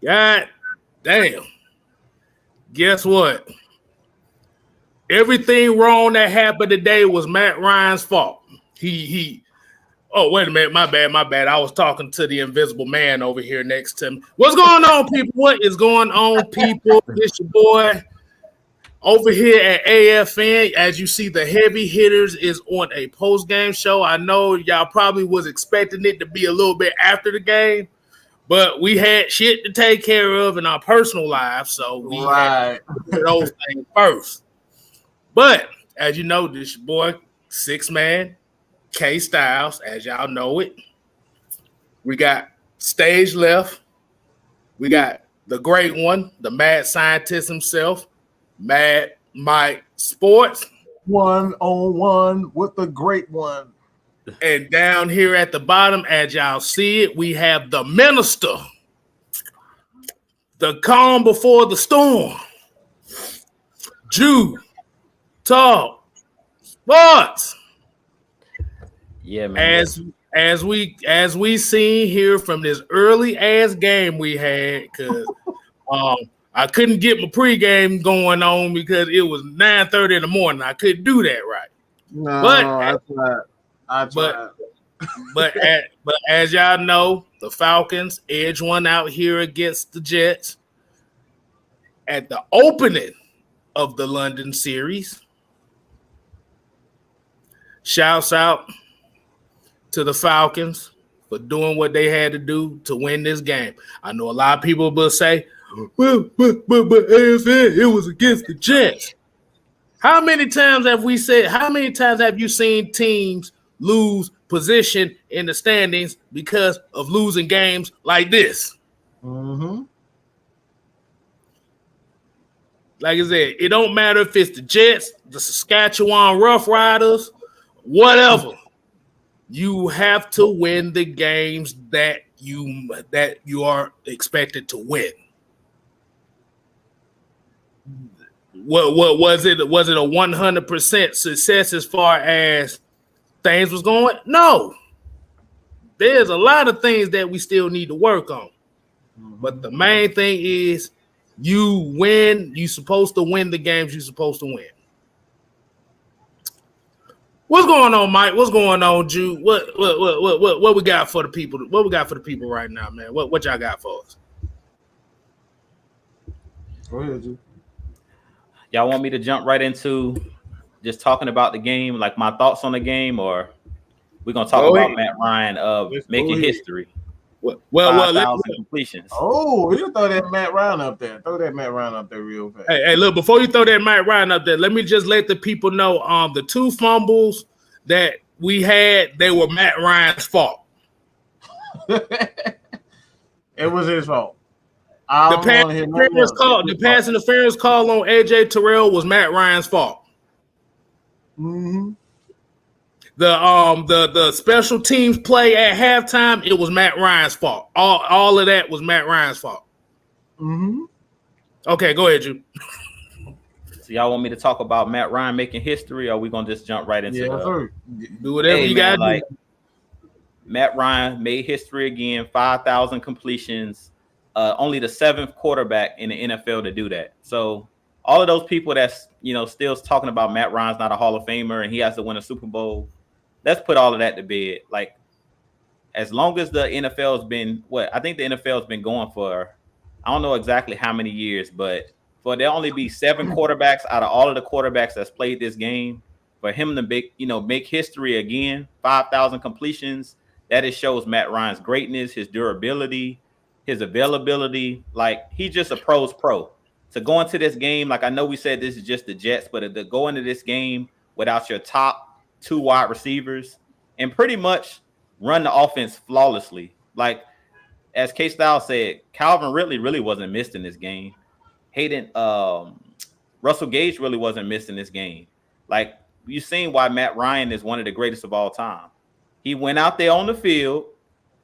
God damn. Guess what? Everything wrong that happened today was Matt Ryan's fault. Oh, wait a minute. My bad. I was talking to the invisible man over here next to me. What's going on, people? What is going on, people? It's your boy over here at AFN. As you see, the heavy hitters is on a post-game show. I know y'all probably was expecting it to be a little bit after the game, but we had shit to take care of in our personal lives, so we had to do those things first. But as you know, this your boy, 6-man, K Styles, as y'all know it. We got stage left. We got the great one, the mad scientist himself, Mad Mike Sports. 1-on-1 with the great one. And down here at the bottom, as y'all see it, we have the minister, the calm before the storm, Jew Talk Sports. Yeah, man. As we seen here from this early ass game we had, because I couldn't get my pregame going on because it was 9:30 in the morning. I couldn't do that right. No, I tried. But as y'all know, the Falcons edge one out here against the Jets at the opening of the London series. Shouts out to the Falcons for doing what they had to do to win this game. I know a lot of people will say, but AFN, it was against the Jets. How many times have you seen teams lose position in the standings because of losing games like this? Mm-hmm. Like I said, it don't matter if it's the Jets, the Saskatchewan Rough Riders, whatever. You have to win the games that you are expected to win. What was it? Was it a 100% success as far as things was going? No. There's a lot of things that we still need to work on. But the main thing is you win. You're supposed to win the games you're supposed to win. What's going on, Mike? What's going on, Jude? What we got for the people? What we got for the people right now, man? What y'all got for us? Go ahead, Jude. Y'all want me to jump right into just talking about the game, like my thoughts on the game, or we're gonna talk about Matt Ryan making history? Well, 5,000 completions. Oh, you throw that Matt Ryan up there. Throw that Matt Ryan up there real fast. Hey, look, before you throw that Matt Ryan up there, let me just let the people know the 2 fumbles that we had, they were Matt Ryan's fault. It was his fault. The pass interference call on AJ Terrell was Matt Ryan's fault. Mm-hmm. The special teams play at halftime, it was Matt Ryan's fault. All of that was Matt Ryan's fault. Mm-hmm. Okay, go ahead, Jude. So y'all want me to talk about Matt Ryan making history, or are we gonna just jump right into do whatever you got to do. Matt Ryan made history again, 5,000 completions, only the 7th quarterback in the NFL to do that. So all of those people that's still talking about Matt Ryan's not a Hall of Famer and he has to win a Super Bowl, let's put all of that to bed. Like, as long as the NFL has been I think the NFL has been going for, I don't know exactly how many years, but for there only be 7 quarterbacks out of all of the quarterbacks that's played this game, for him to make history again, 5,000 completions, that just shows Matt Ryan's greatness, his durability, his availability. Like, he's just a pro's pro. To go into this game, like, I know we said this is just the Jets, but to go into this game without your top 2 wide receivers and pretty much run the offense flawlessly. Like, as K-Style said, Calvin Ridley really wasn't missed in this game. Russell Gage really wasn't missed in this game. Like, you've seen why Matt Ryan is one of the greatest of all time. He went out there on the field,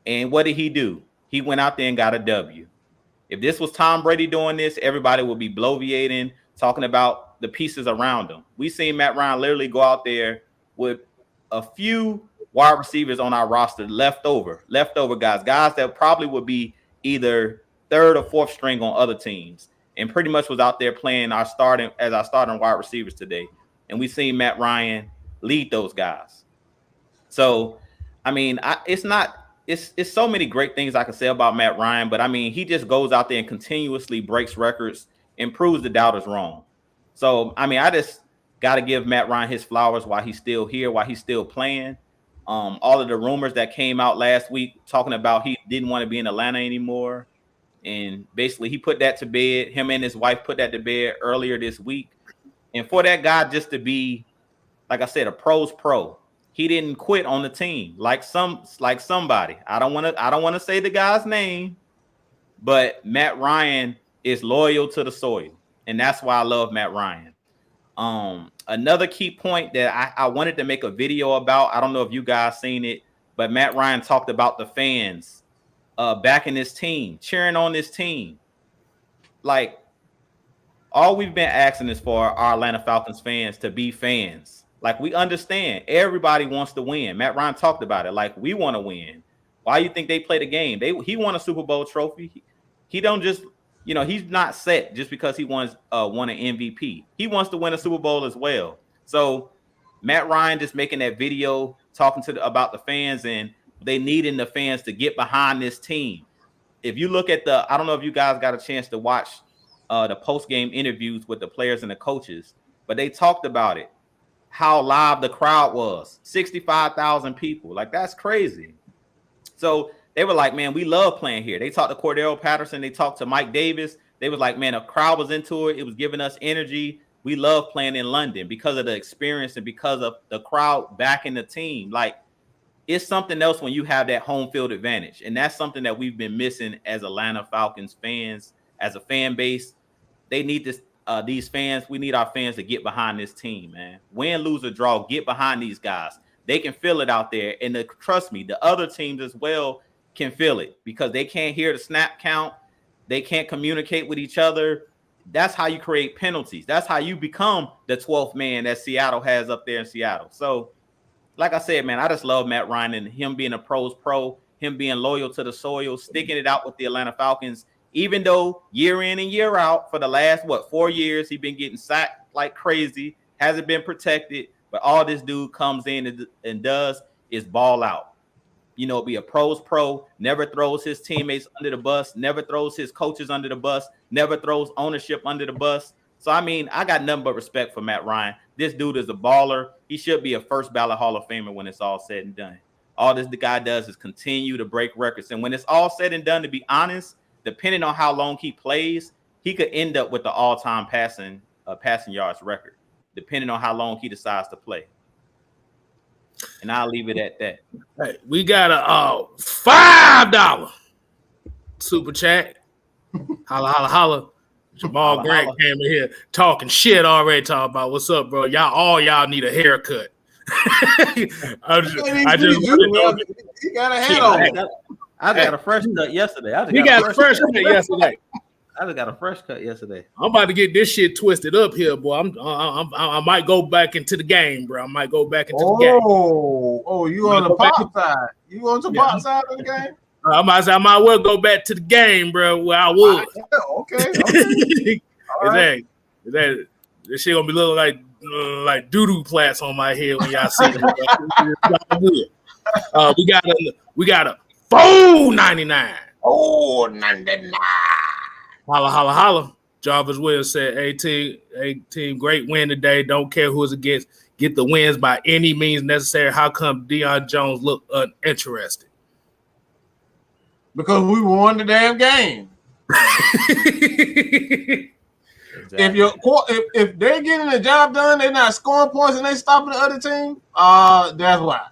and what did he do? He went out there and got a W. If this was Tom Brady doing this, everybody would be bloviating, talking about the pieces around him. We seen Matt Ryan literally go out there with a few wide receivers on our roster left over guys that probably would be either third or fourth string on other teams, and pretty much was out there playing our starting wide receivers today. And we seen Matt Ryan lead those guys. So, I mean, it's so many great things I can say about Matt Ryan, but I mean, he just goes out there and continuously breaks records and proves the doubters wrong. So, I mean, I just got to give Matt Ryan his flowers while he's still here, while he's still playing. All of the rumors that came out last week talking about he didn't want to be in Atlanta anymore. And basically he put that to bed. Him and his wife put that to bed earlier this week. And for that guy just to be, like I said, a pro's pro, he didn't quit on the team like somebody. I don't want to say the guy's name, but Matt Ryan is loyal to the soil. And that's why I love Matt Ryan. Another key point that I wanted to make a video about, I don't know if you guys seen it, but Matt Ryan talked about the fans backing his team, cheering on this team. Like, all we've been asking is for our Atlanta Falcons fans to be fans. Like, we understand everybody wants to win. Matt Ryan talked about it. Like, we want to win. Why do you think they play the game? He won a Super Bowl trophy. He don't just, he's not set just because he won an MVP. He wants to win a Super Bowl as well. So Matt Ryan just making that video talking about the fans, and they needing the fans to get behind this team. If you look at I don't know if you guys got a chance to watch the post-game interviews with the players and the coaches, but they talked about it, how live the crowd was. 65,000 people. Like, that's crazy. So they were like, man, we love playing here. They talked to Cordell Patterson. They talked to Mike Davis. They was like, man, the crowd was into it. It was giving us energy. We love playing in London because of the experience and because of the crowd backing the team. Like, it's something else when you have that home field advantage. And that's something that we've been missing as Atlanta Falcons fans, as a fan base. They need this. These fans, we need our fans to get behind this team, man. Win, lose, or draw, get behind these guys. They can feel it out there. And trust me, the other teams as well can feel it because they can't hear the snap count. They can't communicate with each other. That's how you create penalties. That's how you become the 12th man that Seattle has up there in Seattle. So, like I said, man, I just love Matt Ryan and him being a pro's pro, him being loyal to the soil, sticking it out with the Atlanta Falcons. Even though year in and year out for the last, 4 years, he's been getting sacked like crazy, hasn't been protected. But all this dude comes in and does is ball out. Be a pro's pro, never throws his teammates under the bus, never throws his coaches under the bus, never throws ownership under the bus. So, I mean, I got nothing but respect for Matt Ryan. This dude is a baller. He should be a first ballot Hall of Famer when it's all said and done. All the guy does is continue to break records. And when it's all said and done, to be honest, depending on how long he plays, he could end up with the all-time passing yards record, depending on how long he decides to play. And I'll leave it at that. Hey, we got a $5 super chat. Holla, holla, holla. Jamal Holla, Grant holla. came in here talking shit already, talking about what's up, bro. Y'all need a haircut. He got a hat on. I got a fresh cut yesterday. He got a fresh cut yesterday. I just got a fresh cut yesterday. I'm about to get this shit twisted up here, boy. I might go back into the game, bro. I might go back into the game. Oh, you on the pop side? You on the pop side of the game? I might well go back to the game, bro, where I was. Okay. Right. That this shit gonna be looking like doo-doo plats on my head when y'all see it. We got a $4.99. Oh, 99. Holla, holla, holla. Jarvis Wills said, A team, great win today. Don't care who it's against. Get the wins by any means necessary. How come Deion Jones look uninterested? Because we won the damn game. Exactly. If they're getting the job done, they're not scoring points and they stopping the other team, that's why.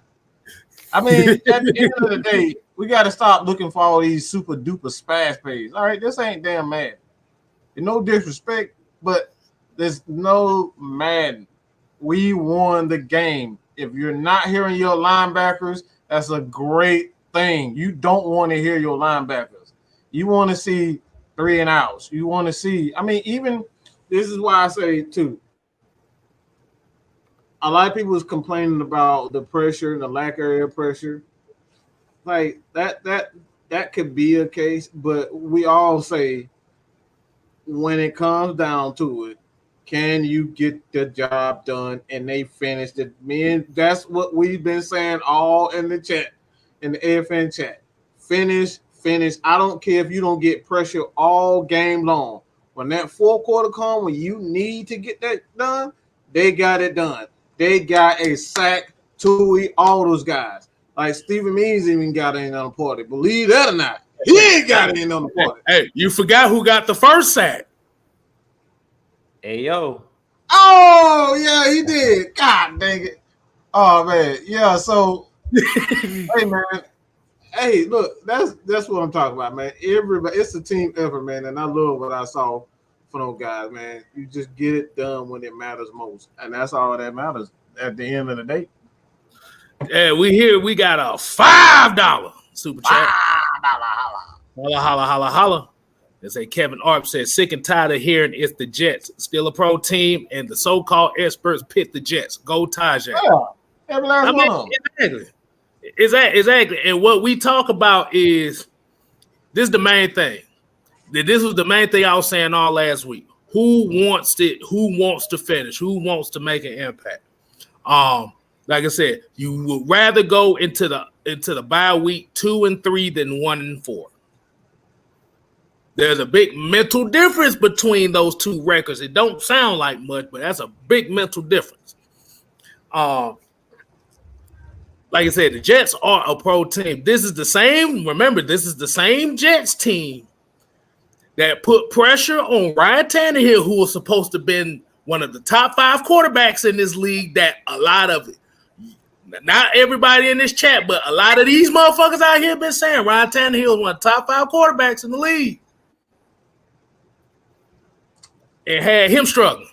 I mean, at the end of the day, we got to stop looking for all these super duper splash plays. All right, this ain't damn Madden. And no disrespect, but there's no Madden. We won the game. If you're not hearing your linebackers, that's a great thing. You don't want to hear your linebackers. You want to see 3 and outs. You want to see, even this is why I say too. A lot of people is complaining about the pressure, the lack of air pressure. Like that that could be a case, but we all say when it comes down to it, can you get the job done? And they finished it. Man, that's what we've been saying all in the chat, in the AFN chat. Finish. I don't care if you don't get pressure all game long. When that fourth quarter comes, when you need to get that done, they got it done. They got a sack, Tui, all those guys. Like Stephen Means even got in on the party. Believe that or not, he ain't got in on the party. Hey, you forgot who got the first sack. Hey, yo. Oh, yeah, he did. God dang it. Oh, man. Yeah, so, hey, man. Hey, look, that's what I'm talking about, man. Everybody, it's a team effort, man, and I love what I saw from those guys, man. You just get it done when it matters most, and that's all that matters at the end of the day. Yeah, we got a $5 super chat. Holla. They say Kevin Arp said, sick and tired of hearing it's the Jets. Still a pro team, and the so-called experts pick the Jets. Go Tajay. Yeah, every last one of them. Exactly. And what we talk about is this is the main thing. This was the main thing I was saying all last week. Who wants it? Who wants to finish? Who wants to make an impact? Like I said, you would rather go into the bye week 2 and 3 than 1 and 4. There's a big mental difference between those two records. It don't sound like much, but that's a big mental difference. Like I said, the Jets are a pro team. This is the same Jets team that put pressure on Ryan Tannehill, who was supposed to have been one of the top 5 quarterbacks in this league, that a lot of it, not everybody in this chat, but a lot of these motherfuckers out here been saying Ryan Tannehill is one of the top 5 quarterbacks in the league. And had him struggling.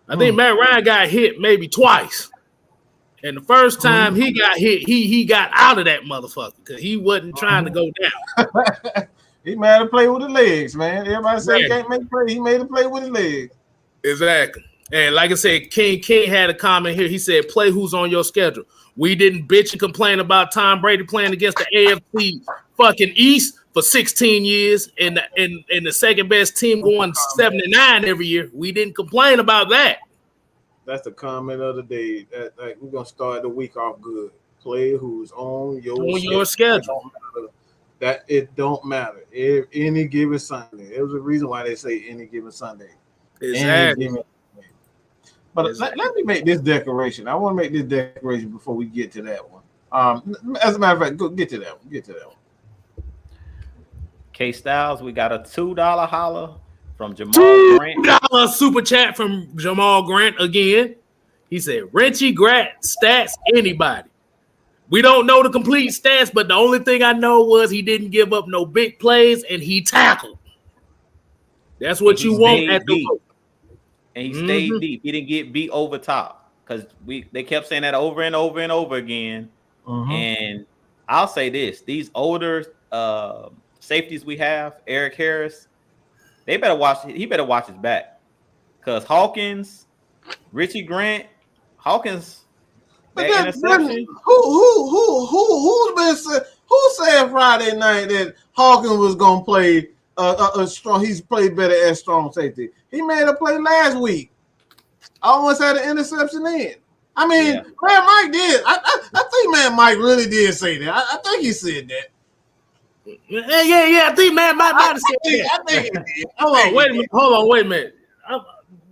I think Matt Ryan got hit maybe twice. And the first time he got hit, he got out of that motherfucker because he wasn't trying to go down. He made a play with his legs, man. Everybody said he can't make a play. He made a play with his legs. Exactly. And like I said, King had a comment here. He said, play who's on your schedule. We didn't bitch and complain about Tom Brady playing against the AFC fucking East for 16 years and the second best team going 7-9 every year. We didn't complain about that. That's the comment of the day. Like, we're gonna start the week off good. Play who's on your schedule. It don't matter. Any given Sunday. There was a reason why they say any given Sunday. Exactly. But let me make this declaration. I want to make this declaration before we get to that one. As a matter of fact, go get to that one. K Styles, we got a $2 holler from Jamal Grant. $2 super chat from Jamal Grant again. He said, Richie Grant stats anybody. We don't know the complete stats, but the only thing I know was he didn't give up no big plays and he tackled. That's what you want at the book. And he stayed deep. He didn't get beat over top because they kept saying that over and over and over again. And I'll say this: these older safeties we have, Eric Harris, he better watch his back because Hawkins, Richie Grant, Hawkins. That interception. Who said Friday night that Hawkins was gonna play a strong? He's played better as strong safety. He made a play last week. Almost had an interception in. I mean, Man Mike did. I think Man Mike really did say that. I think he said that. Yeah. I think Man Mike might have said that. I think he did. Hold on, wait a minute.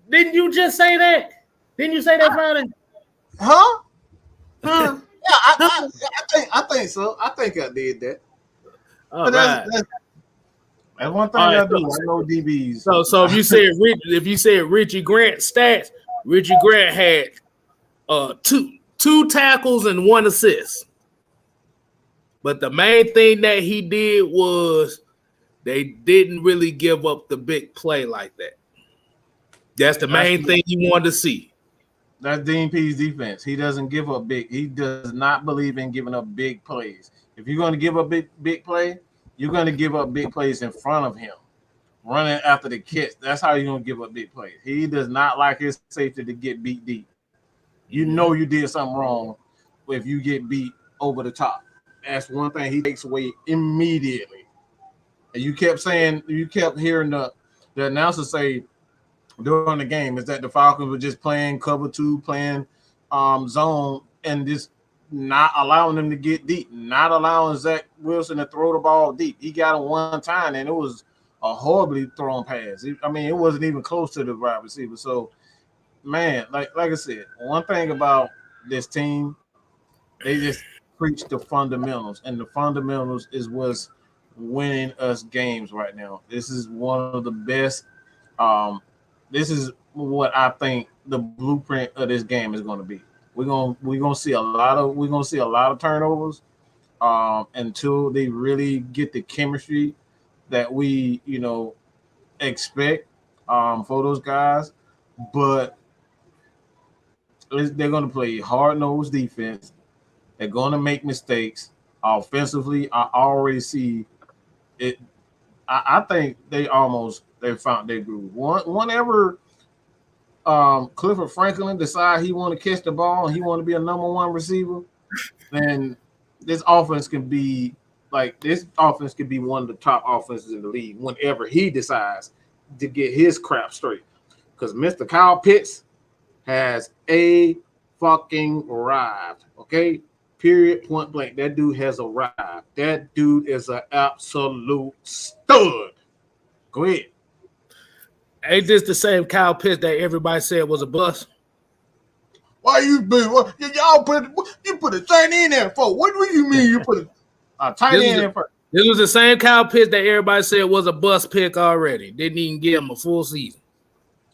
Didn't you just say that? Didn't you say that Friday? Huh? Yeah, I think so. I think I did that. That's one thing I do. I know DBs. So if you said Richie Grant stats, Richie Grant had two tackles and 1 assist. But the main thing that he did was they didn't really give up the big play like that. That's the main thing you wanted to see. That's Dean Pease defense. He doesn't give up big. He does not believe in giving up big plays. If you're going to give up big play, you're going to give up big plays in front of him, running after the catch. That's how you're going to give up big plays. He does not like his safety to get beat deep. You know you did something wrong if you get beat over the top. that's one thing he takes away immediately. And you kept hearing the announcer say during the game is that the Falcons were just playing cover two, playing zone, and just not allowing them to get deep, not allowing Zach Wilson to throw the ball deep. He got him one time, and it was a horribly thrown pass. It wasn't even close to the wide receiver. So, man, like I said, one thing about this team, they just preach the fundamentals, and the fundamentals is what's winning us games right now. This is one of the best. This is what I think the blueprint of this game is going to be. We're gonna see a lot of turnovers until they really get the chemistry that we expect for those guys. But they're going to play hard-nosed defense. They're going to make mistakes offensively. I already see it. I think they found their groove. Whenever Clifford Franklin decide he want to catch the ball and he want to be a number one receiver, then this offense can be one of the top offenses in the league whenever he decides to get his crap straight. Because Mr. Kyle Pitts has a fucking arrived. Okay? Period, point blank. That dude has arrived. That dude is an absolute stud. Go ahead. Ain't this the same Kyle Pitts that everybody said was a bust? Why you put a tight end there for? What do you mean you put a tight end there for? This was the same Kyle Pitts that everybody said was a bust pick already. Didn't even give him a full season.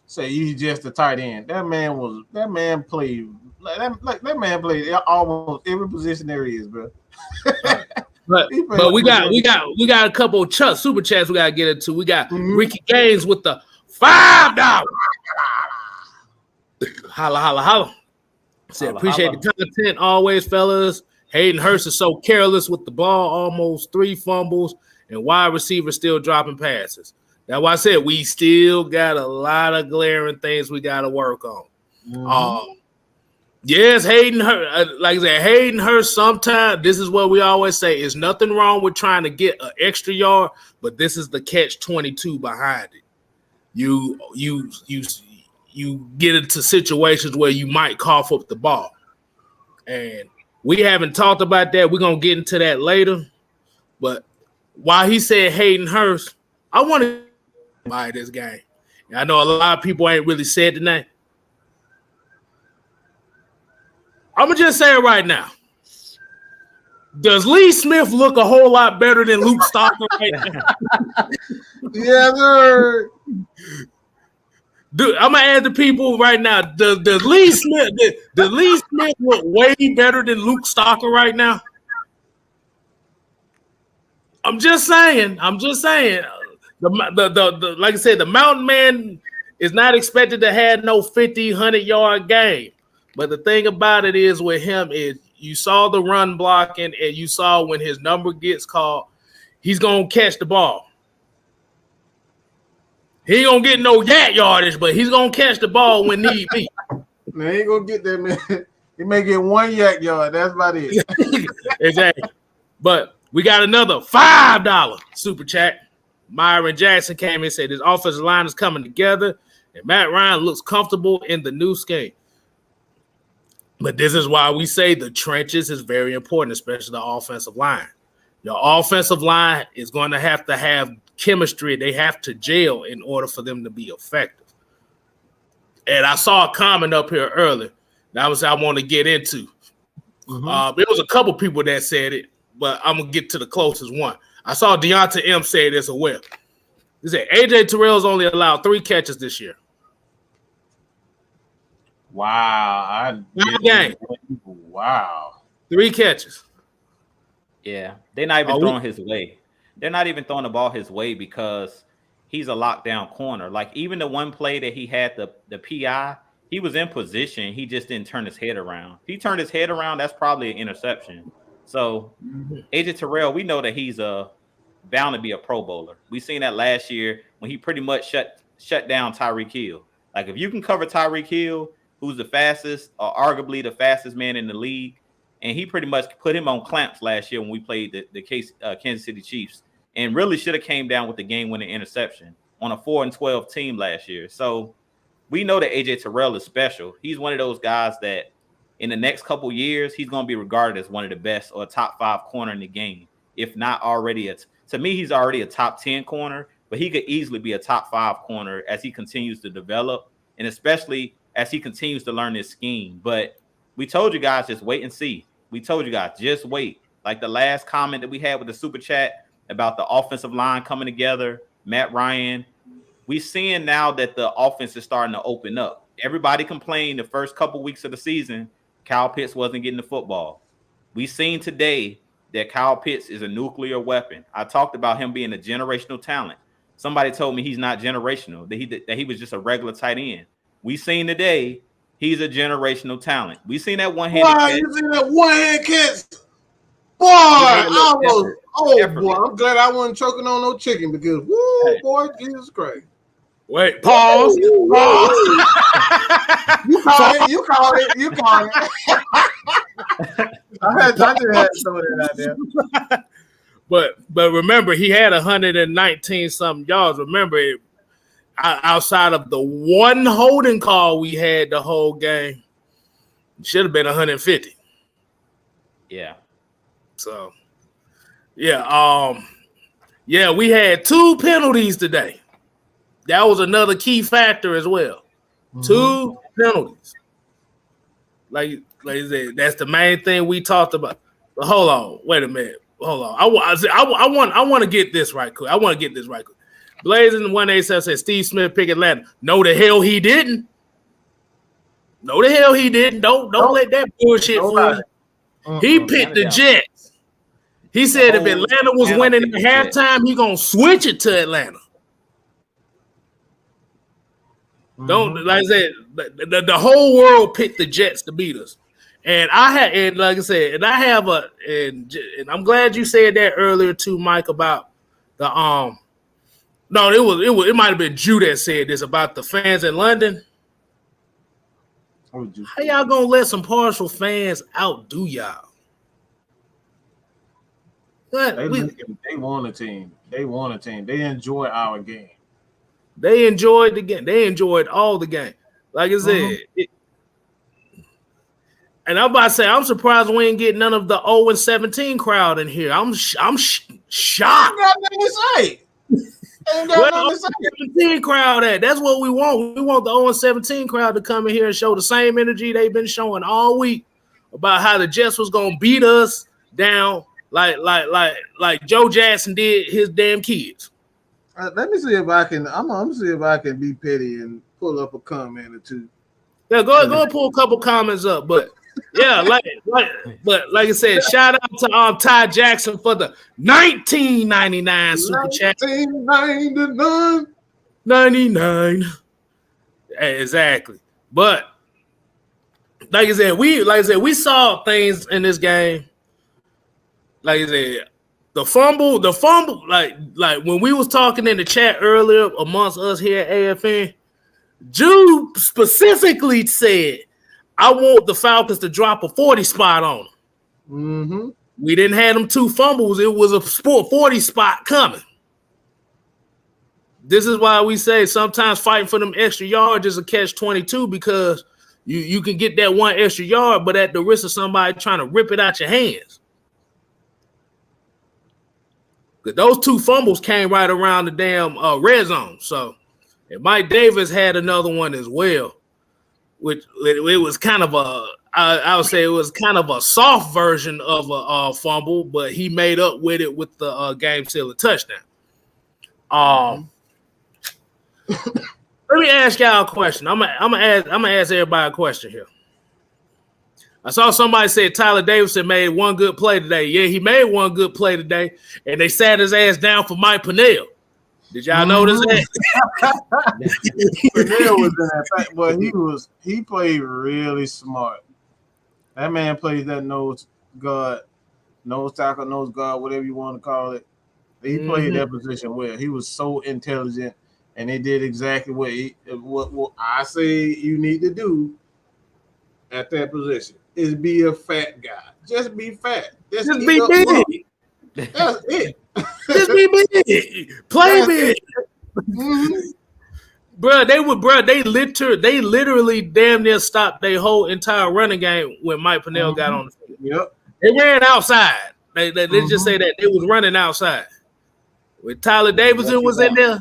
Say he's just a tight end. That man played almost every position there is, bro. But we got a couple of super chats we gotta get into. We got Ricky Gaines with the $5. Holla, holla, holla. Said, appreciate the content always, fellas. Hayden Hurst is so careless with the ball, almost 3 fumbles, and wide receivers still dropping passes. That's why I said we still got a lot of glaring things we got to work on. Yes, Hayden Hurst, like I said, Hayden Hurst, sometimes this is what we always say, is nothing wrong with trying to get an extra yard, but this is the catch-22 behind it. You get into situations where you might cough up the ball. And we haven't talked about that. We're going to get into that later. But while he said Hayden Hurst, I want to buy this game. I know a lot of people ain't really said the name. I'm going to just say it right now. Does Lee Smith look a whole lot better than Luke Stocker right now? Yes, sir. Dude, I'm gonna ask the people right now. Does Lee Smith look way better than Luke Stocker right now? I'm just saying. The like I said, the Mountain Man is not expected to have no 50, 100-yard game. But the thing about it is with him is you saw the run blocking and you saw when his number gets called, he's gonna catch the ball. He ain't gonna get no yardage, but he's gonna catch the ball when need be. Man, he ain't gonna get that, man. He may get 1 yard. That's about it. Exactly. But we got another $5 super chat. Myron Jackson came in and said his offensive line is coming together, and Matt Ryan looks comfortable in the new scheme. But this is why we say the trenches is very important, especially the offensive line. Your offensive line is going to have chemistry. They have to gel in order for them to be effective. And I saw a comment up here earlier that I want to get into. There was a couple people that said it, but I'm going to get to the closest one. I saw Deonta M say this as well. He said, AJ Terrell's only allowed 3 catches this year. Wow. Wow. 3 catches. Yeah, they're not even throwing his way. They're not even throwing the ball his way because he's a lockdown corner. Like even the one play that he had the PI, he was in position. He just didn't turn his head around. If he turned his head around, that's probably an interception. So AJ Terrell, we know that he's bound to be a Pro Bowler. We seen that last year when he pretty much shut down Tyreek Hill. Like if you can cover Tyreek Hill, who's the fastest or arguably the fastest man in the league, and he pretty much put him on clamps last year when we played the Kansas City Chiefs, and really should have came down with the game-winning interception on a 4-12 team last year. So we know that AJ Terrell is special. He's one of those guys that in the next couple years, he's going to be regarded as one of the best or a top 5 corner in the game, if not already. To me, he's already a top 10 corner, but he could easily be a top 5 corner as he continues to develop, and especially as he continues to learn this scheme. But we told you guys, just wait and see. We told you guys, just wait. Like the last comment that we had with the super chat about the offensive line coming together, Matt Ryan, we're seeing now that the offense is starting to open up. Everybody complained the first couple weeks of the season, Kyle Pitts wasn't getting the football. We seen today that Kyle Pitts is a nuclear weapon. I talked about him being a generational talent. Somebody told me he's not generational, that he was just a regular tight end. We seen today he's a generational talent. We seen that one-handed catch. You seen that one-hand catch? Boy, boy, I'm glad I wasn't choking on no chicken because, boy, Jesus Christ. Wait, pause. You called it. I just had some of that out there. But remember, he had 119 something yards. Remember, outside of the one holding call we had the whole game, should have been 150. Yeah. So, yeah, we had 2 penalties today. That was another key factor as well. 2 penalties. Like I said, that's the main thing we talked about. But hold on, wait a minute. Hold on. I want to get this right quick. Blazing 187 said Steve Smith pick Atlanta. No, the hell he didn't. Don't let that bullshit fool you. He picked the Jets. He said if Atlanta was winning at halftime, he gonna switch it to Atlanta. Don't, like I said, the whole world picked the Jets to beat us. And like I said, and I'm glad you said that earlier too, Mike, about the it might have been Drew that said this about the fans in London. How y'all gonna let some partial fans outdo y'all? They want a team. They enjoy our game. They enjoyed the game. They enjoyed all the game. Like I said, and I'm about to say, I'm surprised we ain't get none of the 0-17 crowd in here. I'm shocked. Ain't got nothing to say. Where the 0-17 crowd at? That's what we want. We want the 0-17 crowd to come in here and show the same energy they've been showing all week about how the Jets was gonna beat us down like Joe Jackson did his damn kids. Let me see if I can. I'm gonna see if I can be petty and pull up a comment or two. Yeah, go ahead, pull a couple comments up. But yeah, like I said, shout out to Ty Jackson for the 1999 super chat. 99. Exactly. But like I said, we saw things in this game. Like I said, the fumble, like when we was talking in the chat earlier amongst us here at AFN, Jude specifically said, I want the Falcons to drop a 40 spot on them. Mm-hmm. We didn't have them 2 fumbles. It was a 40 spot coming. This is why we say sometimes fighting for them extra yards is a catch-22 because you can get that 1 extra yard, but at the risk of somebody trying to rip it out your hands. Those 2 fumbles came right around the damn red zone. So, and Mike Davis had another one as well, which it was kind of I would say it was kind of a soft version of a fumble, but he made up with it with the game-sealing touchdown. Let me ask y'all a question. I'm gonna ask everybody a question here. I saw somebody say Tyler Davidson made 1 good play today. Yeah, he made 1 good play today, and they sat his ass down for Mike Pennell. Did y'all notice that? Pennell was in that, but he played really smart. That man plays that nose tackle, nose guard, whatever you want to call it. He played that position well. He was so intelligent, and they did exactly what I say you need to do at that position. is be a fat guy. Just be fat. Just be big. That's it. Just be big. Play big. Mm-hmm. They literally damn near stopped their whole entire running game when Mike Pennell got on the field. Yep. They ran outside. They just say that they was running outside. When Tyler Davidson was in there,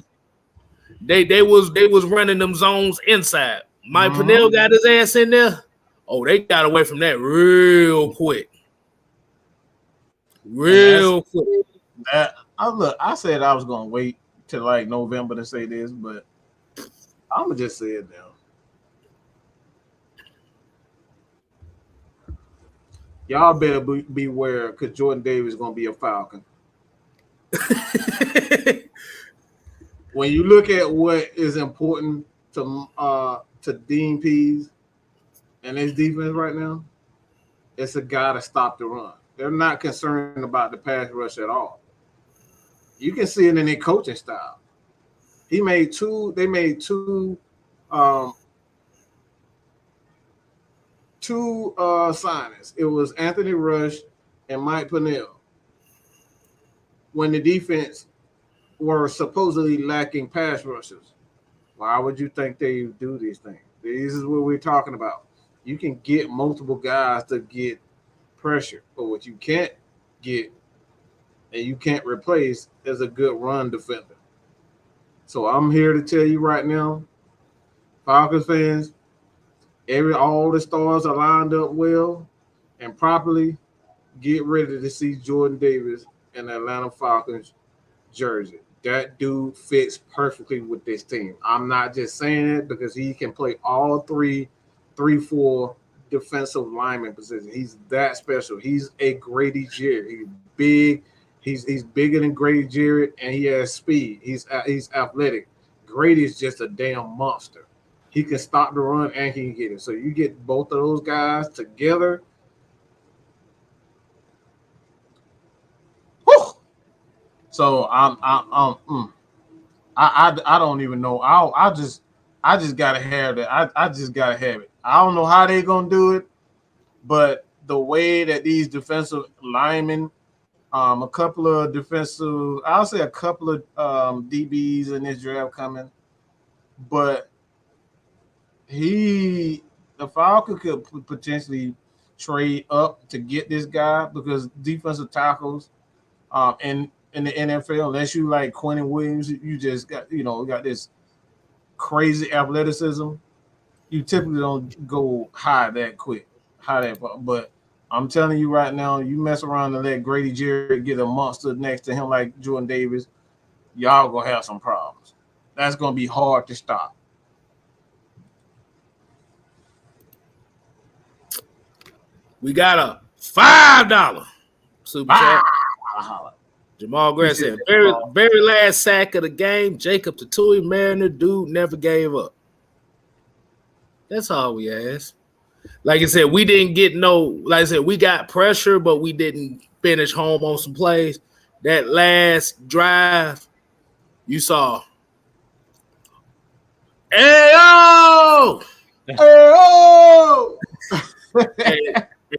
they was running them zones inside. Mike Pennell got his ass in there. Oh, they got away from that real quick. Real quick. I said I was gonna wait till like November to say this, but I'm gonna just say it now. Y'all better beware because Jordan Davis is gonna be a Falcon. When you look at what is important to Dean Pease and his defense right now, it's a guy to stop the run. They're not concerned about the pass rush at all. You can see it in their coaching style. They made two signings. It was Anthony Rush and Mike Pennell. When the defense were supposedly lacking pass rushers, why would you think they do these things? This is what we're talking about. You can get multiple guys to get pressure, but what you can't get and you can't replace is a good run defender. So I'm here to tell you right now, Falcons fans, all the stars are lined up well and properly. Get ready to see Jordan Davis in the Atlanta Falcons jersey. That dude fits perfectly with this team. I'm not just saying it because he can play all 3-4 defensive lineman positions. He's that special. He's a Grady Jarrett. He's big. He's bigger than Grady Jarrett, and he has speed. He's athletic. Grady's just a damn monster. He can stop the run and he can get it. So you get both of those guys together. Whew. So I don't even know. I just gotta have it. I just gotta have it. I don't know how they're gonna do it, but the way that these defensive linemen, a couple of DBs in this draft coming, but the Falcons could potentially trade up to get this guy because defensive tackles in the NFL, unless you like Quentin Williams, you just got this crazy athleticism. You typically don't go high that quick, but I'm telling you right now, you mess around and let Grady Jarrett get a monster next to him like Jordan Davis, y'all gonna have some problems. That's gonna be hard to stop. We got a $5 super chat. Jamal Grant said, very last sack of the game, Jacob Tatui, Mariner, dude never gave up. That's all we asked. Like I said, we didn't get we got pressure, but we didn't finish home on some plays. That last drive, you saw. Ayo!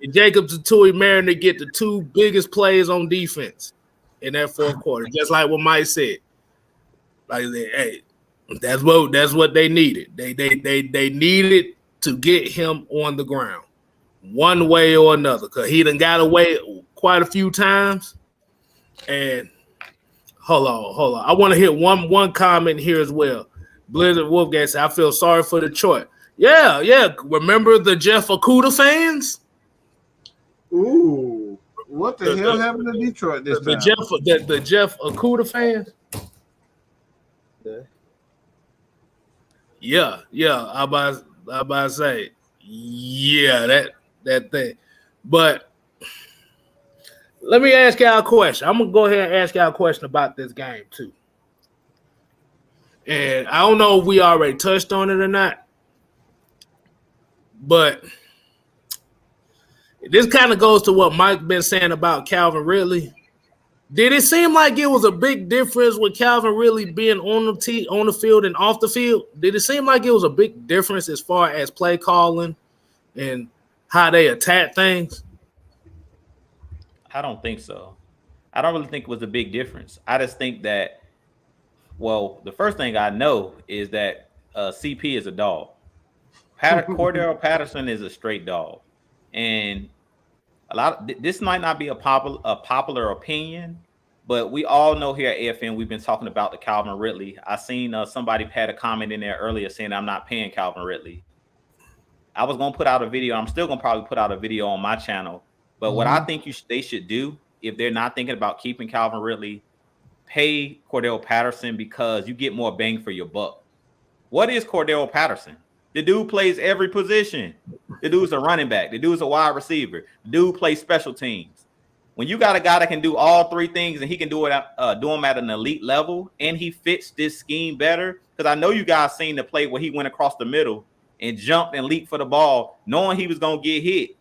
And Jacob Tatui Mariner get the two biggest plays on defense in that fourth quarter, just like what Mike said. Like, hey, that's what they needed. They needed to get him on the ground one way or another because he done got away quite a few times. And hold on. I want to hit one comment here as well. Blizzard Wolfgang said, I feel sorry for Detroit. Yeah. Remember the Jeff Okudah fans? Ooh, what the hell happened to Detroit this time? The Jeff Okudah fans? Yeah. I about to say, yeah, that thing. But let me ask y'all a question. I'm gonna go ahead and ask y'all a question about this game too. And I don't know if we already touched on it or not, but this kind of goes to what Mike been saying about Calvin Ridley. Did it seem like it was a big difference with Calvin Ridley being on the field and off the field? Did it seem like it was a big difference as far as play calling and how they attack things? I don't think so. I don't really think it was a big difference. I just think that, well, the first thing I know is that CP is a dog. Cordell Patterson is a straight dog, and this might not be a popular opinion, but we all know here at AFN we've been talking about the Calvin Ridley. I seen somebody had a comment in there earlier saying I'm not paying Calvin Ridley. I was gonna put out a video. I'm still gonna probably put out a video on my channel. But what I think they should do, if they're not thinking about keeping Calvin Ridley, pay Cordell Patterson, because you get more bang for your buck. What is Cordell Patterson? The dude plays every position. The dude's a running back. The dude's a wide receiver. The dude plays special teams. When you got a guy that can do all three things and he can do them at an elite level, and he fits this scheme better, because I know you guys seen the play where he went across the middle and jumped and leaped for the ball, knowing he was going to get hit.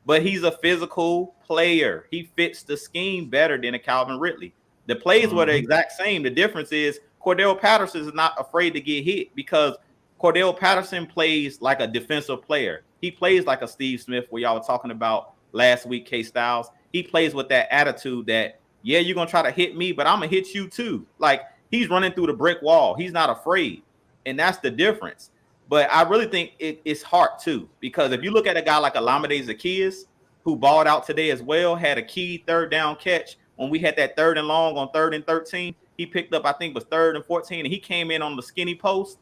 But he's a physical player. He fits the scheme better than a Calvin Ridley. The plays were the exact same. The difference is Cordell Patterson is not afraid to get hit, because Cordell Patterson plays like a defensive player. He plays like a Steve Smith, where y'all were talking about last week, K-Styles. He plays with that attitude that, yeah, you're going to try to hit me, but I'm going to hit you too. Like, he's running through the brick wall. He's not afraid. And that's the difference. But I really think it's hard too, because if you look at a guy like Olamide Zaccheaus, who balled out today as well, had a key third down catch when we had that 3rd and long on 3rd and 13. He picked up, I think it was 3rd and 14, and he came in on the skinny post.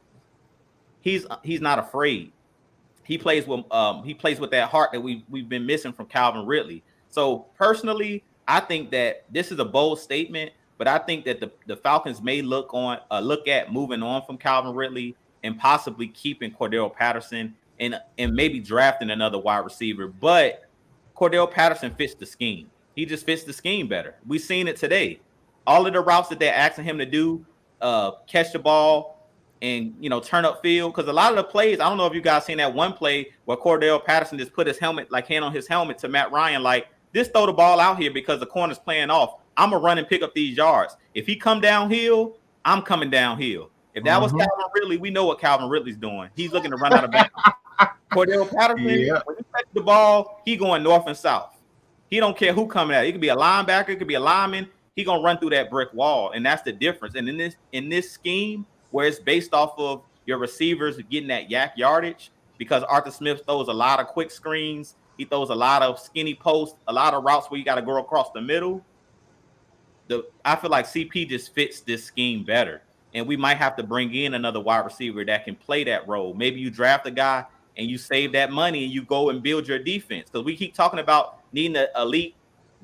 He's not afraid. He plays with that heart that we've been missing from Calvin Ridley. So personally, I think that this is a bold statement, but I think that the Falcons may look at moving on from Calvin Ridley and possibly keeping Cordell Patterson and maybe drafting another wide receiver. But Cordell Patterson fits the scheme. He just fits the scheme better. We've seen it today. All of the routes that they're asking him to do, catch the ball and, turn up field. Because a lot of the plays, I don't know if you guys seen that one play where Cordell Patterson just put his hand on his helmet to Matt Ryan, like, just throw the ball out here because the corner's playing off. I'm going to run and pick up these yards. If he come downhill, I'm coming downhill. If that was Calvin Ridley, we know what Calvin Ridley's doing. He's looking to run out of bounds. Cordell Patterson, when you catch the ball, he going north and south. He don't care who coming at it. It could be a linebacker, it could be a lineman. He gonna run through that brick wall, and that's the difference. And in this scheme, where it's based off of your receivers getting that yak yardage, because Arthur Smith throws a lot of quick screens, he throws a lot of skinny posts, a lot of routes where you got to go across the middle. I feel like CP just fits this scheme better, and we might have to bring in another wide receiver that can play that role. Maybe you draft a guy and you save that money and you go and build your defense, because we keep talking about needing an elite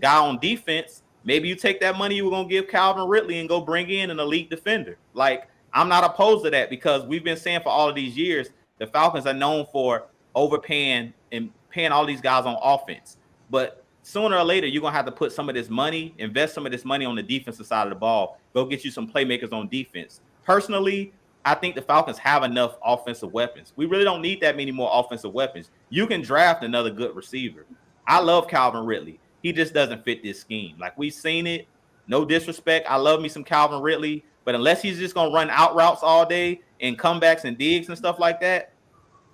guy on defense. Maybe you take that money you were going to give Calvin Ridley and go bring in an elite defender. Like, I'm not opposed to that, because we've been saying for all of these years, the Falcons are known for overpaying and paying all these guys on offense. But sooner or later, you're going to have to put some of this money, invest some of this money on the defensive side of the ball, go get you some playmakers on defense. Personally, I think the Falcons have enough offensive weapons. We really don't need that many more offensive weapons. You can draft another good receiver. I love Calvin Ridley. He just doesn't fit this scheme. Like, we've seen it. No disrespect. I love me some Calvin Ridley. But unless he's just going to run out routes all day and comebacks and digs and stuff like that,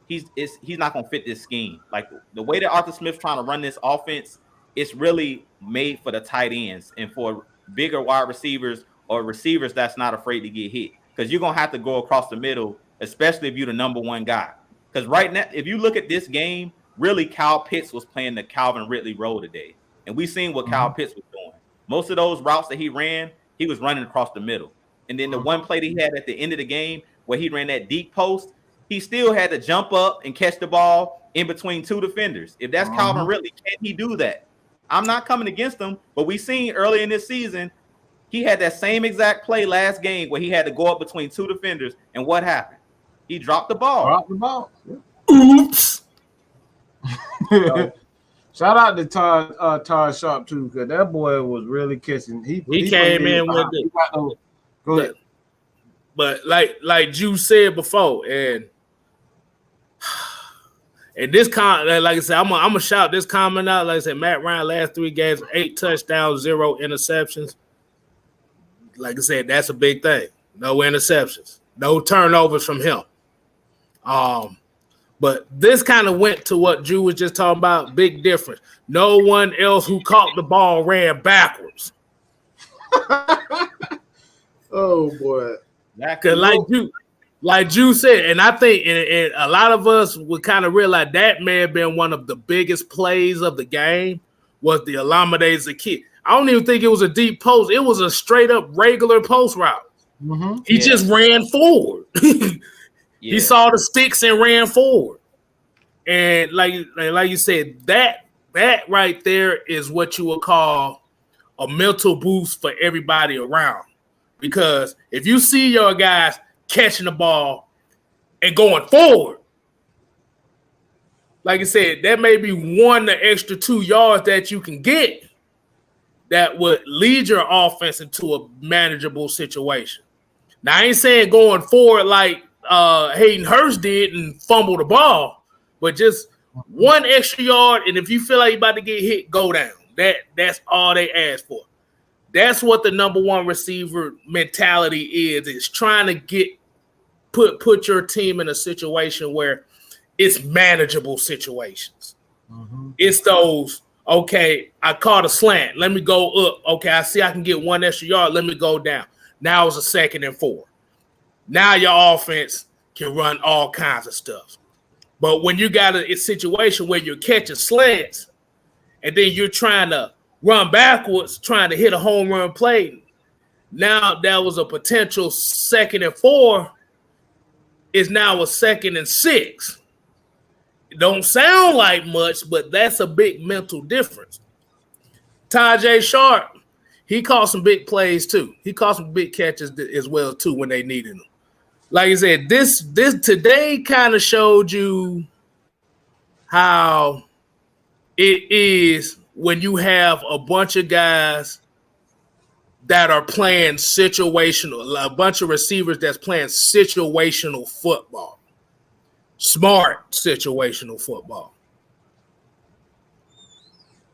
he's not going to fit this scheme. Like, the way that Arthur Smith's trying to run this offense, it's really made for the tight ends and for bigger wide receivers or receivers that's not afraid to get hit. Because you're going to have to go across the middle, especially if you're the number one guy. Because right now, if you look at this game, really Kyle Pitts was playing the Calvin Ridley role today. And we seen what Kyle Pitts was doing. Most of those routes that he ran, he was running across the middle. And then the one play that he had at the end of the game where he ran that deep post, he still had to jump up and catch the ball in between two defenders. If that's Calvin Ridley, can he do that? I'm not coming against him, but we seen early in this season, he had that same exact play last game where he had to go up between two defenders. And what happened? He dropped the ball. Oops. Shout out to Todd Sharp too, because that boy was really catching. He came in with it. Go ahead. But like you said before, and this comment, like I said, I'm gonna shout this comment out. Like I said, Matt Ryan last 3 games, 8 touchdowns, 0 interceptions. Like I said, that's a big thing. No interceptions, no turnovers from him. But this kind of went to what Drew was just talking about. Big difference. No one else who caught the ball ran backwards. Oh boy. Because like Drew said, and I think and a lot of us would kind of realize that may have been one of the biggest plays of the game was the Alameda Zakir. I don't even think it was a deep post. It was a straight up regular post route. Mm-hmm. He just ran forward. He saw the sticks and ran forward. And like you said, that right there is what you would call a mental boost for everybody around. Because if you see your guys catching the ball and going forward, like I said, that may be the extra 2 yards that you can get that would lead your offense into a manageable situation. Now, I ain't saying going forward like Hayden Hurst did and fumble the ball, but just 1 extra yard, and if you feel like you're about to get hit, go down. That's all they ask for. That's what the number one receiver mentality is trying to put your team in a situation where it's manageable situations. Mm-hmm. It's those, okay, I caught a slant. Let me go up. Okay, I see I can get 1 extra yard. Let me go down. Now it's a 2nd and 4. Now your offense can run all kinds of stuff. But when you got a situation where you're catching slants and then you're trying to run backwards, trying to hit a home run play, now that was a potential 2nd and 4 is now a 2nd and 6. It don't sound like much, but that's a big mental difference. Tajay Sharp, he caught some big plays too. He caught some big catches as well too when they needed them. Like I said, this today kind of showed you how it is when you have a bunch of guys that are playing situational, a bunch of receivers that's playing situational football, smart situational football.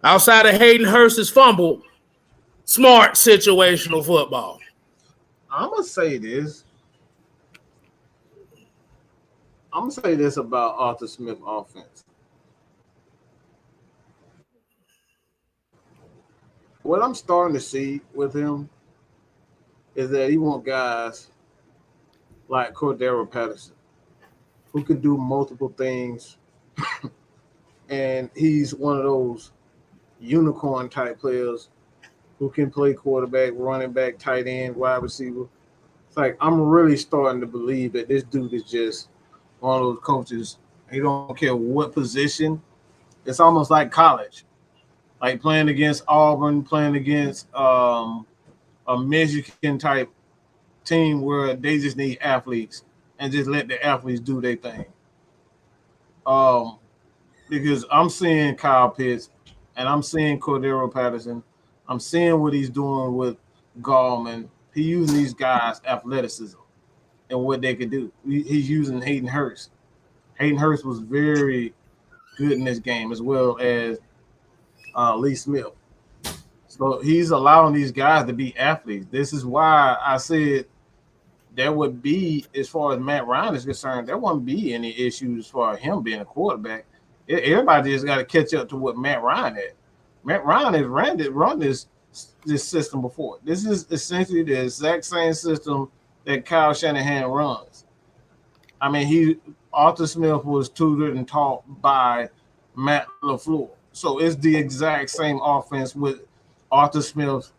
Outside of Hayden Hurst's fumble, smart situational football. I'm going to say this. I'm going to say this about Arthur Smith offense. What I'm starting to see with him is that he wants guys like Cordero Patterson who can do multiple things. And he's one of those unicorn type players who can play quarterback, running back, tight end, wide receiver. It's like I'm really starting to believe that this dude is just one of those coaches. He don't care what position. It's almost like college. Like playing against Auburn, playing against a Michigan type team where they just need athletes and just let the athletes do their thing. Because I'm seeing Kyle Pitts and I'm seeing Cordero Patterson. I'm seeing what he's doing with Gallman. He's using these guys' athleticism and what they could do. He's using Hayden Hurst. Hayden Hurst was very good in this game as well as Lee Smith. So he's allowing these guys to be athletes. This is why I said there would be, as far as Matt Ryan is concerned, there wouldn't be any issues for him being a quarterback. Everybody just got to catch up to what Matt Ryan had. Matt Ryan has run this system before. This is essentially the exact same system that Kyle Shanahan runs. I mean, Arthur Smith was tutored and taught by Matt LaFleur. So it's the exact same offense with Arthur Smith,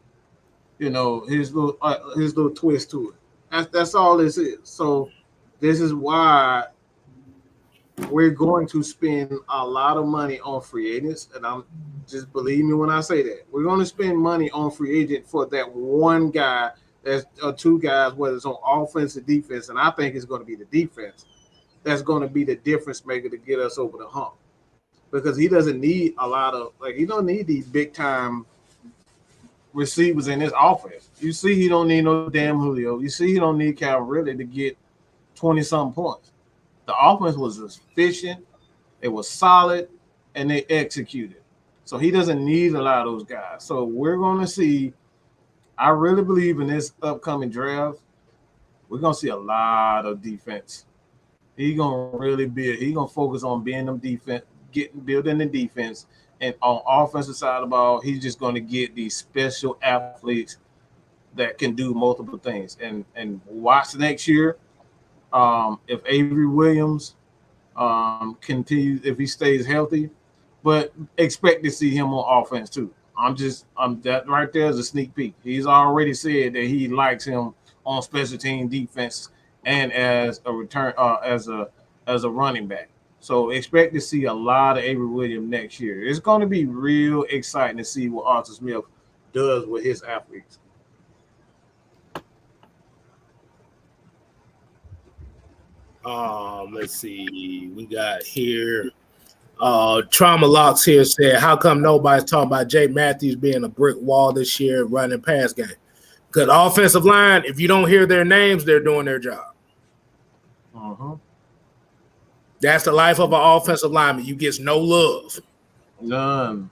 his little twist to it. That's all this is. So this is why we're going to spend a lot of money on free agents, and I'm just believe me when I say that. We're going to spend money on free agent for that one guy, or two guys, whether it's on offense or defense, and I think it's going to be the defense that's going to be the difference maker to get us over the hump. Because he doesn't need he don't need these big time receivers in his offense. You see, he don't need no damn Julio. You see, he don't need Calvin Ridley to get 20-something points. The offense was efficient, it was solid, and they executed. So he doesn't need a lot of those guys. So we're going to see, I really believe in this upcoming draft, we're going to see a lot of defense He gonna really build. He gonna focus on being them defense, building the defense, and on offensive side of the ball, he's just gonna get these special athletes that can do multiple things. And watch next year. If Avery Williams continues, if he stays healthy, but expect to see him on offense too. I'm that right there is a sneak peek. He's already said that he likes him on special team defense and as a return as a running back. So expect to see a lot of Avery Williams next year. It's going to be real exciting to see what Arthur Smith does with his athletes. Let's see. We got here. Trauma Locks here said, how come nobody's talking about Jay Matthews being a brick wall this year running pass game? Because offensive line, if you don't hear their names, they're doing their job. That's the life of an offensive lineman. You get no love. None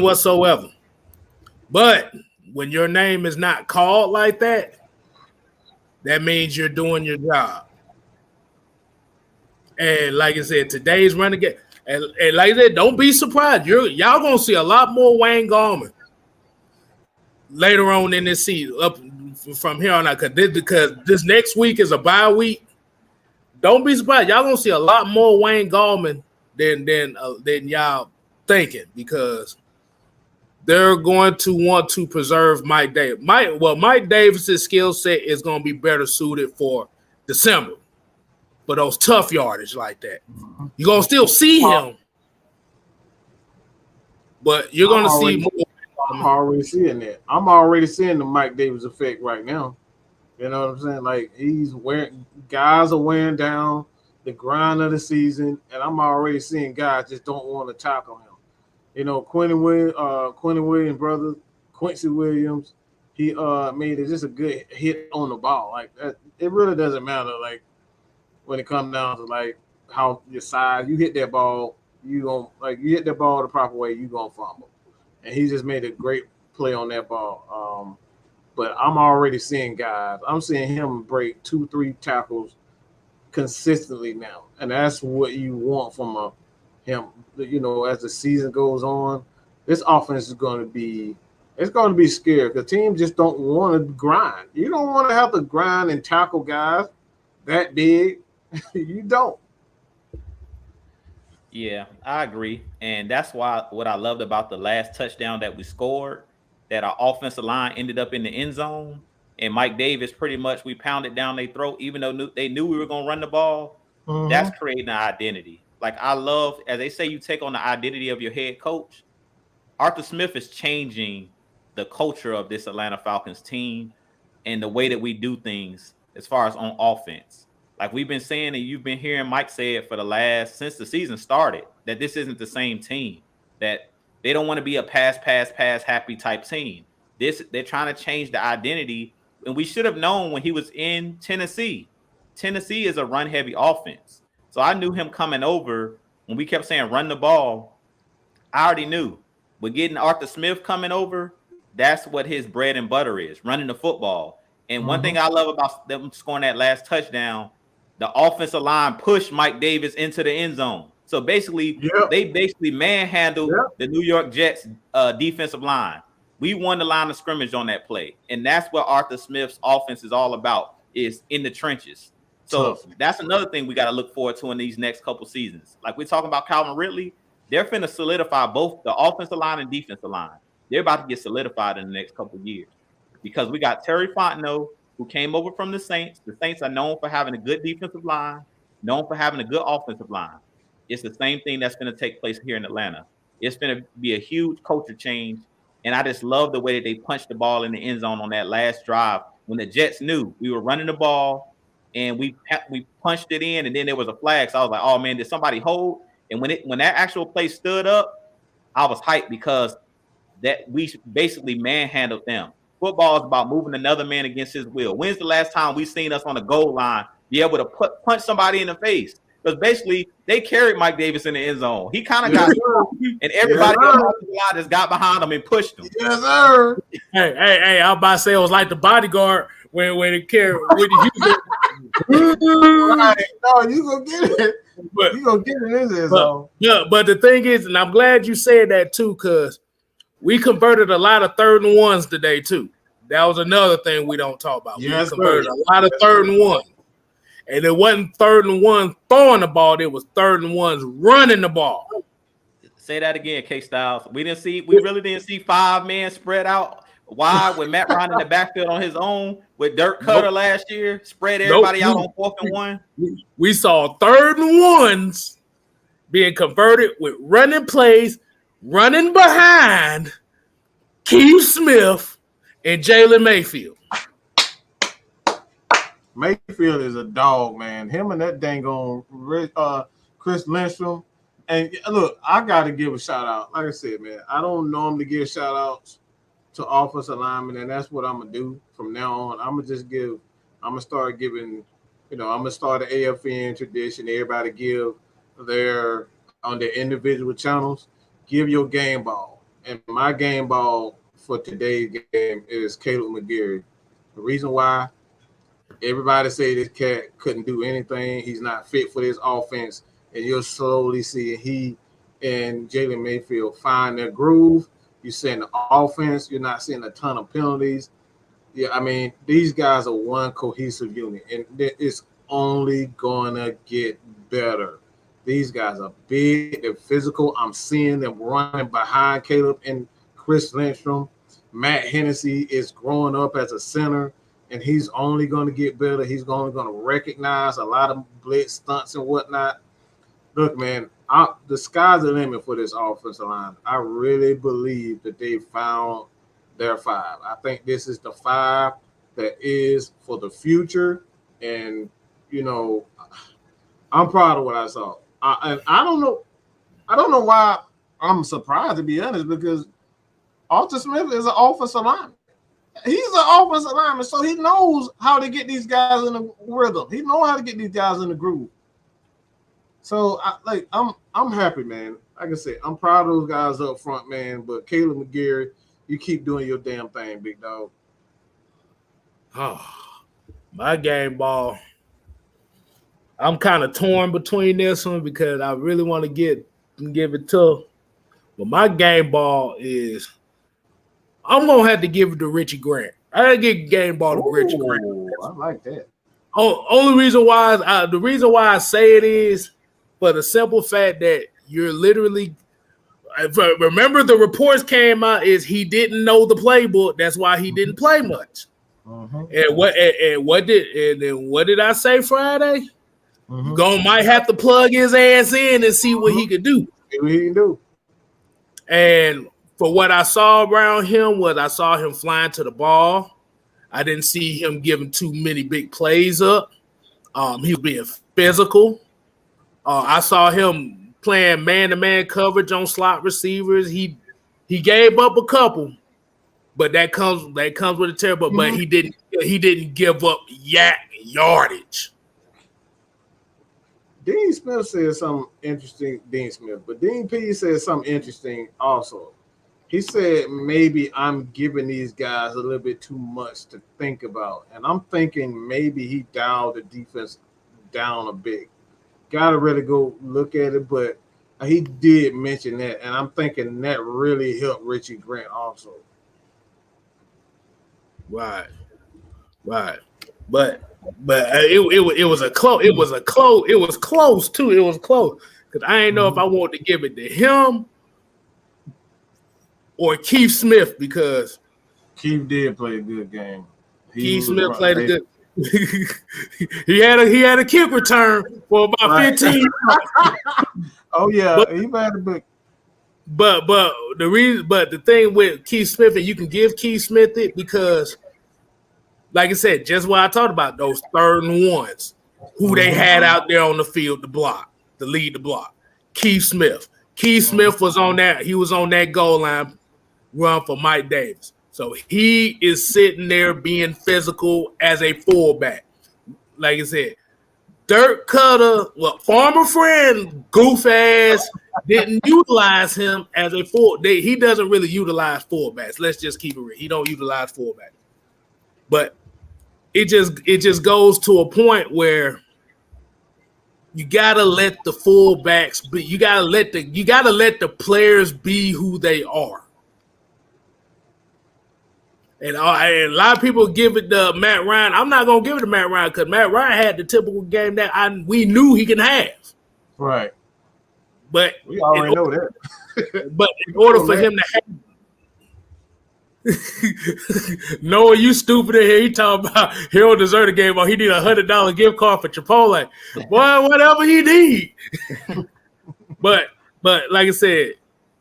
whatsoever. But when your name is not called like that, that means you're doing your job. And like I said, today's running game. And like I said, don't be surprised. Y'all gonna see a lot more Wayne Gallman later on in this season, up from here on out. Because this next week is a bye week. Don't be surprised. Y'all gonna see a lot more Wayne Gallman than y'all thinking, because they're going to want to preserve Mike Davis. Mike Davis's skill set is gonna be better suited for December. For those tough yardage like that. You're going to still see him, but you're going to see more. I'm already seeing that. I'm already seeing the Mike Davis effect right now. You know what I'm saying? Like, guys are wearing down the grind of the season, and I'm already seeing guys just don't want to tackle him. You know, Quincy Williams' brother, Quincy Williams, he made it just a good hit on the ball. Like, it really doesn't matter. Like, when it comes down to like how your size, you hit that ball, you hit that ball the proper way, you gonna fumble. And he just made a great play on that ball. But I'm already seeing guys. I'm seeing him break 2-3 tackles consistently now, and that's what you want from him. You know, as the season goes on, this offense is going to be scary because teams just don't want to grind. You don't want to have to grind and tackle guys that big. You don't. Yeah, I agree. And that's why what I loved about the last touchdown that we scored, that our offensive line ended up in the end zone. And Mike Davis, pretty much, we pounded down their throat, even though they knew we were going to run the ball. That's creating an identity. Like, I love, as they say, you take on the identity of your head coach. Arthur Smith is changing the culture of this Atlanta Falcons team and the way that we do things as far as on offense. Like we've been saying, and you've been hearing Mike say it since the season started, that this isn't the same team, that they don't want to be a pass happy type team. They're trying to change the identity. And we should have known when he was in Tennessee. Tennessee is a run heavy offense. So I knew him coming over when we kept saying run the ball. I already knew. But getting Arthur Smith coming over, that's what his bread and butter is, running the football. And one thing I love about them scoring that last touchdown, the offensive line pushed Mike Davis into the end zone. So basically, they manhandled the New York Jets defensive line. We won the line of scrimmage on that play. And that's what Arthur Smith's offense is all about, is in the trenches. So that's another thing we got to look forward to in these next couple seasons. Like we're talking about Calvin Ridley, they're finna solidify both the offensive line and defensive line. They're about to get solidified in the next couple of years because we got Terry Fontenot, who came over from the Saints. The Saints are known for having a good defensive line, known for having a good offensive line. It's the same thing that's going to take place here in Atlanta. It's going to be a huge culture change, and I just love the way that they punched the ball in the end zone on that last drive when the Jets knew we were running the ball, and we punched it in, and then there was a flag. So I was like, oh, man, did somebody hold? And when that actual play stood up, I was hyped because that we basically manhandled them. Football is about moving another man against his will. When's the last time we seen us on the goal line be able to punch somebody in the face? Because basically they carried Mike Davis in the end zone. He kind of got and everybody else on the line just got behind him and pushed him. Yes, sir. Hey, I was about to say it was like the bodyguard when he carried when Right. No, you gonna get it. But you gonna get it in there, so. Yeah, but the thing is, and I'm glad you said that too, because we converted a lot of 3rd and 1s today too. That was another thing we don't talk about. Yes, we converted sir. a lot of 3rd and 1. And it wasn't 3rd and 1 throwing the ball, it was 3rd and 1s running the ball. Say that again, K Styles. We really didn't see 5 men spread out wide with Matt Ryan in the backfield on his own with Dirk Cutter last year, spread everybody out on 4th and 1. We saw 3rd and 1s being converted with running plays, running behind Keith Smith and Jalen Mayfield. Mayfield is a dog, man. Him and that dang on Chris Lindstrom. And look, I got to give a shout out. Like I said, man, I don't normally give shout outs to offensive linemen, and that's what I'm going to do from now on. I'm going to start giving, I'm going to start the AFN tradition. Everybody give on their individual channels, give your game ball. And my game ball for today's game is Caleb McGarry. The reason why, everybody say this cat couldn't do anything. He's not fit for this offense. And you'll slowly see he and Jalen Mayfield find their groove. You're seeing the offense. You're not seeing a ton of penalties. Yeah, I mean, these guys are one cohesive unit. And it's only going to get better. These guys are big. They're physical. I'm seeing them running behind Caleb and Chris Lindstrom. Matt Hennessy is growing up as a center. And he's only going to get better. He's only going to recognize a lot of blitz stunts and whatnot. Look, man, the sky's the limit for this offensive line. I really believe that they found their 5. I think this is the 5 that is for the future. And, I'm proud of what I saw. And I don't know why I'm surprised, to be honest, because Arthur Smith is an offensive lineman. He's an offensive lineman, so he knows how to get these guys in the rhythm. He knows how to get these guys in the groove. So I'm happy, man. Like I said, I'm proud of those guys up front, man. But Caleb McGarry, you keep doing your damn thing, big dog. Oh, my game ball. I'm kind of torn between this one because I really want to give it to. But my game ball is. I'm gonna have to give it to Richie Grant. I gotta give game ball to Richie Grant. I like that. Only reason why I say it is for the simple fact that you're literally. Remember, the reports came out is he didn't know the playbook. That's why he didn't play much. And what did I say Friday? Might have to plug his ass in and see what he could do. See what he can do. And for what I saw around him I saw him flying to the ball. I didn't see him giving too many big plays up. He was being physical. I saw him playing man-to-man coverage on slot receivers. He gave up a couple, but that comes with a terrible. But he didn't give up yardage. Dean Smith said something interesting. But Dean P said something interesting also. He said maybe I'm giving these guys a little bit too much to think about. And I'm thinking maybe he dialed the defense down a bit. Got to really go look at it, but he did mention that. And I'm thinking that really helped Richie Grant also. Right. But it was close too. It was close. Because I didn't know if I wanted to give it to him or Keith Smith, because Keith did play a good game. Keith Smith played a good. he had a kick return for about 15. Oh yeah, he had a big. But the thing with Keith Smith, and you can give Keith Smith it because, like I said, just what I talked about, those 3rd and 1s, who they had out there on the field to lead the block. Keith Smith. Keith Smith was on that. He was on that goal line run for Mike Davis. So he is sitting there being physical as a fullback. Like I said, Dirk Cutter, former friend, goof ass, didn't utilize him as a fullback. He doesn't really utilize fullbacks. Let's just keep it real. He don't utilize fullbacks. But it just goes to a point where you gotta let the fullbacks be. You gotta let the players be who they are. And a lot of people give it to Matt Ryan. I'm not gonna give it to Matt Ryan because Matt Ryan had the typical game that we knew he can have. Right. But we already know that. But in order for him to have Noah, you stupid in here. He talking about he don't deserve a game ball. He need $100 gift card for Chipotle. Boy, whatever he need. but like I said,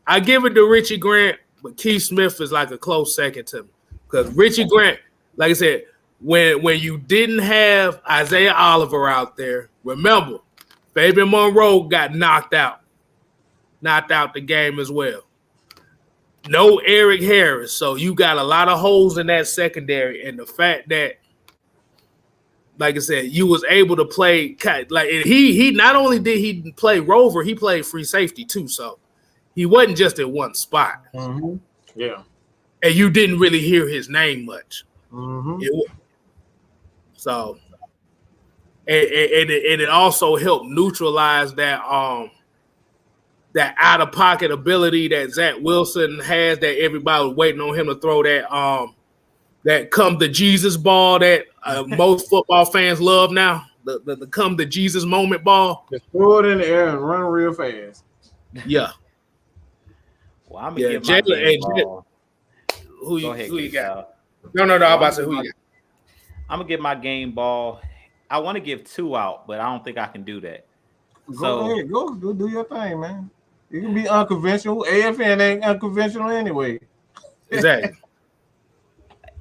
I give it to Richie Grant, but Keith Smith is like a close second to me. Because Richie Grant, like I said, when you didn't have Isaiah Oliver out there, remember, Fabian Monroe got knocked out the game as well. No Eric Harris, so you got a lot of holes in that secondary, and the fact that, like I said, you was able to play like he not only did he play rover, he played free safety too, so he wasn't just at one spot. Mm-hmm. Yeah, and you didn't really hear his name much. Mm-hmm. So, and it also helped neutralize that that out of pocket ability that Zach Wilson has, that everybody was waiting on him to throw that come to Jesus ball that most football fans love now, the come to Jesus moment ball. Just throw it in the air and run real fast. Yeah. Well, I'm gonna give my game ball. Who you got? No, I'm about to say who you got. I'm gonna give my game ball. I want to give 2 out, but I don't think I can do that. Go ahead, go do your thing, man. You can be unconventional. AFN ain't unconventional anyway. Exactly.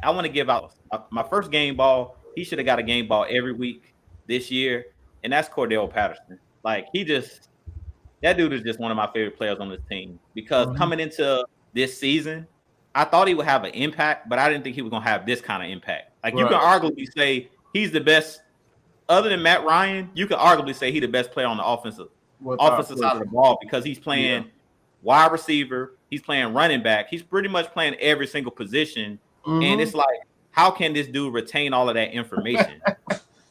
I want to give out my first game ball. He should have got a game ball every week this year, and that's Cordell Patterson. Like that dude is just one of my favorite players on this team because coming into this season, I thought he would have an impact, but I didn't think he was gonna have this kind of impact. Like you can arguably say he's the best, other than Matt Ryan. You can arguably say he's the best player on the offensive side of the ball because he's playing wide receiver, he's playing running back, he's pretty much playing every single position. And it's like, how can this dude retain all of that information?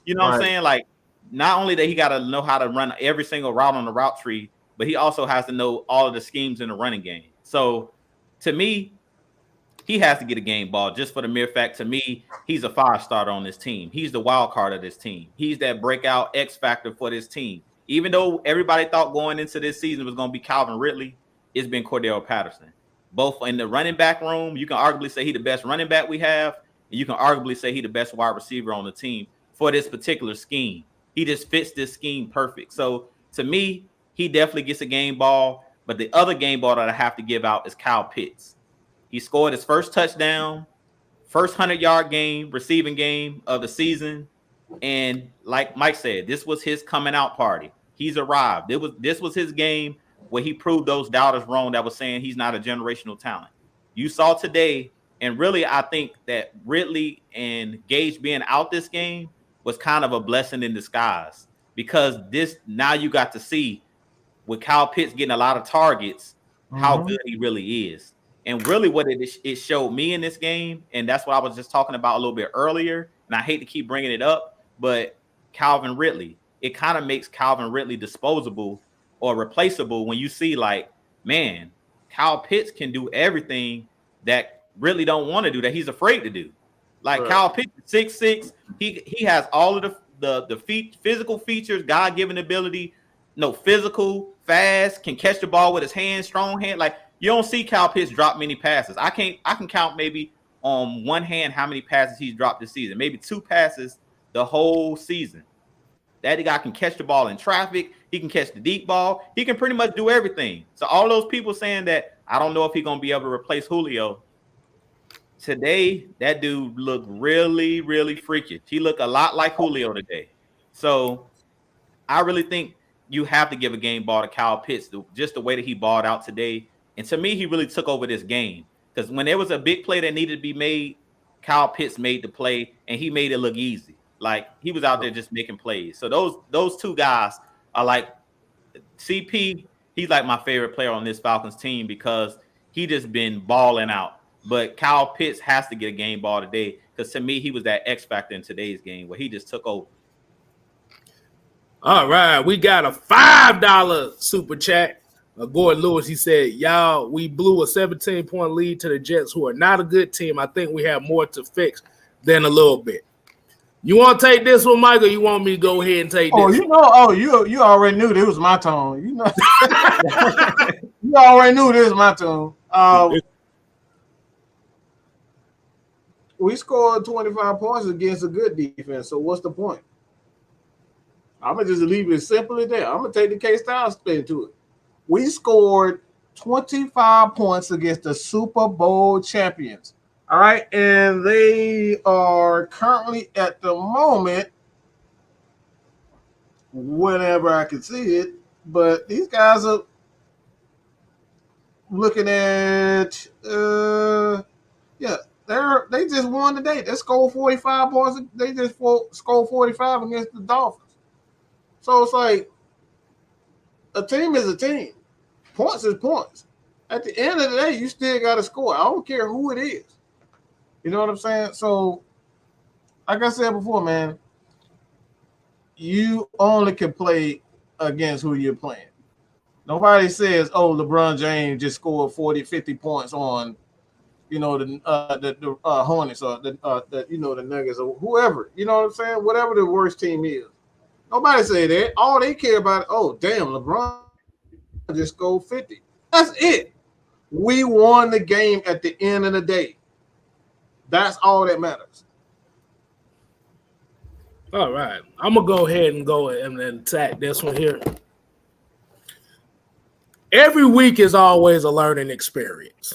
You know what I'm saying? Like, not only that he got to know how to run every single route on the route tree, but he also has to know all of the schemes in the running game. So to me, he has to get a game ball just for the mere fact, to me, he's a 5-starter on this team. He's the wild card of this team. He's that breakout X factor for this team. Even though everybody thought going into this season was going to be Calvin Ridley, it's been Cordell Patterson. Both in the running back room, you can arguably say he's the best running back we have, and you can arguably say he's the best wide receiver on the team for this particular scheme. He just fits this scheme perfect. So to me, he definitely gets a game ball, but the other game ball that I have to give out is Kyle Pitts. He scored his first touchdown, first 100-yard game, receiving game of the season. And like Mike said, this was his coming out party. He's arrived. This was his game where he proved those doubters wrong that was saying he's not a generational talent. You saw today, and really I think that Ridley and Gage being out this game was kind of a blessing in disguise because now you got to see with Kyle Pitts getting a lot of targets, how good he really is. And really what it showed me in this game, and that's what I was just talking about a little bit earlier, and I hate to keep bringing it up, but Calvin Ridley, it kind of makes Calvin Ridley disposable or replaceable when you see like, man, Kyle Pitts can do everything that Ridley don't want to do, that he's afraid to do. Like Kyle Pitts, 6'6", he has all of the physical features, God-given ability, physical, fast, can catch the ball with his hands, strong hand. Like you don't see Kyle Pitts drop many passes. I can count maybe on one hand how many passes he's dropped this season. Maybe 2 passes the whole season. That guy can catch the ball in traffic. He can catch the deep ball. He can pretty much do everything. So all those people saying that I don't know if he's going to be able to replace Julio. Today, that dude looked really, really freakish. He looked a lot like Julio today. So I really think you have to give a game ball to Kyle Pitts, just the way that he balled out today. And to me, he really took over this game. Because when there was a big play that needed to be made, Kyle Pitts made the play, and he made it look easy. Like, he was out there just making plays. So those 2 guys are like CP. He's like my favorite player on this Falcons team because he just been balling out. But Kyle Pitts has to get a game ball today because to me, he was that X factor in today's game where he just took over. All right, we got a $5 super chat. Gordon Lewis, he said, y'all, we blew a 17-point lead to the Jets, who are not a good team. I think we have more to fix than a little bit. You want to take this one, Mike, or you want me to go ahead and take this? You already knew this was my tone. You know, you already knew this was my tone. We scored 25 points against a good defense, so what's the point? I'm going to just leave it as simple as that. I'm going to take the K-Style spin to it. We scored 25 points against the Super Bowl champions. All right. And they are currently at the moment, whenever I can see it, but these guys are looking at, they just won today. They scored 45 points. They just scored 45 against the Dolphins. So it's like a team is a team. Points is points. At the end of the day, you still got to score. I don't care who it is. You know what I'm saying? So, like I said before, man, you only can play against who you're playing. Nobody says, oh, LeBron James just scored 40, 50 points on, the Hornets or the Nuggets or whoever. You know what I'm saying? Whatever the worst team is. Nobody say that. All they care about is, oh, damn, LeBron just scored 50. That's it. We won the game at the end of the day. That's all that matters. All right. I'm going to go ahead and go and attack this one here. Every week is always a learning experience.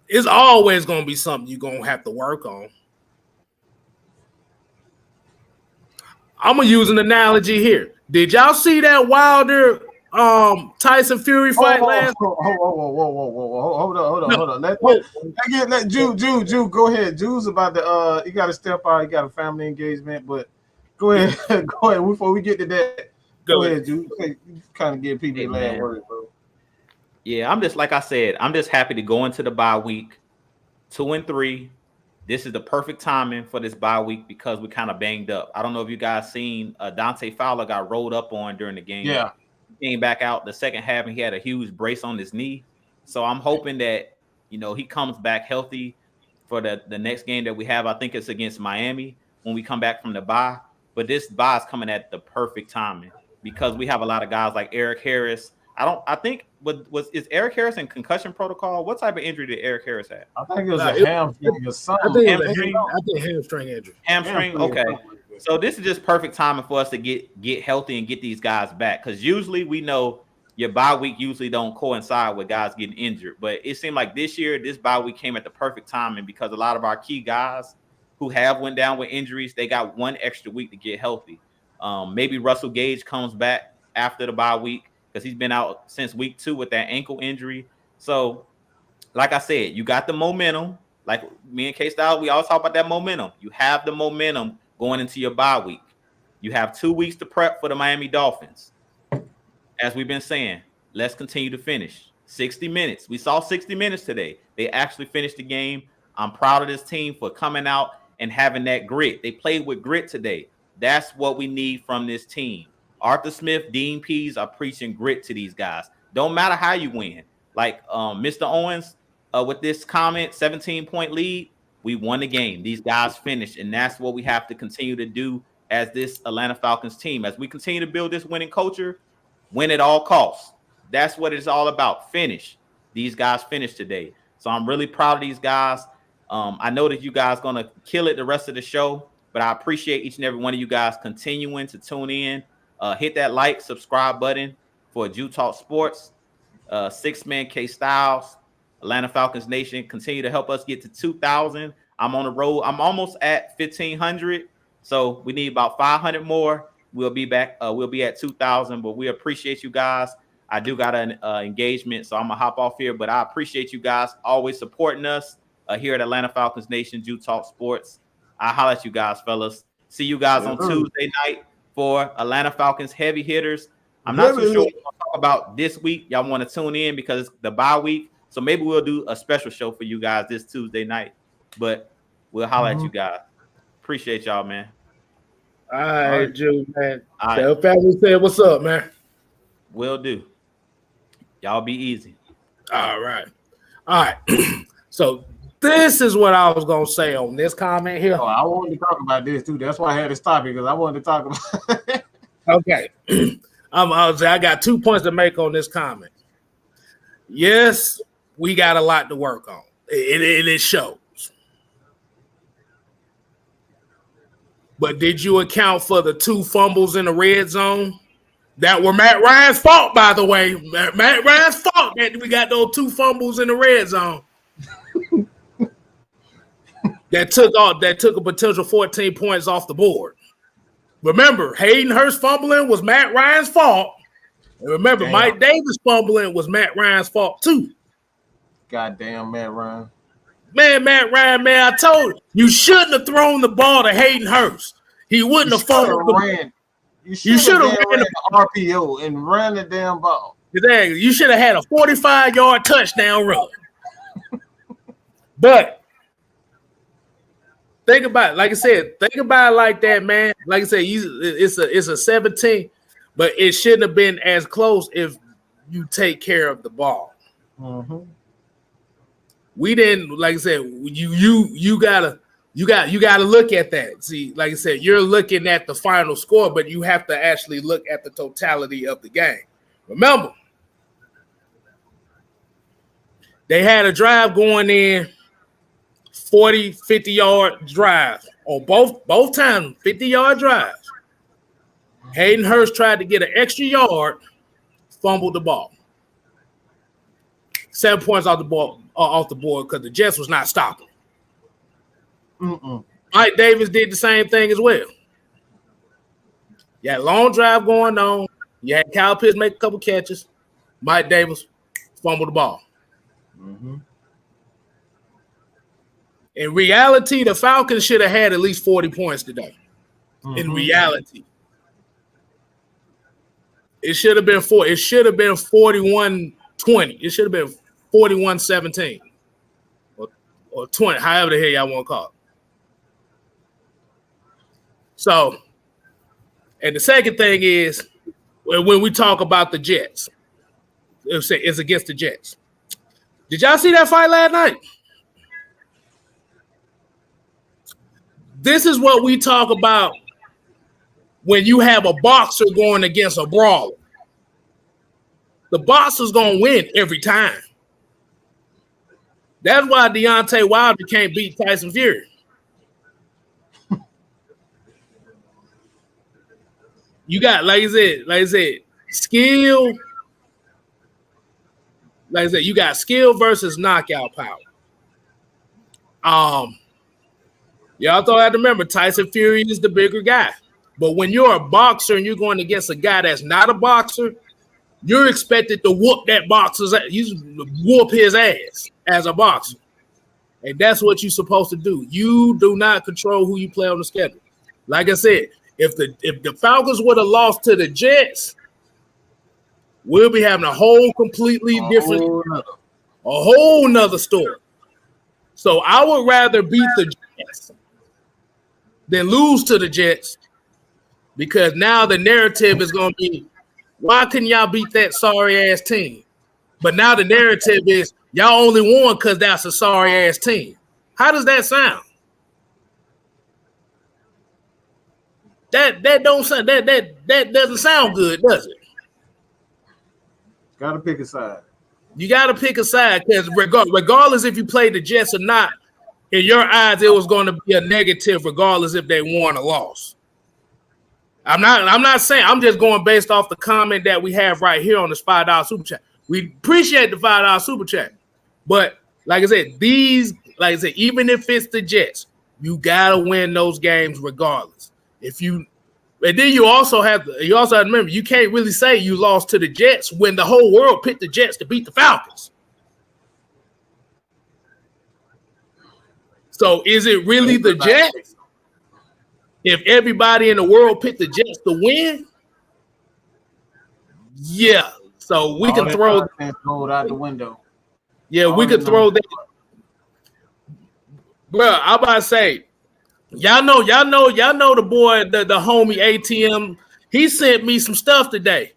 It's always going to be something you're going to have to work on. I'm going to use an analogy here. Did y'all see that Wilder Tyson Fury fight last? Hold on. Let Jude go ahead. Jude's about to he got to step out. He got a family engagement, but go ahead. Go ahead before we get to that. Go ahead, Jude. Kind of give people the last word, bro. Yeah, I'm just like I said. I'm just happy to go into the bye week 2-3. This is the perfect timing for this bye week because we kind of banged up. I don't know if you guys seen Dante Fowler got rolled up on during the game. Yeah. He came back out the second half and he had a huge brace on his knee. So I'm hoping that, he comes back healthy for the next game that we have. I think it's against Miami when we come back from the bye. But this bye is coming at the perfect timing because we have a lot of guys like Eric Harris. Is Eric Harris in concussion protocol? What type of injury did Eric Harris have? I think it was a hamstring or something. I think hamstring injury. Hamstring? Okay. So this is just perfect timing for us to get healthy and get these guys back. Because usually we know your bye week usually don't coincide with guys getting injured. But it seemed like this year, this bye week came at the perfect timing because a lot of our key guys who have went down with injuries, they got one extra week to get healthy. Maybe Russell Gage comes back after the bye week because he's been out since week 2 with that ankle injury. So, like I said, you got the momentum. Like me and K-Style, we always talk about that momentum. You have the momentum going into your bye week. You have 2 weeks to prep for the Miami Dolphins. As we've been saying, let's continue to finish. 60 minutes. We saw 60 minutes today. They actually finished the game. I'm proud of this team for coming out and having that grit. They played with grit today. That's what we need from this team. Arthur Smith, Dean Pease are preaching grit to these guys. Don't matter how you win. Like Mr. Owens with this comment, 17-point lead, we won the game. These guys finished, and that's what we have to continue to do as this Atlanta Falcons team. As we continue to build this winning culture, win at all costs. That's what it's all about. Finish. These guys finished today. So I'm really proud of these guys. I know that you guys going to kill it the rest of the show, but I appreciate each and every one of you guys continuing to tune in. Hit that like, subscribe button for Jew Talk Sports. 6-man K-Styles, Atlanta Falcons Nation. Continue to help us get to 2,000. I'm on the road. I'm almost at 1,500. So we need about 500 more. We'll be back. We'll be at 2,000, but we appreciate you guys. I do got an engagement, so I'm going to hop off here, but I appreciate you guys always supporting us here at Atlanta Falcons Nation, Jew Talk Sports. I'll holler at you guys, fellas. See you guys on Tuesday night for Atlanta Falcons Heavy Hitters. I'm not too sure what we're going to talk about this week. Y'all want to tune in because it's the bye week, so maybe we'll do a special show for you guys this Tuesday night. But We'll holler at you guys. Appreciate y'all, man. All right, Jude, man. All right. Tell family said what's up, man. Will do. Y'all be easy. All right. So this is what I was gonna say on this comment here. Oh, I wanted to talk about this too. That's why I had this topic, because I wanted to talk about it. Okay. I got 2 points to make on this comment. Yes, we got a lot to work on. It shows. But did you account for the 2 fumbles in the red zone? That were Matt Ryan's fault, by the way. Matt Ryan's fault that we got those 2 fumbles in the red zone. that took a potential 14 points off the board. Remember, Hayden Hurst fumbling was Matt Ryan's fault. And remember, Damn. Mike Davis fumbling was Matt Ryan's fault too. Goddamn Matt Ryan. Man, Matt Ryan, man, I told you shouldn't have thrown the ball to Hayden Hurst. He wouldn't have fumbled. You should have ran the RPO and ran the damn ball. Exactly. You should have had a 45-yard touchdown run. But think about it. Like I said, think about it like that, man. Like I said, it's a 17, but it shouldn't have been as close if you take care of the ball. Mm-hmm. We didn't, like I said, you gotta look at that. See, like I said, you're looking at the final score, but you have to actually look at the totality of the game. Remember, they had a drive going in, 40, 50-yard drive on both times, 50-yard drives. Hayden Hurst tried to get an extra yard, fumbled the ball. 7 points off the board because the Jets was not stopping. Mike Davis did the same thing as well. You had a long drive going on. You had Kyle Pitts make a couple catches. Mike Davis fumbled the ball. Mm-hmm. In reality, the Falcons should have had at least 40 points today. Mm-hmm. In reality, it should have been 41-20. It should have been 41-17 or 20, however the hell y'all want to call it. So, and the second thing is when we talk about the Jets, it's against the Jets. Did y'all see that fight last night? This is what we talk about when you have a boxer going against a brawler. The boxer's going to win every time. That's why Deontay Wilder can't beat Tyson Fury. You got, like I said, skill. Like I said, you got skill versus knockout power. Y'all thought I had to remember Tyson Fury is the bigger guy. But when you're a boxer and you're going against a guy that's not a boxer, you're expected to whoop that boxer's ass. You whoop his ass as a boxer. And that's what you're supposed to do. You do not control who you play on the schedule. Like I said, if the Falcons would have lost to the Jets, we'll be having a whole completely different, a whole nother story. So I would rather beat the Jets than lose to the Jets, because now the narrative is going to be, why couldn't y'all beat that sorry-ass team? But now the narrative is, y'all only won because that's a sorry-ass team. How does that sound? That don't sound that doesn't sound good, does it? Gotta pick a side. You got to pick a side, because regardless if you played the Jets or not, in your eyes, it was going to be a negative regardless if they won or lost. I'm not saying, I'm just going based off the comment that we have right here on this $5 super chat. We appreciate the $5 super chat. But like I said, even if it's the Jets, you gotta win those games regardless. And then you also have to remember, you can't really say you lost to the Jets when the whole world picked the Jets to beat the Falcons. So is it really the Jets? If everybody in the world picked the Jets to win? Yeah. So we can throw out the window. Yeah, we could throw that. Well, I'm about to say, y'all know the boy, the homie ATM. He sent me some stuff today.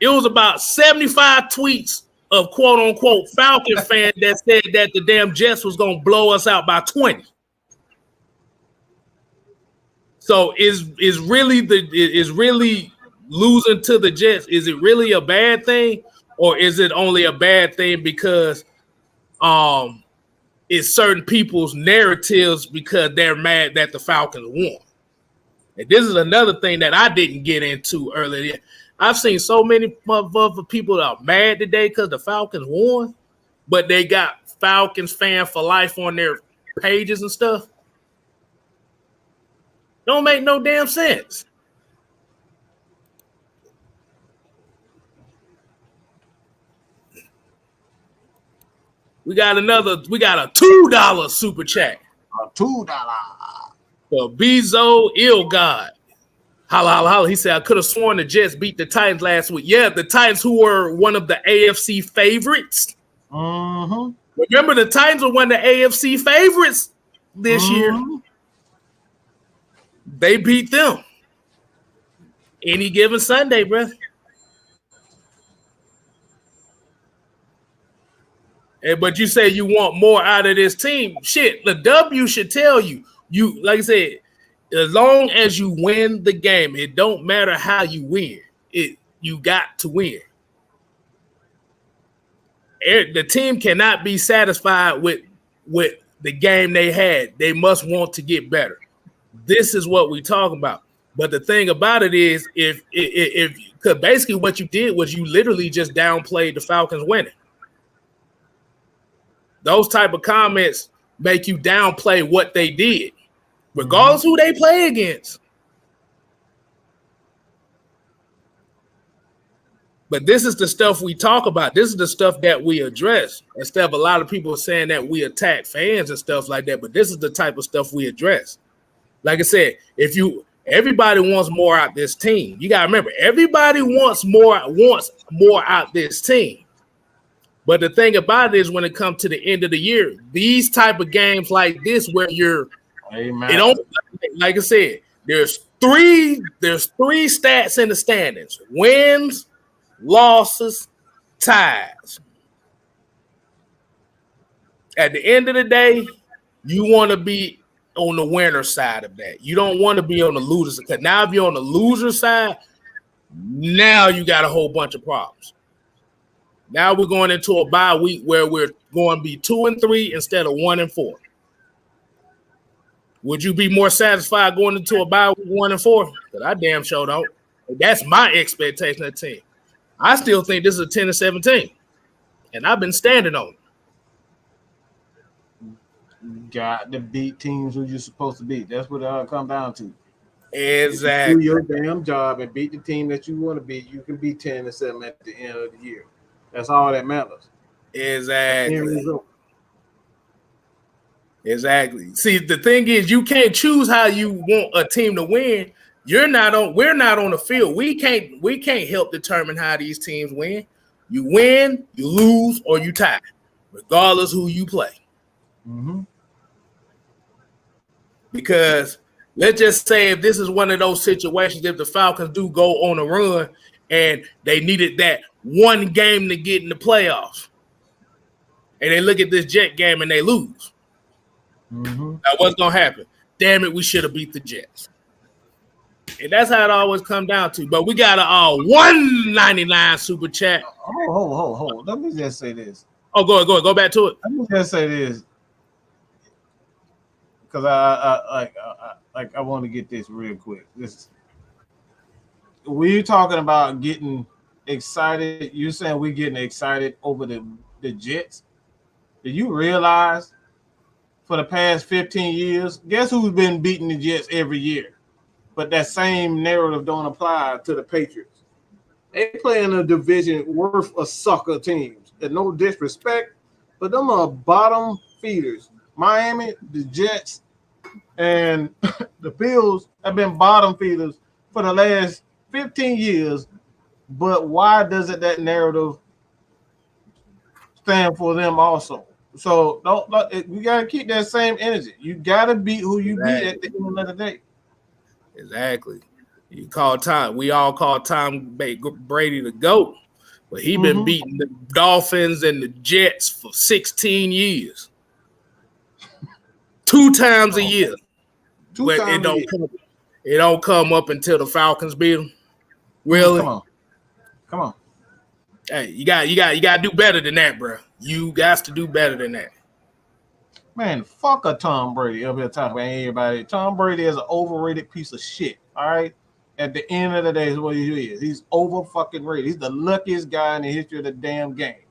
It was about 75 tweets of quote unquote Falcon fan that said that the damn Jets was gonna blow us out by 20. So is really losing to the Jets? Is it really a bad thing, or is it only a bad thing because it's certain people's narratives because they're mad that the Falcons won? And this is another thing that I didn't get into earlier. I've seen so many motherfucking people that are mad today because the Falcons won, but they got Falcons fan for life on their pages and stuff. Don't make no damn sense. We got a $2 super chat. $2. For Bezo Ill God. Holla, holla, holla. He said, I could have sworn the Jets beat the Titans last week. Yeah, the Titans, who were one of the AFC favorites. Mm-hmm. Remember, the Titans were one of the AFC favorites this year. They beat them. Any given Sunday, bro. But you say you want more out of this team. Shit, the W should tell you. You, like I said, as long as you win the game, it don't matter how you win. You got to win. The team cannot be satisfied with the game they had. They must want to get better. This is what we talk about. But the thing about it is, if because basically what you did was you literally just downplayed the Falcons winning. Those type of comments make you downplay what they did, regardless who they play against. But this is the stuff we talk about. This is the stuff that we address. Instead of a lot of people saying that we attack fans and stuff like that, but this is the type of stuff we address. Like I said, everybody wants more out this team. You gotta remember, everybody wants more out this team. But the thing about it is, when it comes to the end of the year, these type of games like this, where like I said, there's three stats in the standings: wins, losses, ties. At the end of the day, you want to be on the winner side of that. You don't want to be on the loser side. Because now if you're on the loser side, now you got a whole bunch of problems. Now we're going into a bye week where we're going to be 2-3 instead of 1-4. Would you be more satisfied going into a bye week 1-4? Because I damn sure don't. That's my expectation of the team. I still think this is a 10-17, and I've been standing on it. Got to beat teams who you're supposed to beat. That's what it all comes down to. Exactly. If you do your damn job and beat the team that you want to beat, you can be 10-7 at the end of the year. That's all that matters. Exactly. See, the thing is, you can't choose how you want a team to win. We're not on the field. We can't help determine how these teams win. You win, you lose, or you tie, regardless who you play. Mm-hmm. Because let's just say if this is one of those situations, if the Falcons do go on a run and they needed that one game to get in the playoffs, and they look at this Jet game and they lose. Mm-hmm. Now what's going to happen? Damn it, we should have beat the Jets. And that's how it always comes down to. But we got a $1.99 super chat. Hold. Let me just say this. Oh, go back to it. Let me just say this. Because I want to get this real quick. We're talking about getting excited. You're saying we're getting excited over the Jets. Do you realize for the past 15 years, guess who's been beating the Jets every year? But that same narrative don't apply to the Patriots. They play in a division worth of sucker teams. And no disrespect, but them are bottom feeders. Miami, the Jets, and the Bills have been bottom feeders for the last 15 years. But why doesn't that narrative stand for them also? So we gotta keep that same energy. You gotta beat who you beat at the end of the day. Exactly. You call Tom. We all call Tom Brady the GOAT, but he been beating the Dolphins and the Jets for 16 years, 2 times a year. But it don't come up until the Falcons beat them. Really? Come on. Hey, you got to do better than that, bro. You got to do better than that. Man, fuck a Tom Brady up here talking about everybody. Tom Brady is an overrated piece of shit. All right. At the end of the day, is what he is. He's over fucking rated. He's the luckiest guy in the history of the damn game.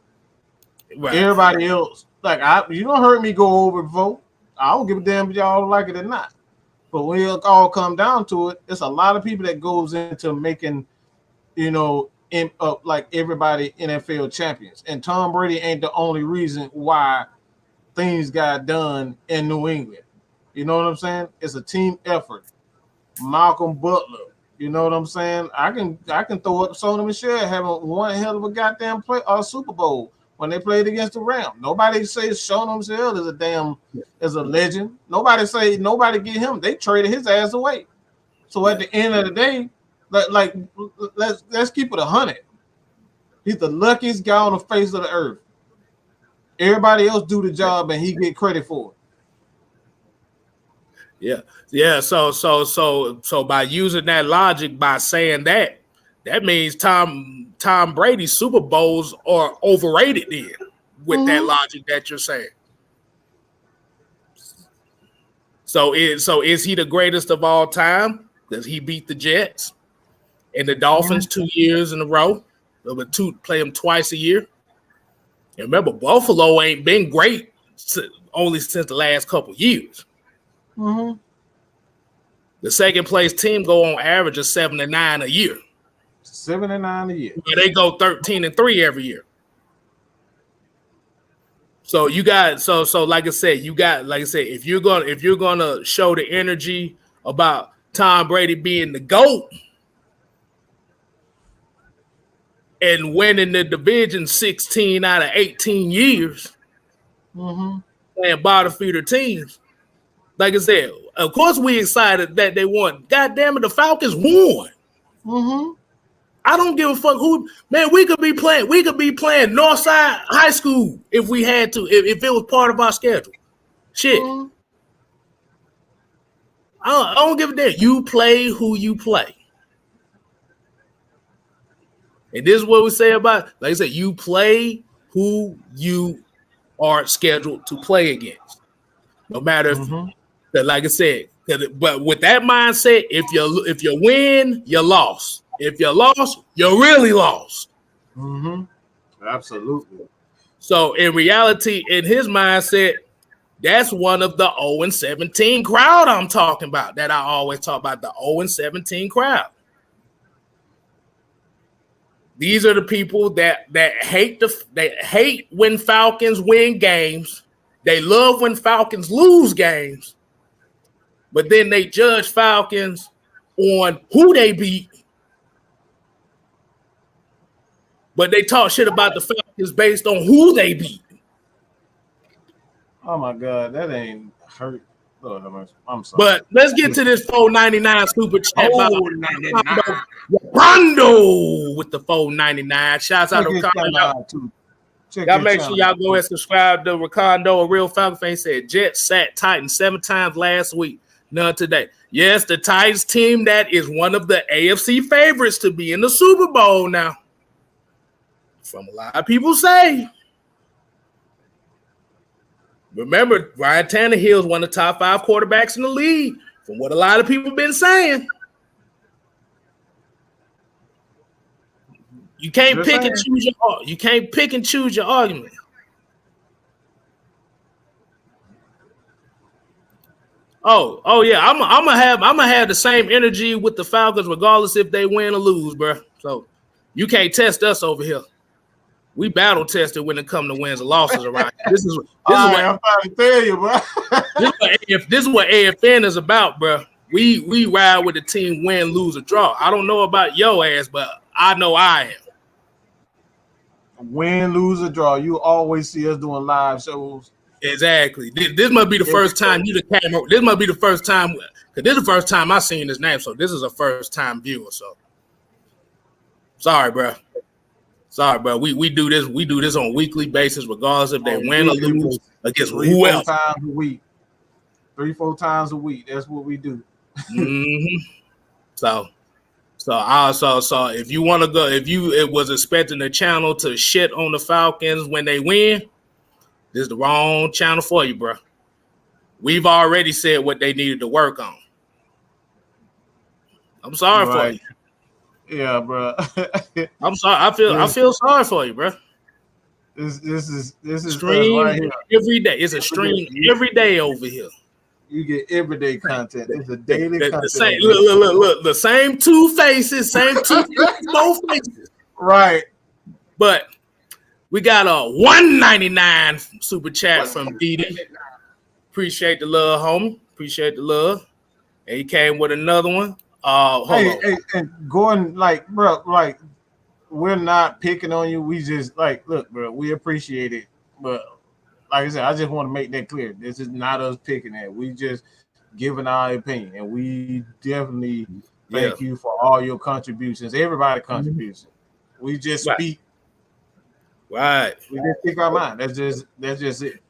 Right. Everybody else, you don't heard me go over before. I don't give a damn if y'all like it or not. But when it all come down to it, it's a lot of people that goes into making, like everybody NFL champions. And Tom Brady ain't the only reason why things got done in New England. You know what I'm saying? It's a team effort. Malcolm Butler. You know what I'm saying? I can throw up Sony Michel having one hell of a goddamn Super Bowl when they played against the Rams. Nobody says Sony Michel is a legend. Nobody get him. They traded his ass away. So at the end of the day, let's keep it 100. He's the luckiest guy on the face of the earth. Everybody else do the job and he get credit for it. Yeah. So by using that logic, by saying that means Tom Brady's Super Bowls are overrated then with that logic that you're saying. So is he the greatest of all time? Does he beat the Jets and the Dolphins 2 years in a row? Play them twice a year. And remember, Buffalo ain't been great only since the last couple years. The second place team go on average of 7-9 a year. 7-9 a year. But they go 13-3 every year. So you got so like I said, if you're gonna show the energy about Tom Brady being the GOAT and winning the division 16 out of 18 years, playing bottom feeder teams. Like I said, of course we excited that they won. God damn it, the Falcons won. I don't give a fuck who. Man, we could be playing Northside High School if we had to, if it was part of our schedule. Shit. I don't give a damn. You play who you play. And this is what we say about, like I said, you play who you are scheduled to play against. No matter if, like I said, but with that mindset, if you win, you lost. If you lost, you really lost. Absolutely. So in reality, in his mindset, that's one of the 0-17 crowd I'm talking about. That I always talk about, the 0-17 crowd. These are the people that hate when Falcons win games. They love when Falcons lose games. But then they judge Falcons on who they beat. But they talk shit about the Falcons based on who they beat. Oh my God, that ain't hurt. I'm sorry. But let's get to this $4.99 super chat. Rondo with the $4.99. Shouts out to Ricardo. Y'all make sure y'all go and subscribe to Ricardo, a real Falcon fan. Said Jets sat Titans 7 times last week, none today. Yes, the Titans team that is one of the AFC favorites to be in the Super Bowl now. From a lot of people say. Remember, Ryan Tannehill is one of the top 5 quarterbacks in the league, from what a lot of people have been saying. You can't pick and choose your argument. Oh yeah, I'm gonna have the same energy with the Falcons regardless if they win or lose, bro. So you can't test us over here. We battle tested when it comes to wins and losses around. This is what I'm trying to tell you, bro. This is what AFN is about, bro. We ride with the team, win, lose, or draw. I don't know about your ass, but I know I am. Win, lose, or draw. You always see us doing live shows Exactly. This must be the first time you came. This must be the first time because this is the first time I seen his name. So this is a first time viewer. So sorry, bro. Sorry, bro. We do this. We do this on a weekly basis, regardless if they win or lose against whoever. 3-4 times a week. 3-4 times a week. That's what we do. So if you want to go, it was expecting the channel to shit on the Falcons when they win, this is the wrong channel for you, bro. We've already said what they needed to work on. I'm sorry for you. Yeah, bro. I'm sorry. I feel sorry for you, bro. This is stream right here. Every day. It's a stream every day over here. You get everyday content. It's a daily content. Look. The same two faces, both faces. Right. But we got a $1.99 super chat from Didi. Appreciate the love, homie. Appreciate the love. And he came with another one. Hey, and going bro, we're not picking on you. We just look, bro, we appreciate it. But like I said, I just want to make that clear. This is not us picking at. We just giving our opinion. And we definitely thank you for all your contributions. Everybody contribution. We just speak. Right. We just speak our mind. That's just it.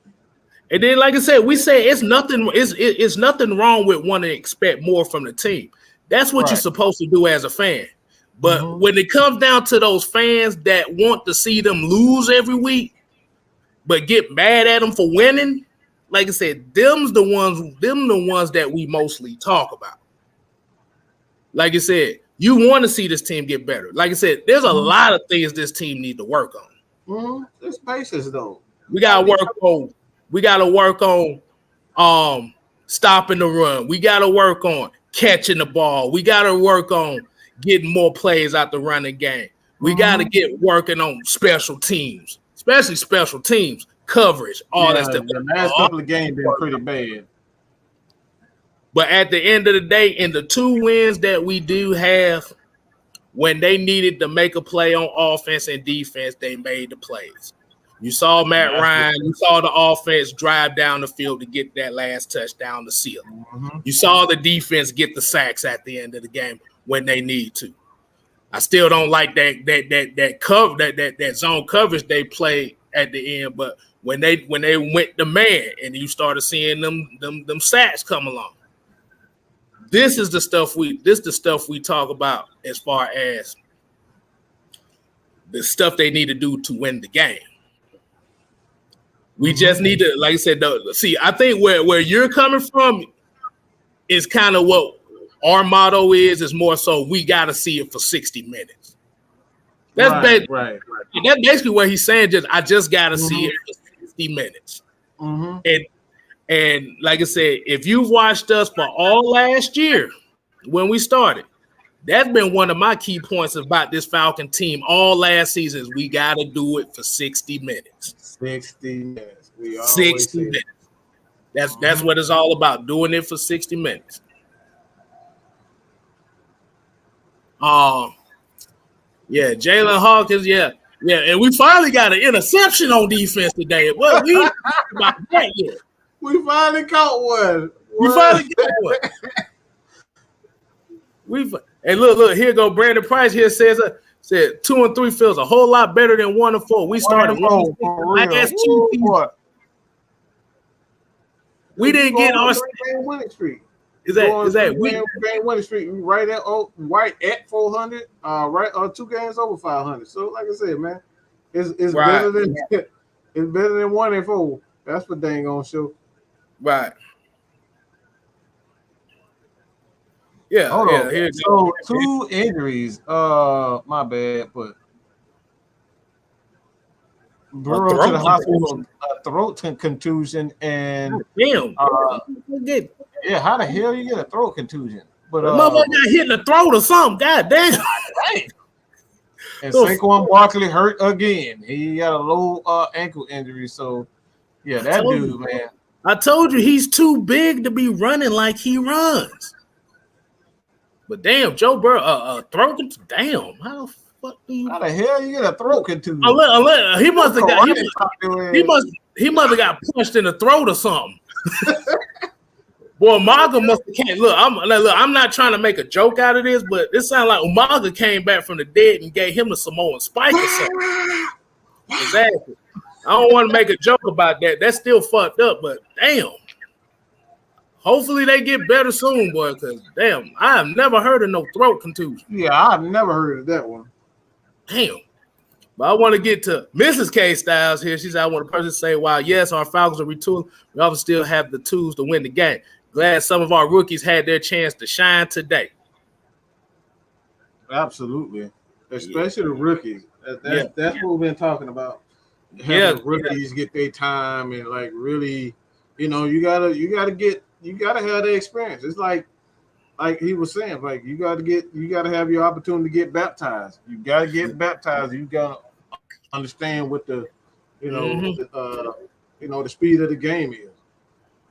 And then, like I said, we say it's nothing. It's nothing wrong with wanting to expect more from the team. That's what you're supposed to do as a fan. But when it comes down to those fans that want to see them lose every week, but get mad at them for winning, like I said, them the ones that we mostly talk about. Like I said, you want to see this team get better. Like I said, there's a lot of things this team need to work on. It's basis though. We gotta work on stopping the run. We gotta work on catching the ball. We got to work on getting more plays out the running game. We got to get working on special teams, especially special teams, coverage, all that stuff. The last couple of games been pretty bad. But at the end of the day, in the 2 wins that we do have, when they needed to make a play on offense and defense, they made the plays. You saw Matt Ryan. You saw the offense drive down the field to get that last touchdown to seal. You saw the defense get the sacks at the end of the game when they need to. I still don't like that zone coverage they played at the end, but when they went to man and you started seeing them sacks come along, this is the stuff we talk about as far as the stuff they need to do to win the game. We just need to, like I said, see, I think where you're coming from is kind of what our motto is more so we got to see it for 60 minutes. That's basically what he's saying. I just got to see it for 60 minutes. And like I said, if you've watched us for all last year when we started, that's been one of my key points about this Falcon team all last season is we got to do it for 60 minutes. 60 minutes. 60 minutes. That's what it's all about, doing it for 60 minutes. Jalen Hawkins, and we finally got an interception on defense today. Well, we ain't about that yet. We finally caught one. We finally got one. And look, here go Brandon Price here said 2 and 3 feels a whole lot better than 1 and 4. We started 1 and 4. We didn't get our winning streak. Is that we winning streak right at 400? Right, 2 games over 500. So, like I said, man, it's better than it's better than 1 and 4. That's what they ain't gonna show. Right. Yeah. Hold on. So 2 injuries. My bad, but Burrow to the hospital, throat contusion, and how the hell you get a throat contusion? But motherfucker got hit in the throat or something. God damn. And Saquon Barkley hurt again. He got a low ankle injury. So that dude, man. I told you he's too big to be running like he runs. But damn, Joe Burrow, throat contusion. Damn, how the fuck do you? How the hell you get a throat contusion? He must have got. he must have got punched in the throat or something. Boy, Umaga must have came. Look, I'm not trying to make a joke out of this, but it sounds like Umaga came back from the dead and gave him a Samoan spike or something. Exactly. I don't want to make a joke about that. That's still fucked up, but damn. Hopefully they get better soon, boy, because damn, I have never heard of no throat contusion. Yeah, I've never heard of that one. Damn. But I want to get to Mrs. K Styles here. She said, I want a person to say, while yes, our Falcons are retooling, we also still have the tools to win the game. Glad some of our rookies had their chance to shine today. Absolutely. Especially the rookies. That's what we've been talking about. Having the rookies get their time and like really, you gotta have the experience. It's like he was saying, like you gotta have your opportunity to get baptized. You gotta get baptized. You gotta understand what the the speed of the game is.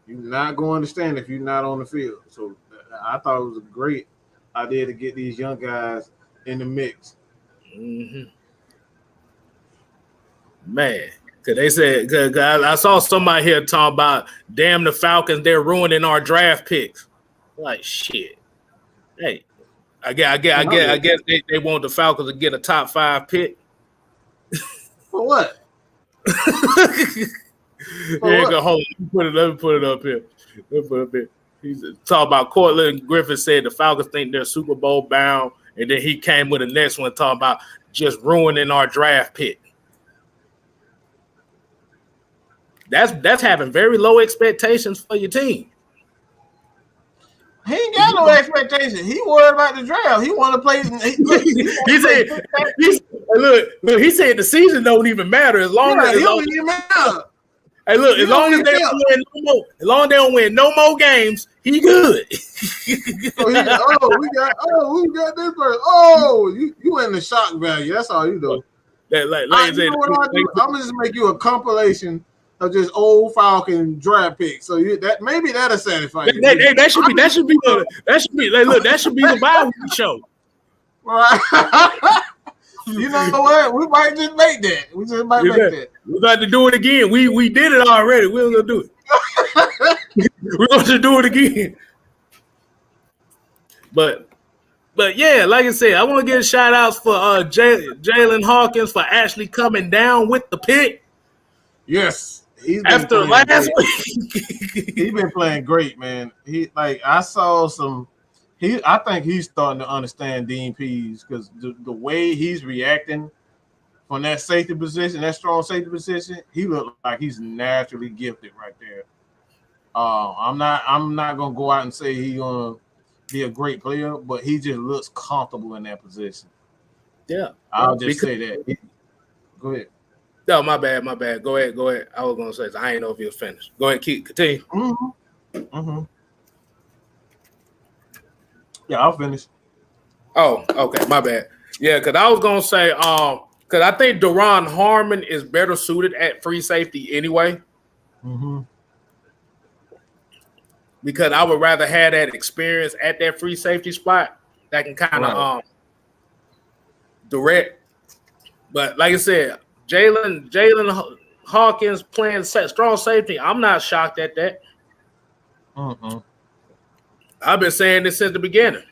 You're not going to understand if you're not on the field. So I thought it was a great idea to get these young guys in the mix. Mm-hmm. Man, because they said, cause I saw somebody here talking about, damn the Falcons, they're ruining our draft picks. Like, shit. Hey, I guess they want the Falcons to get a top 5 pick. For what? Let me put it up here. He's talking about Cortland Griffin said the Falcons think they're Super Bowl bound, and then he came with the next one talking about just ruining our draft pick. That's having very low expectations for your team. He ain't got no expectations. He worried about the draft. He want to play. He said, look, he said the season don't even matter as long as. Hey, look, as long as they don't win no more games, he good. We got this person. Oh, you in the shock value. That's all you do. I'm gonna just make you a compilation of just old Falcon draft picks. So maybe that'll satisfy you. That should be the bye week show. Right. You know what? We might just make that. We just might make that. We're about to do it again. We did it already. We're gonna do it. We're gonna do it again. But yeah, like I said, I want to give shout outs for Jalen Hawkins for actually coming down with the pick. Yes. After last week. He's been playing great, man. I think he's starting to understand Dean Pease because the way he's reacting from that safety position, that strong safety position, he looks like he's naturally gifted right there. I'm not gonna go out and say he's gonna be a great player, but he just looks comfortable in that position. Yeah, I'll just say that. Go ahead. No, my bad. Go ahead. I was gonna say, I ain't know if you was finished. Go ahead, continue. Mm-hmm. Yeah, I'll finish. Oh, okay, my bad. Yeah, because I was gonna say, because I think Deron Harmon is better suited at free safety anyway. Mm-hmm. Because I would rather have that experience at that free safety spot that can kind of direct. But like I said, Jalen Hawkins playing strong safety. I'm not shocked at that. Mm-hmm. I've been saying this since the beginning.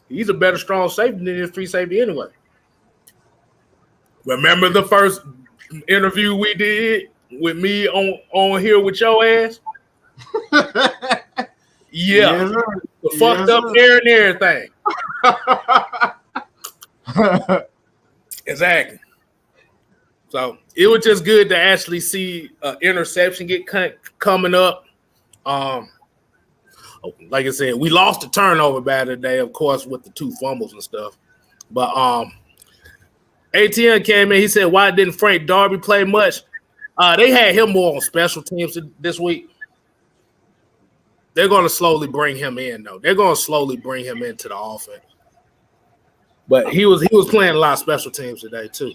He's a better strong safety than his free safety anyway. Remember the first interview we did with me on here with your ass? Yeah. The fucked up hair and everything. Exactly. So it was just good to actually see an interception get coming up. Like I said, we lost the turnover battle today, of course, with the 2 fumbles and stuff. But ATN came in. He said, why didn't Frank Darby play much? They had him more on special teams this week. They're going to slowly bring him in, though. They're going to slowly bring him into the offense. But he was playing a lot of special teams today, too.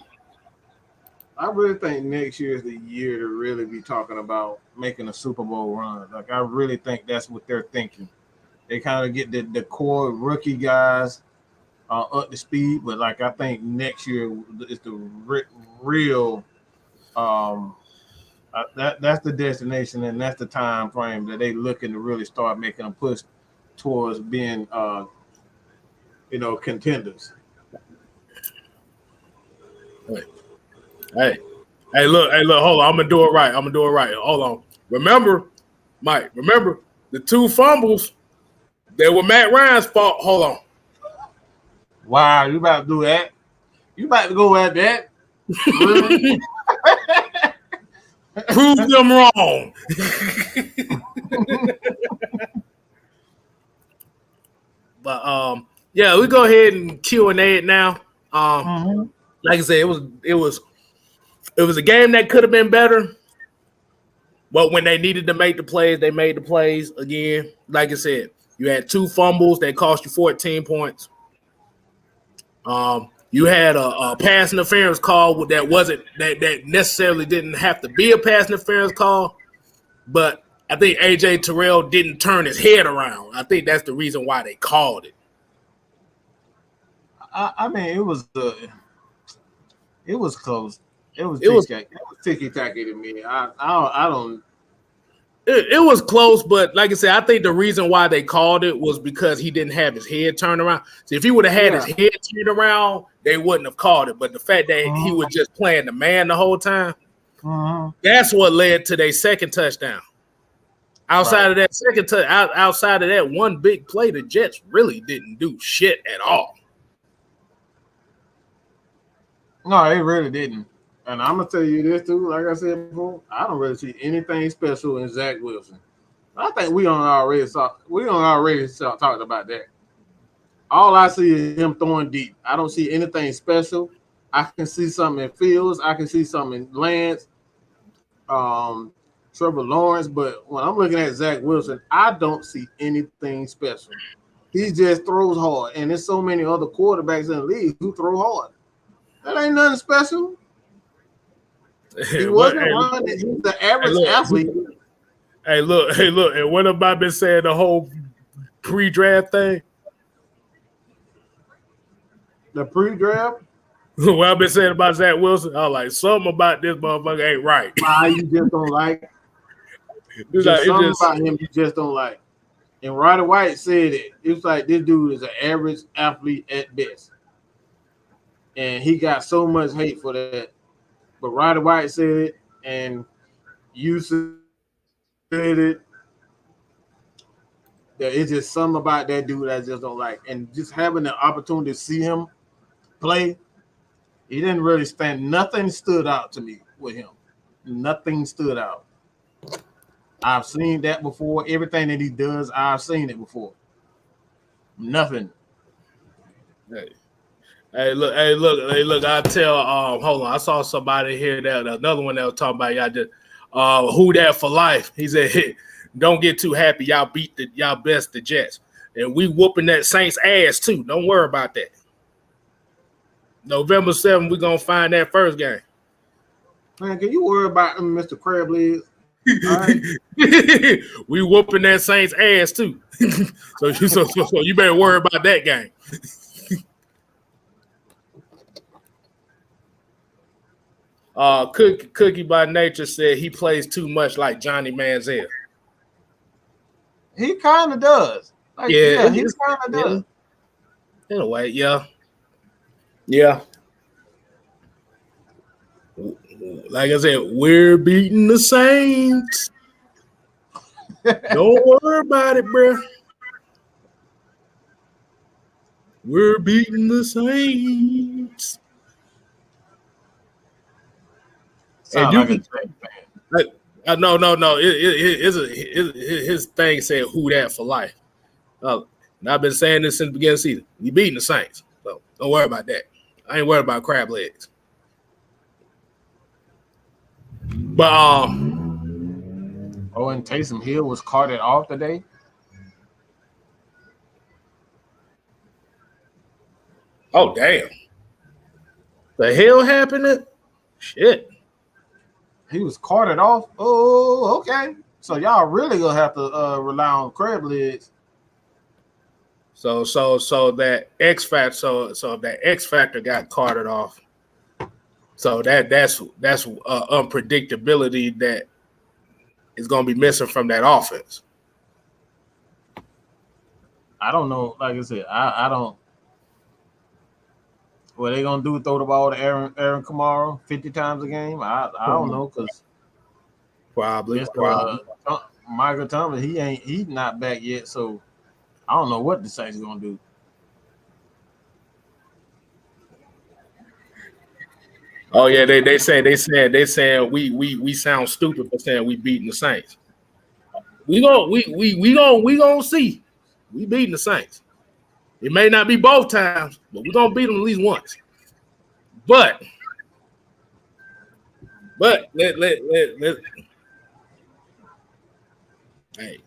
I really think next year is the year to really be talking about making a Super Bowl run. Like, I really think that's what they're thinking. They kind of get the core rookie guys up to speed, but like I think next year is the real That's the destination, and that's the time frame that they looking to really start making a push towards being, contenders. Hey, look, hold on. I'm gonna do it right. Hold on. Remember, Mike, the 2 fumbles, they were Matt Ryan's fault. Hold on. Wow, you about to do that? You about to go at that? Really? Prove them wrong. But yeah, we go ahead and Q&A it now. Like I said, it was a game that could have been better. But when they needed to make the plays, they made the plays again. Like I said, you had 2 fumbles that cost you 14 points. You had a pass interference call that necessarily didn't have to be a pass interference call, but I think AJ Terrell didn't turn his head around. I think that's the reason why they called it. I mean, it was close. It was ticky-tacky to me. I don't. It was close, but like I said, I think the reason why they called it was because he didn't have his head turned around. So if he would have had his head turned around, they wouldn't have called it. But the fact that he was just playing the man the whole time, that's what led to their second touchdown. Outside of that one big play, the Jets really didn't do shit at all. No, they really didn't. And I'm gonna tell you this too. Like I said before, I don't really see anything special in Zach Wilson. I think we already talked about that. All I see is him throwing deep. I don't see anything special. I can see something in Fields. I can see something in Lance, Trevor Lawrence. But when I'm looking at Zach Wilson, I don't see anything special. He just throws hard, and there's so many other quarterbacks in the league who throw hard. That ain't nothing special. He wasn't running. He's the average athlete. Hey, look. And what have I been saying the whole pre-draft thing? The pre-draft? What I've been saying about Zach Wilson, I was like, something about this motherfucker ain't right. Why you just don't like? Something about him you just don't like. And Ryder White said it. It was like, this dude is an average athlete at best. And he got so much hate for that. But Ryder White said it, and you said it. That it's just something about that dude I just don't like. And just having the opportunity to see him play, he didn't really stand. Nothing stood out to me with him. Nothing stood out. I've seen that before. Everything that he does, I've seen it before. Nothing. Hey, look! I tell, hold on. I saw somebody here another one that was talking about y'all just who that for life. He said, hey, don't get too happy. Y'all best the Jets, and we whooping that Saints ass too. Don't worry about that. November 7th, we're gonna find that first game. Man, can you worry about Mr. Crablegs? Right. We whooping that Saints ass too. so you better worry about that game. Cookie by Nature said he plays too much like Johnny Manziel. He kind of does. He kind of does. In a way, yeah. Like I said, we're beating the Saints. Don't worry about it, bro. We're beating the Saints. And you can no. His thing said who that for life. And I've been saying this since the beginning of the season. We beating the Saints, so don't worry about that. I ain't worried about crab legs. But and Taysom Hill was carted off today. Oh damn! The hell happened? Shit. He was carted off. Oh, okay. So y'all really gonna have to rely on crab legs. So that X Factor. So if that X Factor got carted off, So that's unpredictability that is going to be missing from that offense. I don't know. Like I said, I don't. What they gonna do? Throw the ball to Aaron Kamara 50 times a game? I don't know because probably. Michael Thomas he's not back yet, so I don't know what the Saints gonna do. Oh yeah, they said we sound stupid for saying we beating the Saints. We gonna see. We beating the Saints. It may not be both times, but we're gonna beat them at least once. But let hey.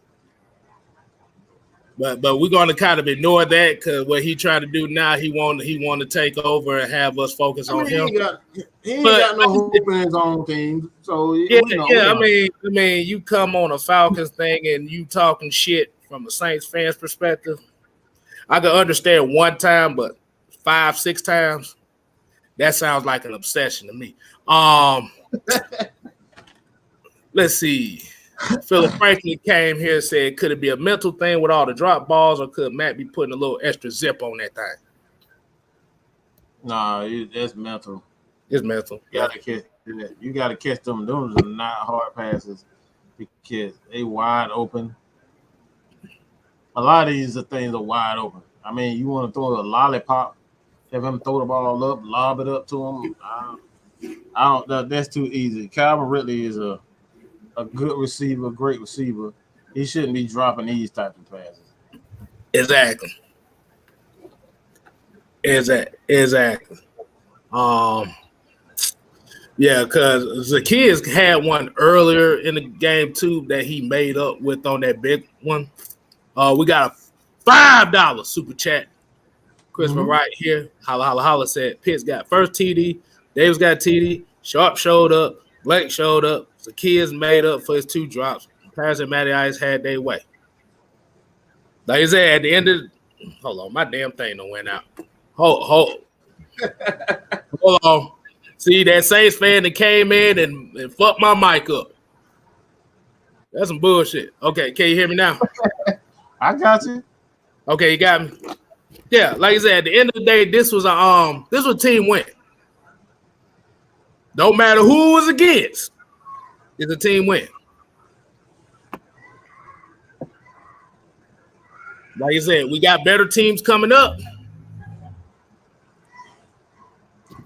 But we're gonna kind of ignore that because what he trying to do now, he want to take over and have us focus on him. He ain't got no hope in his own team. So yeah. I mean, you come on a Falcons thing and you talking shit from a Saints fans perspective. I can understand one time, but 5-6 times, that sounds like an obsession to me. Let's see. Philip Franklin came here and said, could it be a mental thing with all the drop balls, or could Matt be putting a little extra zip on that thing? Nah, that's mental. It's mental. You gotta catch them. Those are not hard passes because they wide open. A lot of these things are wide open. I mean, you want to throw a lollipop, have him throw the ball up, lob it up to him. I don't. That's too easy. Calvin Ridley is a good receiver, great receiver. He shouldn't be dropping these type of passes. Exactly. Yeah, because Zacchaeus had one earlier in the game too that he made up with on that big one. We got a $5 super chat. Christopher right here. Holla said Pitts got first TD. Davis got TD. Sharp showed up. Blake showed up. Zacchaeus made up for his 2 drops. Patterson and Matty Ice had their way. Like I said, at the end of hold on, my damn thing done went out. Hold on. See, that Saints fan that came in and fucked my mic up. That's some bullshit. Okay, can you hear me now? I got you. Okay, you got me. Yeah, like I said, at the end of the day, this was a team win. Don't matter who was against, it's a team win. Like I said, we got better teams coming up.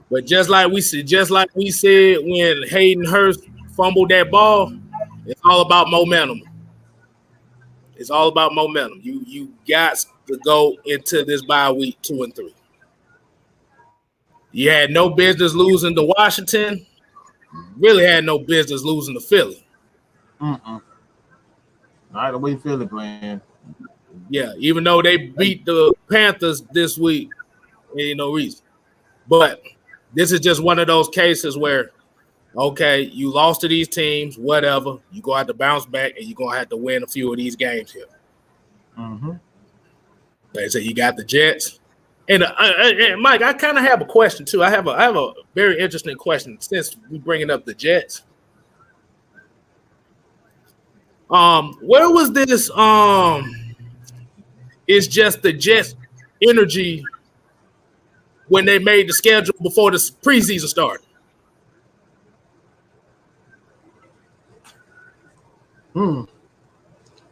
But just like we said when Hayden Hurst fumbled that ball, it's all about momentum. It's all about momentum. You got to go into this bye week 2-3. You had no business losing to Washington. Really had no business losing to Philly. Not the way Philly playing. Yeah, even though they beat the Panthers this week, ain't no reason. But this is just one of those cases where, okay, you lost to these teams, whatever. You're going to have to bounce back, and you're going to have to win a few of these games here. Like I said, you got the Jets. And Mike, I kind of have a question, too. I have a very interesting question since we're bringing up the Jets. Where was this it's just the Jets energy when they made the schedule before the preseason started?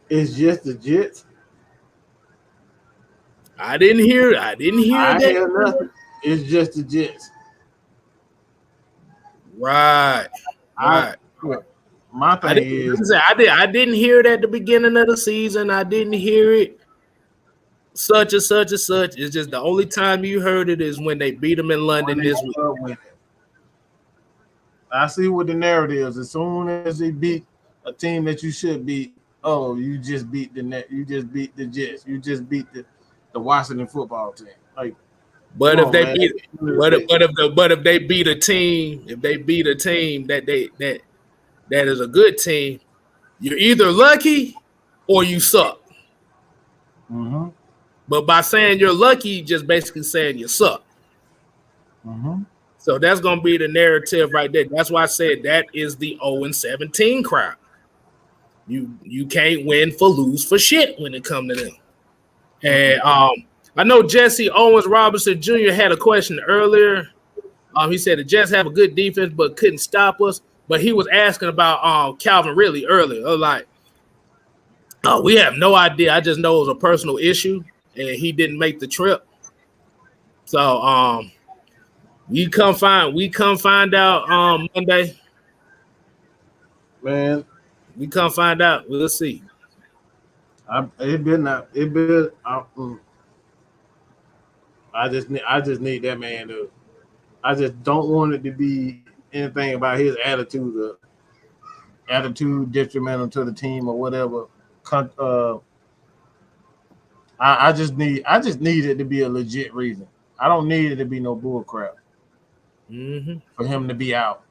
It's just the Jets. I didn't hear that. Hear nothing. It's just the Jets. Right. My thing is, I didn't hear it at the beginning of the season. I didn't hear it. Such and such and such. It's just the only time you heard it is when they beat them in London this week. I see what the narrative is. As soon as they beat a team that you should beat, oh, you just beat the net. You just beat the Jets. You just beat the Washington football team. Like, but if they beat a team, that is a good team, you're either lucky or you suck. But by saying you're lucky, just basically saying you suck. So that's gonna be the narrative right there. That's why I said that is the 0-17 crowd. You can't win for lose for shit when it comes to them. And I know Jesse Owens Robinson Jr. had a question earlier. He said the Jets have a good defense but couldn't stop us. But he was asking about Calvin Ridley earlier. I was like, oh, we have no idea. I just know it was a personal issue and he didn't make the trip. So we come find out Monday. Man, we come find out. We'll see. I just need that man to. I just don't want it to be anything about his attitude detrimental to the team or whatever. I just need it to be a legit reason. I don't need it to be no bull crap for him to be out.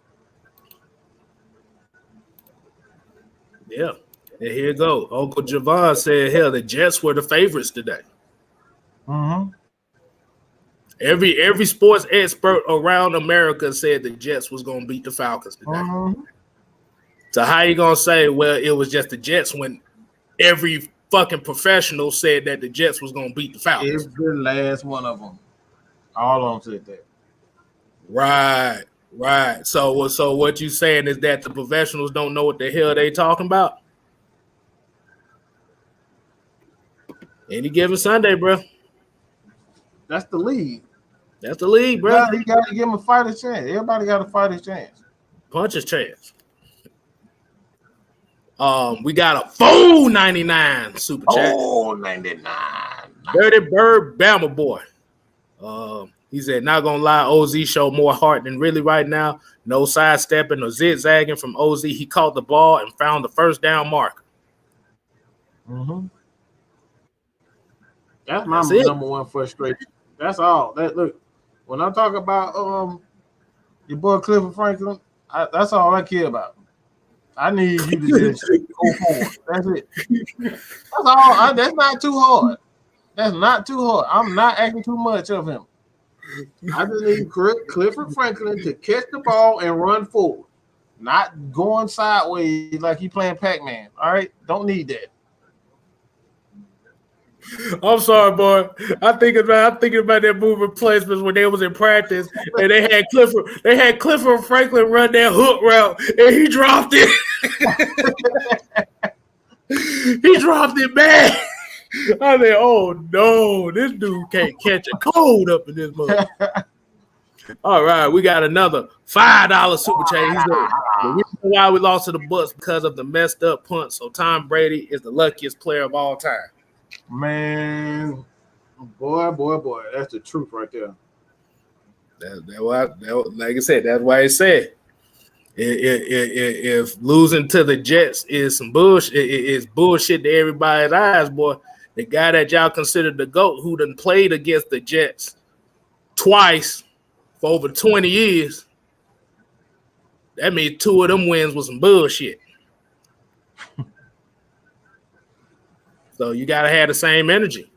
Yeah. And here you go. Uncle Javon said, hell, the Jets were the favorites today. Mm-hmm. Every sports expert around America said the Jets was going to beat the Falcons today. Mm-hmm. So how you going to say, well, it was just the Jets when every fucking professional said that the Jets was going to beat the Falcons? Every last one of them. All of them said that. Right. So what you saying is that the professionals don't know what the hell they talking about? Any given Sunday, bro. That's the league. That's the league, bro. You got to give him a fighter's chance. Everybody got a fighter's chance. Puncher's chance. We got a $4.99 super chat. $4.99. Dirty Bird Bama boy. He said, not gonna lie, OZ showed more heart than really right now. No sidestepping or zigzagging from OZ. He caught the ball and found the first down marker. Mm-hmm. That's my number one frustration. That's all. Look, when I talk about your boy Clifford Franklin, that's all I care about. I need you to just go forward. That's it. That's all. That's not too hard. That's not too hard. I'm not asking too much of him. I just need Clifford Franklin to catch the ball and run forward, not going sideways like he playing Pac-Man. All right, don't need that. I'm sorry, boy. I'm thinking about that moving placements when they was in practice and they had Clifford Franklin run that hook route and he dropped it. He dropped it bad. I said, oh no, this dude can't catch a cold up in this mother. All right, we got another $5 super chat. He said, the reason why we lost to the Bucs because of the messed up punt. So Tom Brady is the luckiest player of all time. Man, boy, that's the truth right there. Like I said, that's why he said if losing to the Jets is some bullshit, it's bullshit to everybody's eyes, boy. The guy that y'all consider the GOAT who done played against the Jets twice for over 20 years, that means 2 of them wins was some bullshit. So you got to have the same energy.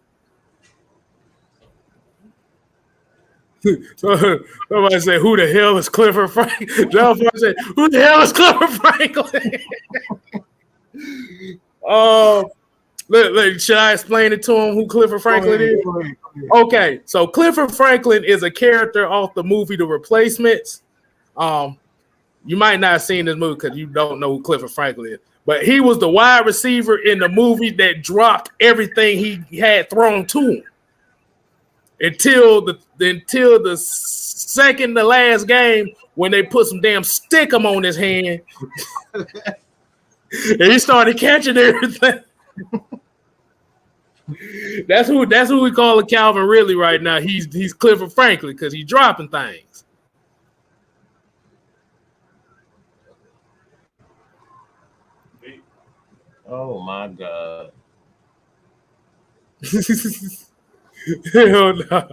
So somebody said, who the hell is Clifford Franklin? John Ford said, who the hell is Clifford Franklin? Look, should I explain it to him who Clifford Franklin is? Go ahead. Okay, so Clifford Franklin is a character off the movie The Replacements. You might not have seen this movie because you don't know who Clifford Franklin is. But he was the wide receiver in the movie that dropped everything he had thrown to him until the second to last game when they put some damn stickum on his hand and he started catching everything. That's who we call a Calvin Ridley right now. He's Clifford Franklin because he's dropping things. Oh my God. Hell no.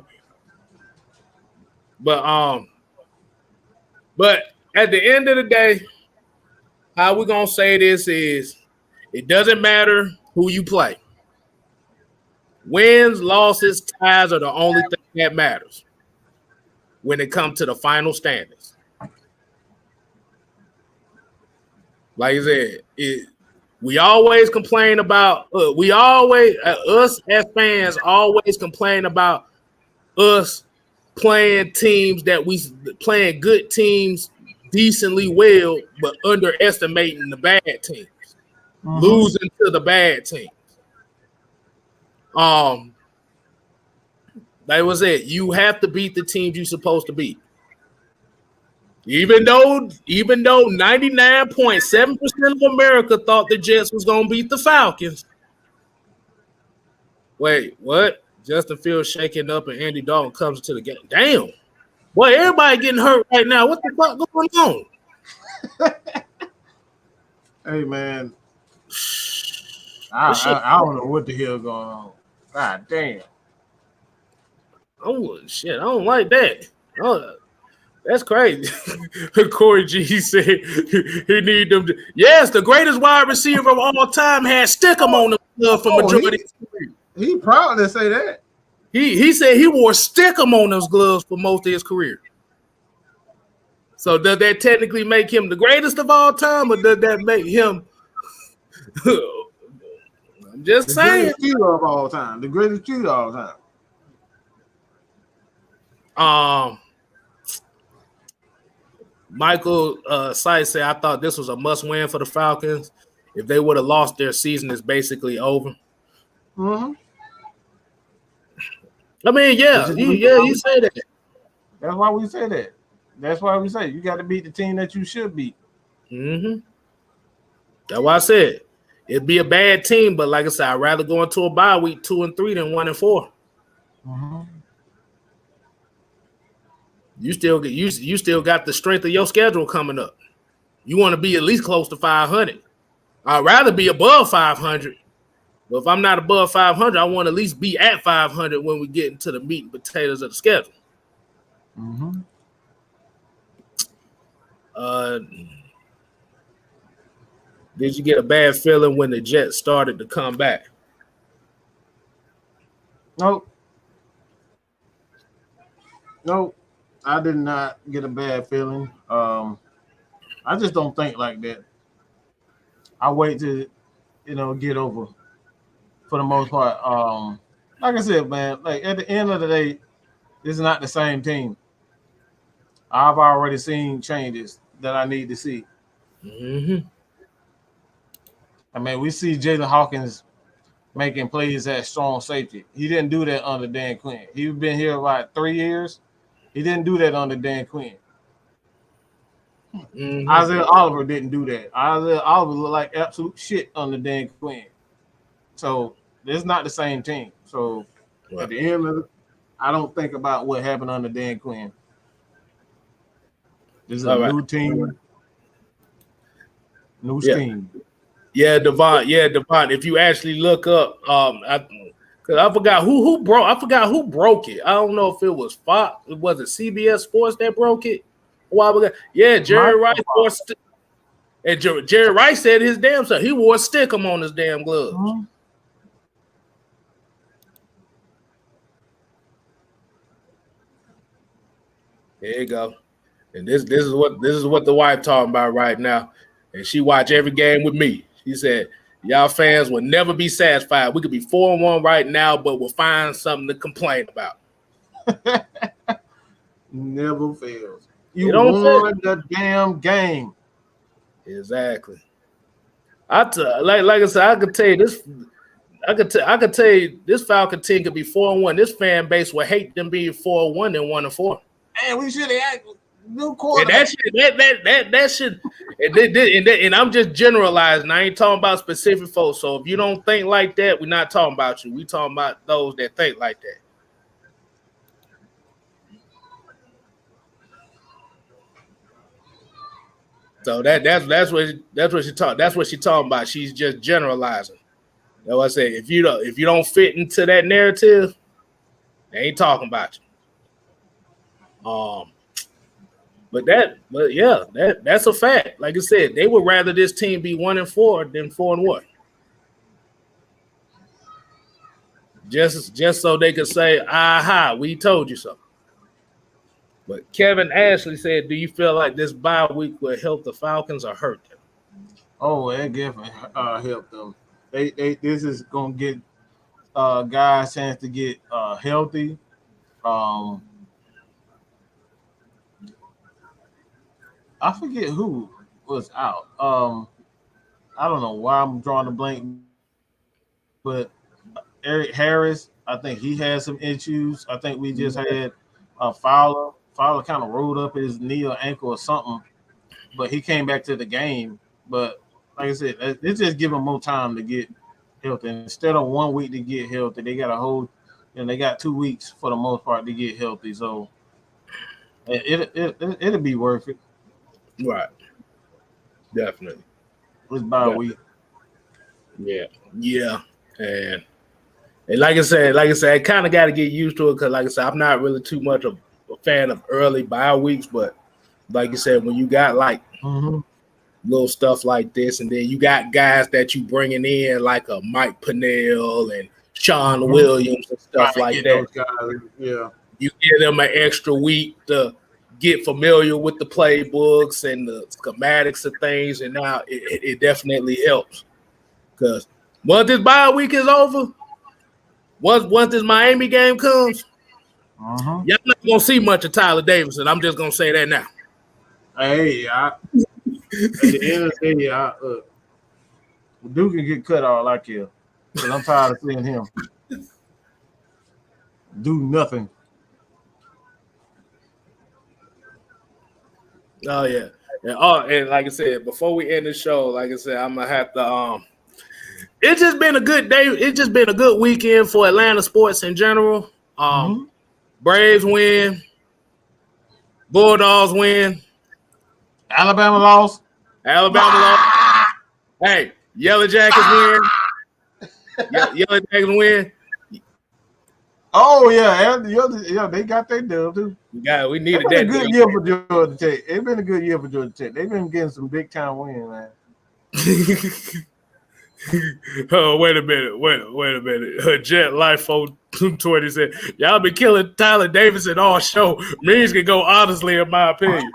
But at the end of the day, how we gonna say this is it doesn't matter who you play. Wins, losses, ties are the only thing that matters. when it comes to the final standings. Like I said, we always complain about us as fans always complain about us playing teams playing good teams decently well, but underestimating the bad teams, losing to the bad teams. That was it. You have to beat the teams you're supposed to beat. Even though 99.7% of America thought the Jets was going to beat the Falcons. Wait, what? Justin Fields shaking up and Andy Dalton comes to the game. Damn. Boy, everybody getting hurt right now. What the fuck going on? Hey, man. I don't know what the hell going on. God damn. Oh, shit. I don't like that. Oh, that's crazy. Corey G said he need them. Yes, the greatest wide receiver of all time had Stickum on the glove for majority. He proud to say that. He said he wore Stickum on those gloves for most of his career. So does that technically make him the greatest of all time, or does that make him? I'm just saying. Greatest shooter of all time. The greatest shooter of all time. Michael Sice said, I thought this was a must-win for the Falcons. If they would have lost, their season is basically over. Mm-hmm. I mean, you say that. That's why we say that. That's why we say you got to beat the team that you should beat. Mm-hmm. That's why I said it'd be a bad team, but like I said, I'd rather go into a bye week 2-3 than 1-4. Mm-hmm. You still got the strength of your schedule coming up. You want to be at least close to 500. I'd rather be above 500. But if I'm not above 500, I want to at least be at 500 when we get into the meat and potatoes of the schedule. Mm-hmm. Did you get a bad feeling when the Jets started to come back? Nope. I did not get a bad feeling. I just don't think like that. I wait to, get over for the most part. Like I said, man, like at the end of the day, this is not the same team. I've already seen changes that I need to see. Mm-hmm. I mean, we see Jalen Hawkins making plays at strong safety. He didn't do that under Dan Quinn. He's been here about 3 years. He didn't do that under Dan Quinn. Mm-hmm. Isaiah Oliver didn't do that. Isaiah Oliver looked like absolute shit under Dan Quinn. So it's not the same team. So at the end of it, I don't think about what happened under Dan Quinn. This is a new team, new scheme. Yeah, Devon. If you actually look up, I forgot who broke it. I don't know if it was Fox. Was it CBS Sports that broke it a while ago? Yeah, Jerry Rice and Jerry Rice said his damn self he wore a Stickum on his damn gloves. Mm-hmm. There you go. And this is what the wife talking about right now. And she watch every game with me. She said, y'all fans will never be satisfied. We could be 4-1 right now, but we'll find something to complain about. Never fails. You won the damn game. Exactly. Like I said, I could tell you this. I could tell you this Falcon team could be 4-1. This fan base would hate them being 4-1 than 1-4. And we should have new quarterback. That should. And I'm just generalizing. I ain't talking about specific folks. So if you don't think like that, we're not talking about you. We talking about those that think like that. So that's what she talking about. She's just generalizing. That's what I say. If you don't fit into that narrative, they ain't talking about you. That's a fact. Like I said, they would rather this team be 1-4 than 4-1. Just so they could say, aha, we told you so. But Kevin Ashley said, do you feel like this bye week will help the Falcons or hurt them? Oh, it definitely helped them. This is gonna get guys a chance to get healthy. I forget who was out. I don't know why I'm drawing a blank, but Eric Harris, I think he had some issues. I think we just had Fowler. Fowler kind of rolled up his knee or ankle or something, but he came back to the game. But like I said, it's just give them more time to get healthy. Instead of 1 week to get healthy, they got a whole, they got 2 weeks for the most part to get healthy. So it'll be worth it. Right. Definitely. It's bye week. Yeah. And like I said, I kind of got to get used to it because, like I said, I'm not really too much of a fan of early bye weeks. But like you said, when you got like little stuff like this, and then you got guys that you bringing in like a Mike Pennell and Sean Williams and stuff like that. Yeah, you give them an extra week to get familiar with the playbooks and the schematics of things, and now it definitely helps. Because once this bye week is over, once this Miami game comes, y'all not gonna see much of Tyler Davidson. I'm just gonna say that now. Hey, at the end of the day, Duke can get cut all I care. Because I'm tired of seeing him do nothing. Oh yeah. And like I said, before we end the show, like I said, I'm gonna have to it's just been a good day. It's just been a good weekend for Atlanta sports in general. Braves win, Bulldogs win, Alabama lost. Hey, Yellow Jackets win. Yellow Jackets win. Oh yeah, they got their dub too. We needed that. It's been a good year for Georgia Tech. It's been a good year for Georgia Tech. They've been getting some big time wins, man. Oh, wait a minute. Jet Life 420 said, y'all been killing Tyler Davidson all show. Means can go honestly, in my opinion.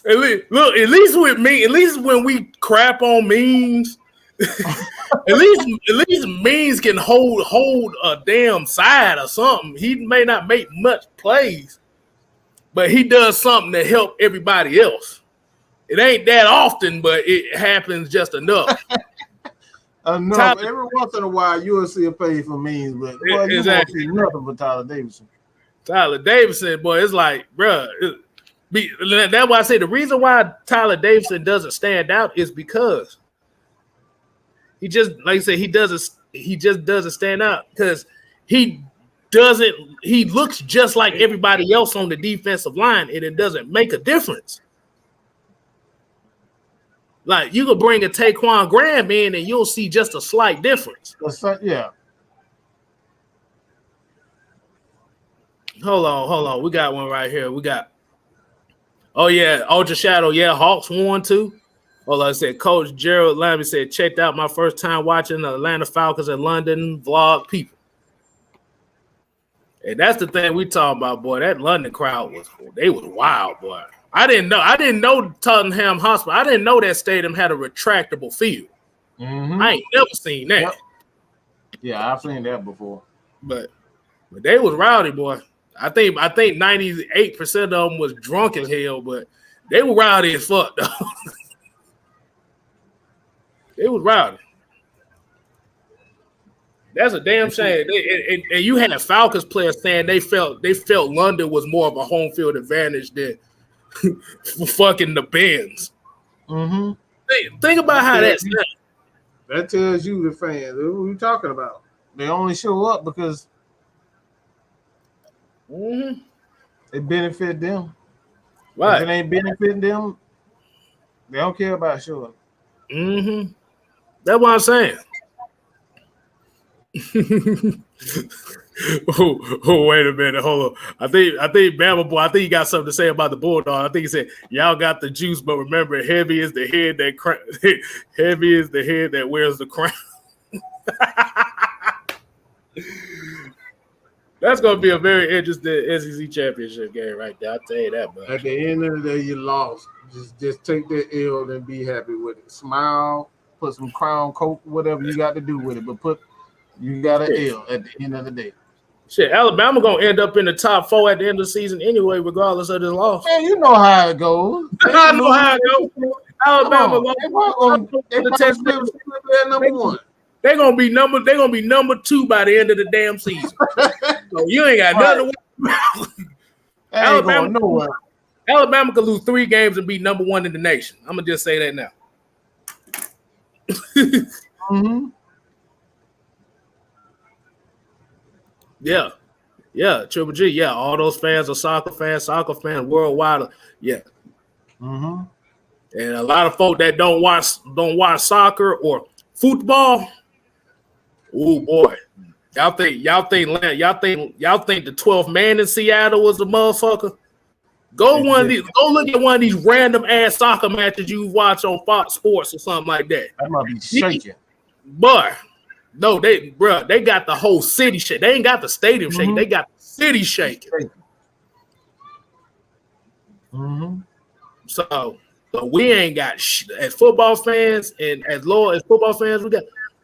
At least with me, at least when we crap on memes, at least Means can hold a damn side or something. He may not make much plays, but he does something to help everybody else. It ain't that often, but it happens just enough. Every once in a while, you'll see a page for Means, but boy, you won't see nothing but Tyler Davidson. Tyler Davidson, boy, it's like, bruh. That's why I say the reason why Tyler Davidson doesn't stand out is because he just, like I said, he just doesn't stand out because he looks just like everybody else on the defensive line, and it doesn't make a difference. Like, you could bring a Taquan Graham in and you'll see just a slight difference. Yeah. Hold on. We got one right here. Ultra Shadow. Yeah, Hawks won too. Hold on, I said, Coach Gerald Lamb said, checked out my first time watching the Atlanta Falcons in London vlog people. And that's the thing we talking about, boy. That London crowd was wild, boy. I didn't know Tottenham Hotspur. I didn't know that stadium had a retractable field. I ain't never seen that. Yep. Yeah, I've seen that before. But they was rowdy, boy. I think 98% of them was drunk as hell, but they were rowdy as fuck, though. They was rowdy. That's a damn shame. And you had Falcons players saying they felt London was more of a home field advantage than fucking the Benz. Think about how that's done. That tells you the fans. Who are you talking about? They only show up because it benefit them. Right. If it ain't benefiting them, they don't care about showing. That's what I'm saying. Wait a minute. Hold on. I think Bama boy, I think he got something to say about the Bulldog. I think he said, y'all got the juice, but remember, heavy is the head that wears the crown. That's gonna be a very interesting SEC championship game right there. I'll tell you that. But at the end of the day, you lost. Just take that L and be happy with it. Smile, put some crown coat, whatever you got to do with it. But you got an L at the end of the day. shit, Alabama gonna end up in the top 4 at the end of the season anyway, regardless of this loss. Man, you know how it goes. I know how it goes. Alabama number one. They're gonna be number 2 by the end of the damn season. So you ain't got nothing to worry about. Alabama could lose 3 games and be number 1 in the nation. I'm gonna just say that now. Mm-hmm. Yeah, Triple G. Yeah, all those fans are soccer fans worldwide. Yeah. Mm-hmm. And a lot of folk that don't watch soccer or football. Oh boy, y'all think the 12th man in Seattle was the motherfucker? Go look at one of these random ass soccer matches you watch on Fox Sports or something like that. That might be shaking. Boy, no, they got the whole city shaking. They ain't got the stadium shaking. They got the city shaking. Mm-hmm. So we ain't got as football fans and as low as football fans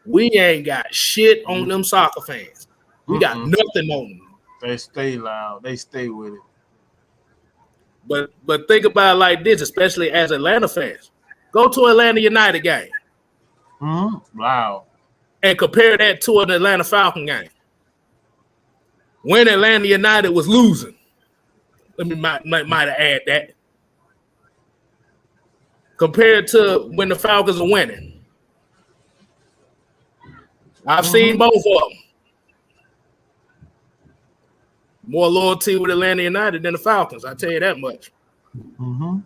we ain't got shit on them soccer fans. We got nothing on them. They stay loud. They stay with it. But think about it like this, especially as Atlanta fans. Go to Atlanta United game. Mm-hmm. Wow. And compare that to an Atlanta Falcon game. When Atlanta United was losing. Let me might add that. Compared to when the Falcons are winning. I've seen both of them. More loyalty with Atlanta United than the Falcons. I tell you that much. Mm-hmm.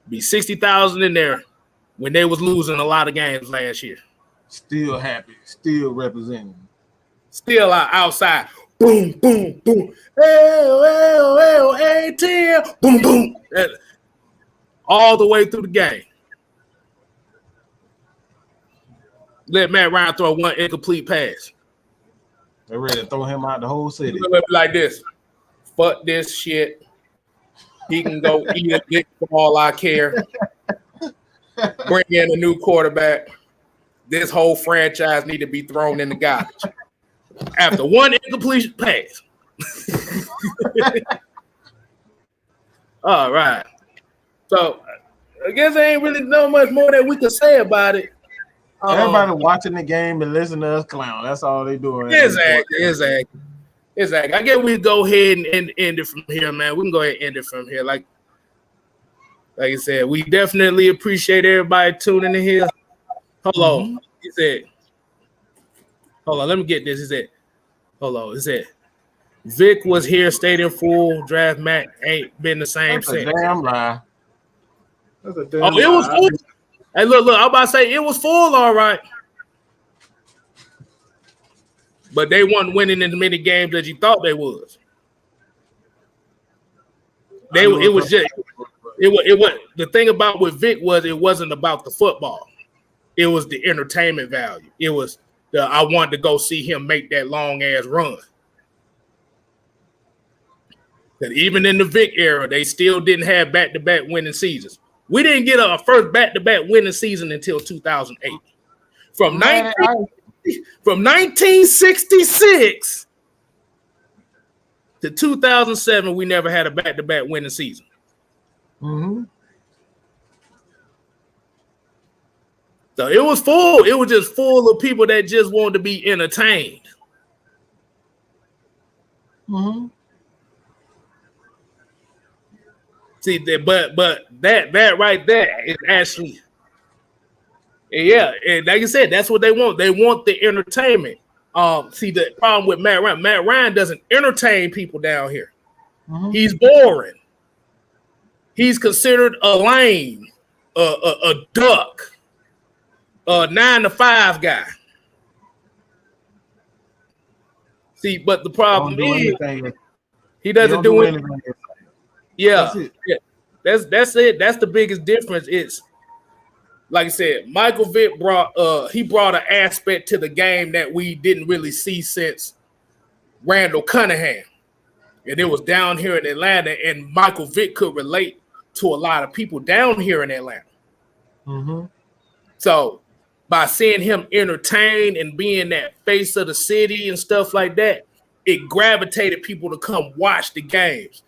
Be 60,000 in there when they was losing a lot of games last year. Still happy. Still representing. Still outside. Boom, boom, boom. ATL. Boom, boom. All the way through the game. Let Matt Ryan throw one incomplete pass. They're ready to throw him out the whole city. Like this. Fuck this shit. He can go eat a dick for all I care. Bring in a new quarterback. This whole franchise need to be thrown in the garbage. After one incomplete pass. All right. So I guess there ain't really no much more that we can say about it. Everybody watching the game and listening to us clown. That's all they doing. Exactly. I guess we go ahead and end it from here, man. We can go ahead and end it from here. Like I said, we definitely appreciate everybody tuning in here. Hold on. He said, hold on, let me get this. He said, hold on. He said, Vic was here, stayed in full. Draft Matt ain't been the same since. That's a damn lie. That's a damn lie. It was full. Hey, look, I'm about to say it was full, all right. But they weren't winning as many games as you thought they was. It was the thing about with Vic was it wasn't about the football. It was the entertainment value. It was I wanted to go see him make that long ass run. That even in the Vic era, they still didn't have back-to-back winning seasons. We didn't get our first back-to-back winning season until 2008. From 1966 to 2007, we never had a back-to-back winning season. Mm-hmm. So it was full. It was just full of people that just wanted to be entertained. Mm-hmm. See that, but that right there is actually, yeah. And like I said, that's what they want. They want the entertainment. See the problem with Matt Ryan. Matt Ryan doesn't entertain people down here. Mm-hmm. He's boring. He's considered a lame, a duck, a 9-to-5 guy. See, but the problem is he doesn't do anything. Yeah, that's it. That's the biggest difference. It's like I said, Michael Vick brought an aspect to the game that we didn't really see since Randall Cunningham. And it was down here in Atlanta, and Michael Vick could relate to a lot of people down here in Atlanta. Mm-hmm. So by seeing him entertain and being that face of the city and stuff like that, it gravitated people to come watch the games,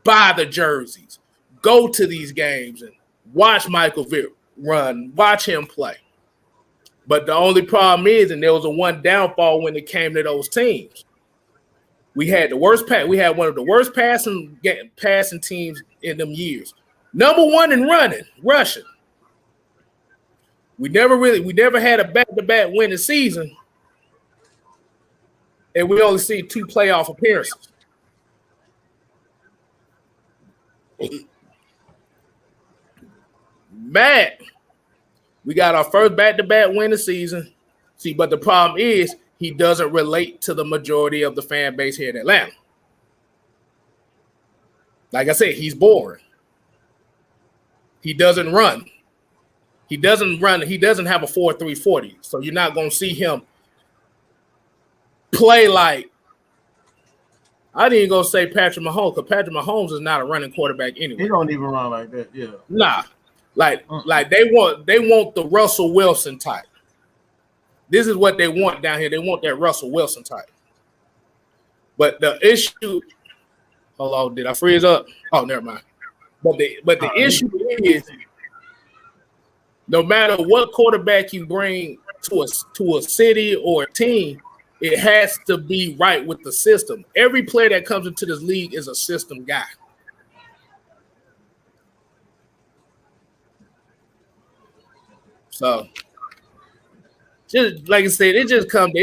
buy the jerseys, go to these games and watch Michael Vick run, watch him play. But the only problem is, and there was a one downfall when it came to those teams. We had the worst pass. We had one of the worst passing teams in them years. Number one in rushing. We never had a back-to-back winning season, and we only see 2 playoff appearances. Matt, we got our first back-to-back winning season. See, but the problem is he doesn't relate to the majority of the fan base here in Atlanta. Like I said, he's boring. He doesn't run. He doesn't have a 4.3 40. So you're not going to see him play like, I didn't go say Patrick Mahomes, because Patrick Mahomes is not a running quarterback anyway. He don't even run like that, yeah. Nah. Like they want the Russell Wilson type. This is what they want down here. They want that Russell Wilson type. But the issue, hold on, did I freeze up? Oh, never mind. But the issue is, no matter what quarterback you bring to a city or a team, it has to be right with the system. Every player that comes into this league is a system guy. So, just like I said, it just come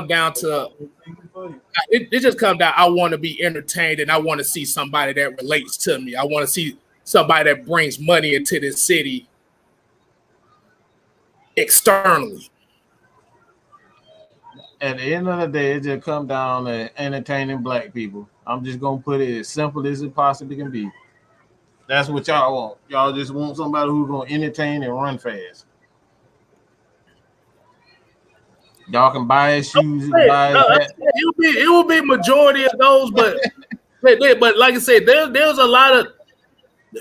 down to I want to be entertained, and I want to see somebody that relates to me. I want to see somebody that brings money into this city externally. At the end of the day, it just comes down to entertaining black people. I'm just gonna put it as simple as it possibly can be. That's what y'all want. Y'all just want somebody who's gonna entertain and run fast. Y'all can buy his shoes. It will be majority of those, but like I said, there's a lot of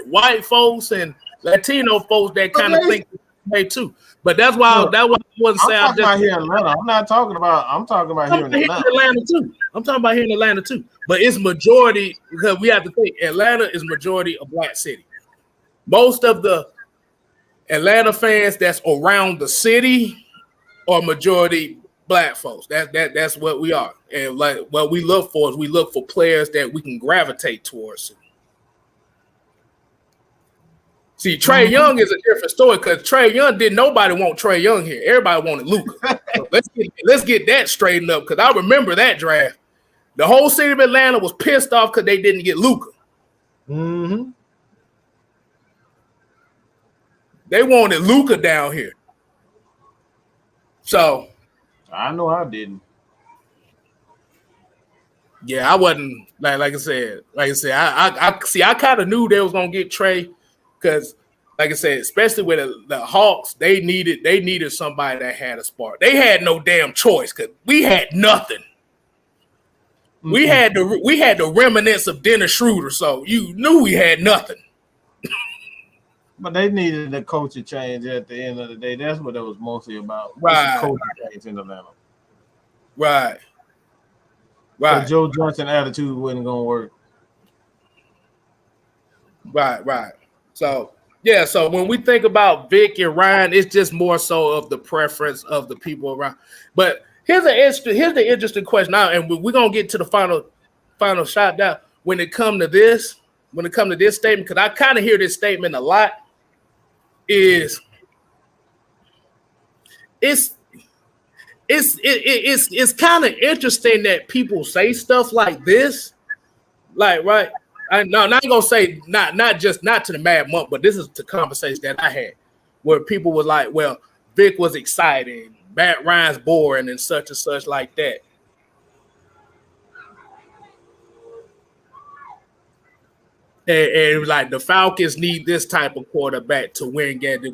white folks and Latino folks that kind of think they too. But that's why I wasn't saying. I'm talking about here in Atlanta. I'm talking about here in Atlanta too. I'm talking about here in Atlanta too. But it's majority, because we have to think Atlanta is majority a black city. Most of the Atlanta fans that's around the city are majority black folks. That's what we are. And like what we look for is we look for players that we can gravitate towards. See, Trey Young is a different story, because Trey Young nobody want Trey Young here. Everybody wanted Luka. So let's get that straightened up, because I remember that draft. The whole city of Atlanta was pissed off because they didn't get Luka. Mm-hmm. They wanted Luka down here. So I know I didn't. Yeah, I wasn't like I said. I kind of knew they was gonna get Trey. Because, like I said, especially with the Hawks, they needed somebody that had a spark. They had no damn choice, because we had nothing. Mm-hmm. We had the remnants of Dennis Schroeder, so you knew we had nothing. But they needed a culture change at the end of the day. That's what it was mostly about. Right. Culture change in Atlanta. Right. The Joe Johnson attitude wasn't gonna work. Right. So, yeah, so when we think about Vic and Ryan, it's just more so of the preference of the people around. But here's the interesting question now, and we're going to get to the final shot down. When it comes to this statement, because I kind of hear this statement a lot, is it's kind of interesting that people say stuff like this, like, right? I'm not gonna say not to the Mad Monk, but this is the conversation that I had where people were like, "Well, Vic was exciting, Matt Ryan's boring, and such like that." And it was like the Falcons need this type of quarterback to win games.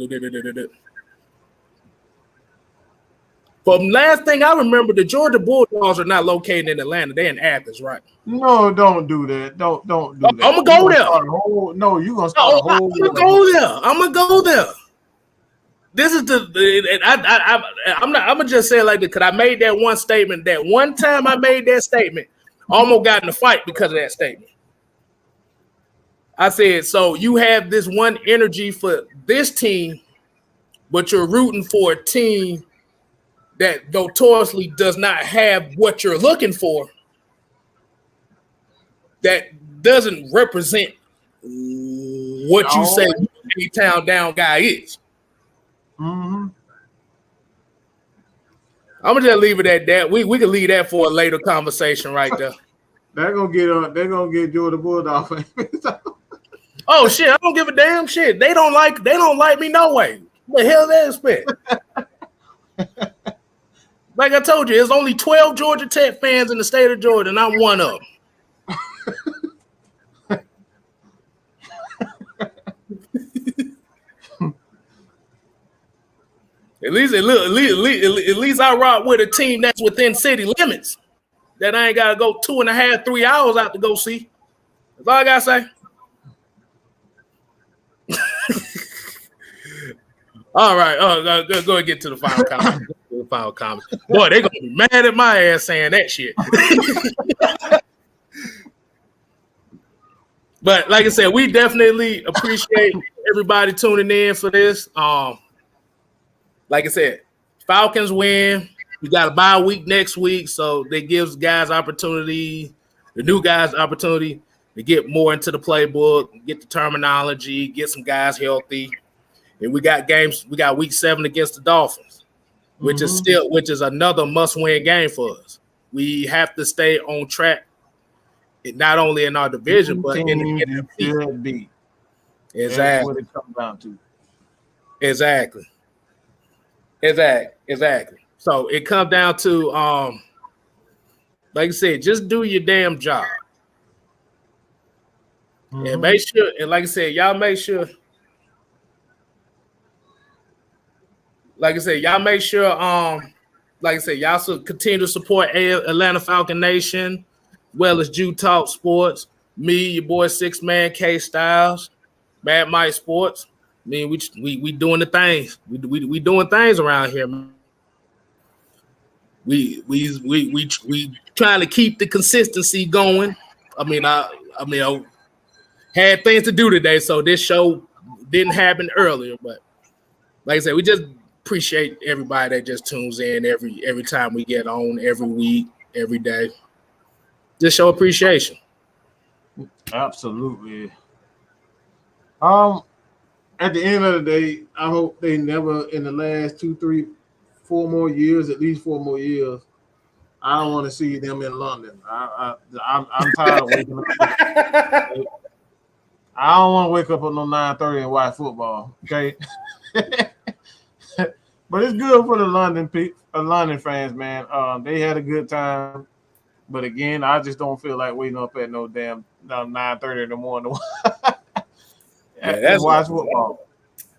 From last thing I remember, the Georgia Bulldogs are not located in Atlanta. They're in Athens, right? No, don't do that. Don't do that. I'm gonna go there. You're gonna start a whole. I'm gonna go there. I'm gonna go there. This is I'm gonna just say it like this because I made that one statement. That one time I made that statement, I almost got in a fight because of that statement. I said, so you have this one energy for this team, but you're rooting for a team that notoriously does not have what you're looking for, that doesn't represent what you say a town down guy is. Mm-hmm. I'm gonna just leave it at that. We can leave that for a later conversation right there. They're gonna get Georgia Bulldog. Oh shit, I don't give a damn shit. They don't like me no way. What the hell they expect? Like I told you, there's only 12 Georgia Tech fans in the state of Georgia, and I'm one of them. At least I rock with a team that's within city limits. That I ain't gotta go 2.5, 3 hours out to go see. That's all I gotta say. All right, go and get to the final comment. Boy, they're gonna be mad at my ass saying that shit. But like I said, we definitely appreciate everybody tuning in for this. Like I said, Falcons win. We got a bye week next week, so that gives guys opportunity, the new guys opportunity to get more into the playbook, get the terminology, get some guys healthy. And we got games. We got week 7 against the Dolphins, which is another must-win game for us. We have to stay on track, not only in our division, but in the NFC. Exactly. That's what it comes down to. Exactly. So it comes down to, like I said, just do your damn job, and make sure. And like I said, y'all make sure. Like I said, y'all make sure. Like I said, y'all continue to support Atlanta Falcon Nation, as well as Jew Talk Sports. Me, your boy 6-Man K Styles, Mad Mike Sports. I mean, we doing the things. We doing things around here, man. We trying to keep the consistency going. I had things to do today, so this show didn't happen earlier. But like I said, we just appreciate everybody that just tunes in every time we get on, every week, every day. Just show appreciation. Absolutely. At the end of the day, I hope they never in the last 2, 3, 4 more years, at least 4 more years, I don't want to see them in London. I'm tired of waking up. I don't want to wake up at no 9:30 and watch football. Okay. But it's good for the London fans, man. They had a good time. But again, I just don't feel like waiting up at no damn 9:30 in the morning to watch football.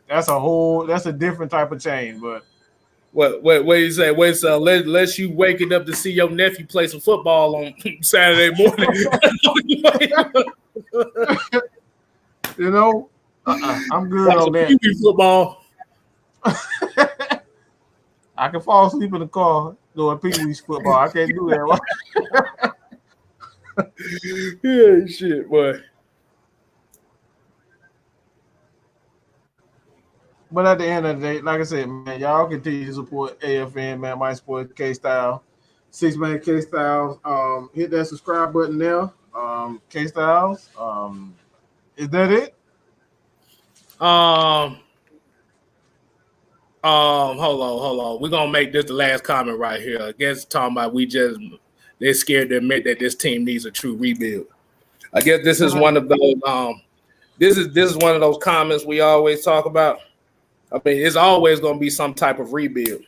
That's a different type of change. But what you say? Wait, so unless you waking up to see your nephew play some football on Saturday morning. You know, I'm good on that. Football. I can fall asleep in the car doing Pee-wee's football. I can't do that. Yeah, shit, boy. But at the end of the day, like I said, man, y'all continue to support AFN, man, My Sports, K-Style, 6-Man K-Styles. Hit that subscribe button there. K-Styles. Is that it? Hold on. We're gonna make this the last comment right here. I guess talking about they're scared to admit that this team needs a true rebuild. I guess this is one of those this is one of those comments we always talk about. I mean, it's always gonna be some type of rebuild.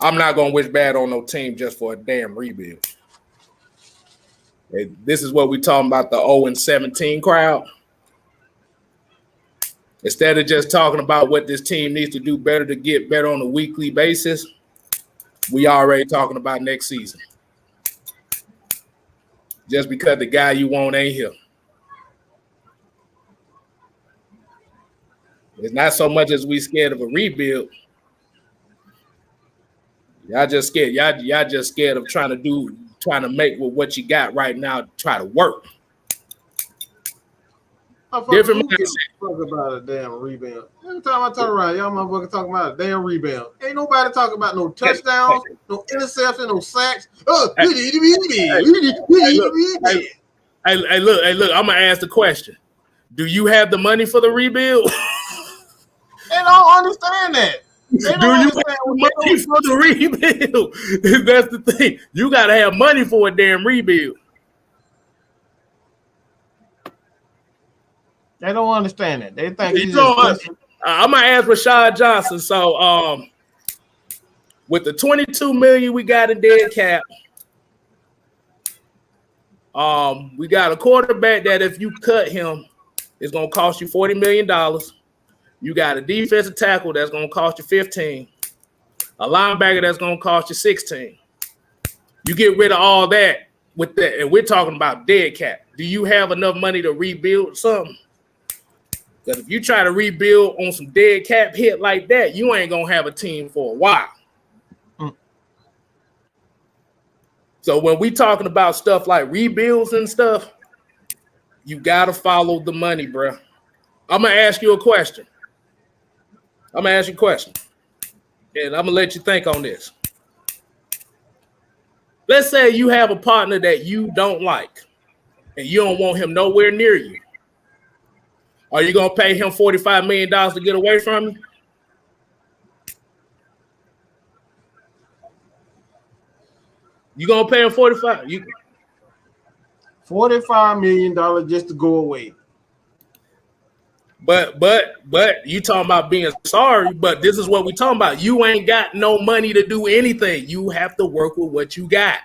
I'm not gonna wish bad on no team just for a damn rebuild. This is what we talking about, the 0-17 crowd. Instead of just talking about what this team needs to do better to get better on a weekly basis, we already talking about next season. Just because the guy you want ain't here. It's not so much as we scared of a rebuild. Y'all just scared. Y'all just scared of trying to make with what you got right now, try to work. Different talk about a damn rebound. Every time I turn around, y'all motherfuckers talking about a damn rebound. Ain't nobody talking about no touchdowns, no interception, no sacks. Hey, look, I'm gonna ask the question. Do you have the money for the rebuild? They don't understand that. They don't understand money for the rebuild? That's the thing. You gotta have money for a damn rebuild. They don't understand it. They think I'm gonna ask Rashad Johnson. So, with the $22 million we got in dead cap, we got a quarterback that if you cut him, it's gonna cost you $40 million. You got a defensive tackle that's gonna cost you 15, a linebacker that's gonna cost you 16. You get rid of all that with that, and we're talking about dead cap. Do you have enough money to rebuild something? Because if you try to rebuild on some dead cap hit like that, you ain't gonna have a team for a while. So when we talking about stuff like rebuilds and stuff, you gotta follow the money, bro. I'm gonna ask you a question. And I'm gonna let you think on this. Let's say you have a partner that you don't like, and you don't want him nowhere near you. Are you gonna pay him $45 million to get away from you? You gonna pay him $45 million just to go away. But you talking about being sorry, but this is what we talking about. You ain't got no money to do anything. You have to work with what you got.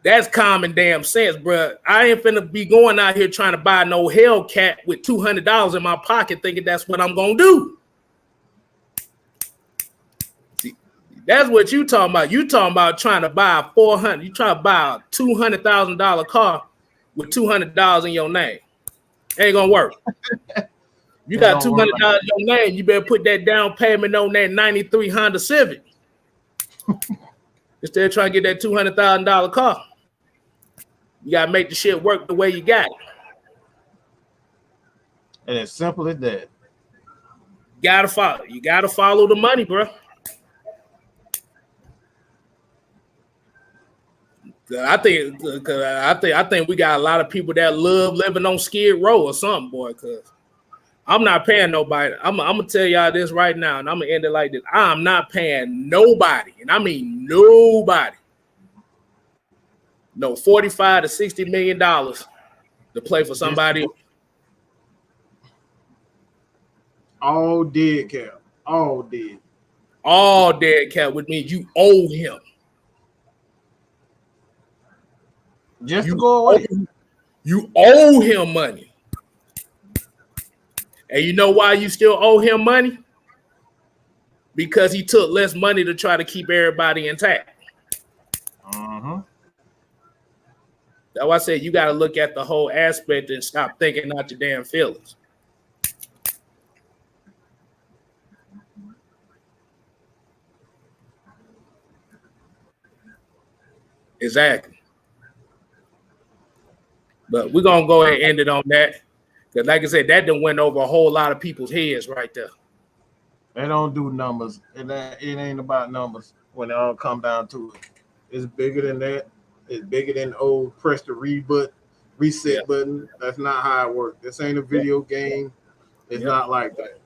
That's common damn sense, bro. I ain't finna be going out here trying to buy no Hellcat with $200 in my pocket thinking that's what I'm gonna do. See, that's what you talking about. You talking about trying to buy a $400. You trying to buy a $200,000 car with $200 in your name. Ain't gonna work. You got $200 in your name. You better put that down payment on that '93 Honda Civic instead of trying to get that $200,000 car. You gotta make the shit work the way you got it. And it's simple as that. You gotta follow the money, bro. I think we got a lot of people that love living on Skid Row or something, boy. Cause I'm not paying nobody. I'm gonna tell y'all this right now, and I'm gonna end it like this. I'm not paying nobody, and I mean nobody, no $45 to $60 million to play for somebody. All dead cap. All dead. All dead cap, which means you owe him. Just to go away. You owe him money. And you know why you still owe him money? Because he took less money to try to keep everybody intact. That's why I said you got to look at the whole aspect and stop thinking out your damn feelings. Exactly. But we're going to go ahead and end it on that. Because like I said, that done went over a whole lot of people's heads right there. They don't do numbers. It ain't about numbers when it all come down to it. It's bigger than that. It's bigger than the old press the reset button. That's not how it works. This ain't a video game. It's not like that.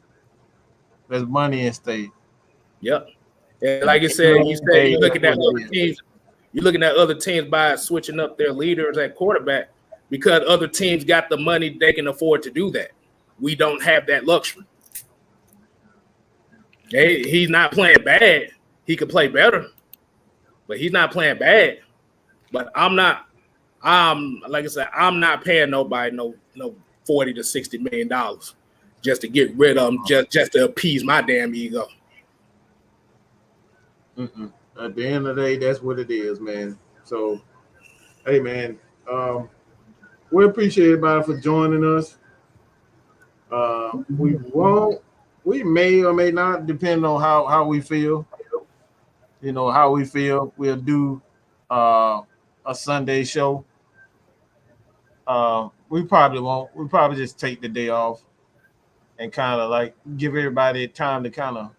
There's money in stake. Yep. And like you said, you're looking at other teams. You're looking at other teams by switching up their leaders at quarterback because other teams got the money they can afford to do that. We don't have that luxury. He's not playing bad. He could play better, but he's not playing bad. But like I said, I'm not paying nobody no $40 to $60 million just to get rid of them, just to appease my damn ego. At the end of the day, that's what it is, man. So, hey, man, we appreciate everybody for joining us. We may or may not, depending on how we feel. You know, how we feel. We'll do a Sunday show. We probably won't. We'll probably just take the day off and kind of like give everybody time to kind of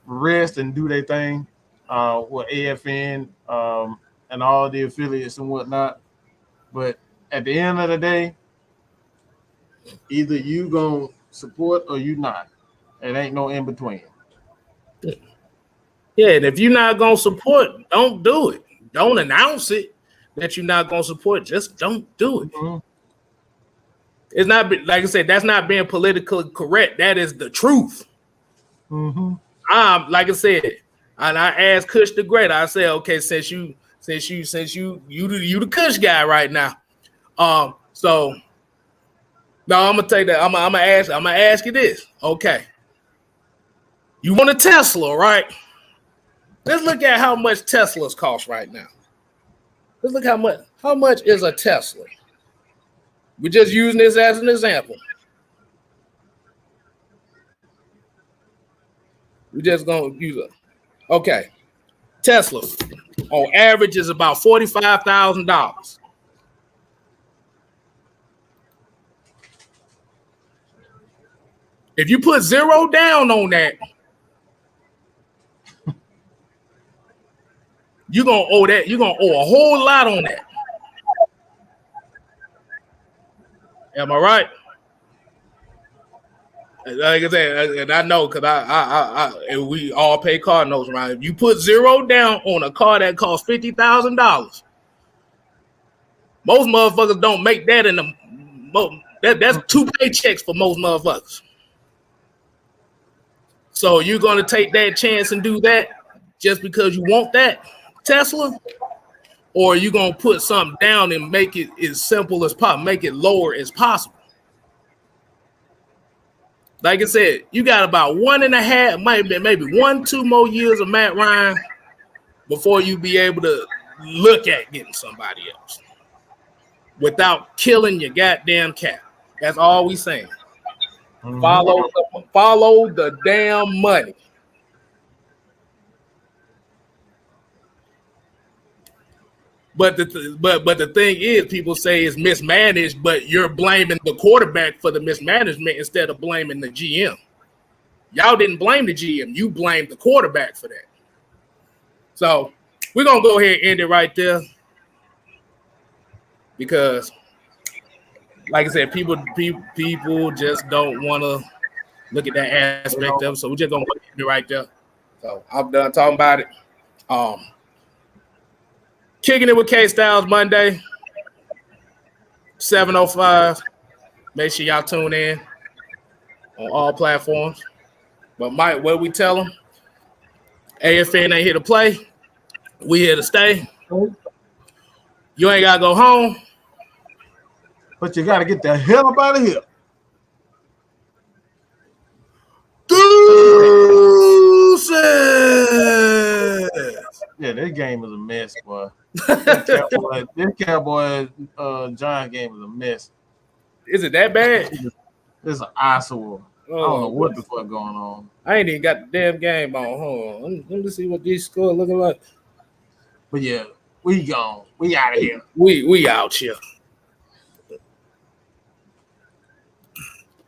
rest and do their thing with AFN and all the affiliates and whatnot. But at the end of the day, either you gonna support or you not. It ain't no in between. Yeah, and if you're not gonna support, don't do it. Don't announce it that you're not gonna support. Just don't do it. Mm-hmm. It's not, like I said, that's not being politically correct. That is the truth. Mm-hmm. Like I said, and I asked Kush the Great. I said, okay, since you the Kush guy right now. So no, I'm gonna take that. I'm gonna ask you this. Okay, you want a Tesla, right? Let's look at how much Teslas cost right now. Let's look how much is a Tesla. We're just using this as an example. We're just gonna use it. Okay, Tesla on average is about $45,000. If you put zero down on that, you're gonna owe that. You're gonna owe a whole lot on that. Am I right? Like I said, and I know because and we all pay car notes around. If you put zero down on a car that costs $50,000, most motherfuckers don't make that in the. That's 2 paychecks for most motherfuckers. So you're gonna take that chance and do that just because you want that Tesla, or are you gonna put something down and make it as simple as possible, make it lower as possible? Like I said, you got about 1.5, maybe 1-2 more years of Matt Ryan before you be able to look at getting somebody else without killing your goddamn cap. That's all we saying. Mm-hmm. Follow the damn money. But the thing is, people say it's mismanaged, but you're blaming the quarterback for the mismanagement instead of blaming the GM. Y'all didn't blame the GM. You blamed the quarterback for that. So we're going to go ahead and end it right there because, like I said, people just don't want to look at that aspect of it. So we're just going to end it right there. So I'm done talking about it. Kicking it with K-Styles Monday, 7:05. Make sure y'all tune in on all platforms. But Mike, what we tell them? AFN ain't here to play. We here to stay. You ain't gotta go home, but you gotta get the hell up out of here. Deuces. Yeah, this game is a mess, boy. This Cowboy Giant game is a mess. Is it that bad? It's an eyesore. I don't know what the fuck going on. I ain't even got the damn game on. Hold on. Let me see what these scores looking like. But yeah, we gone. We out of here. We out here.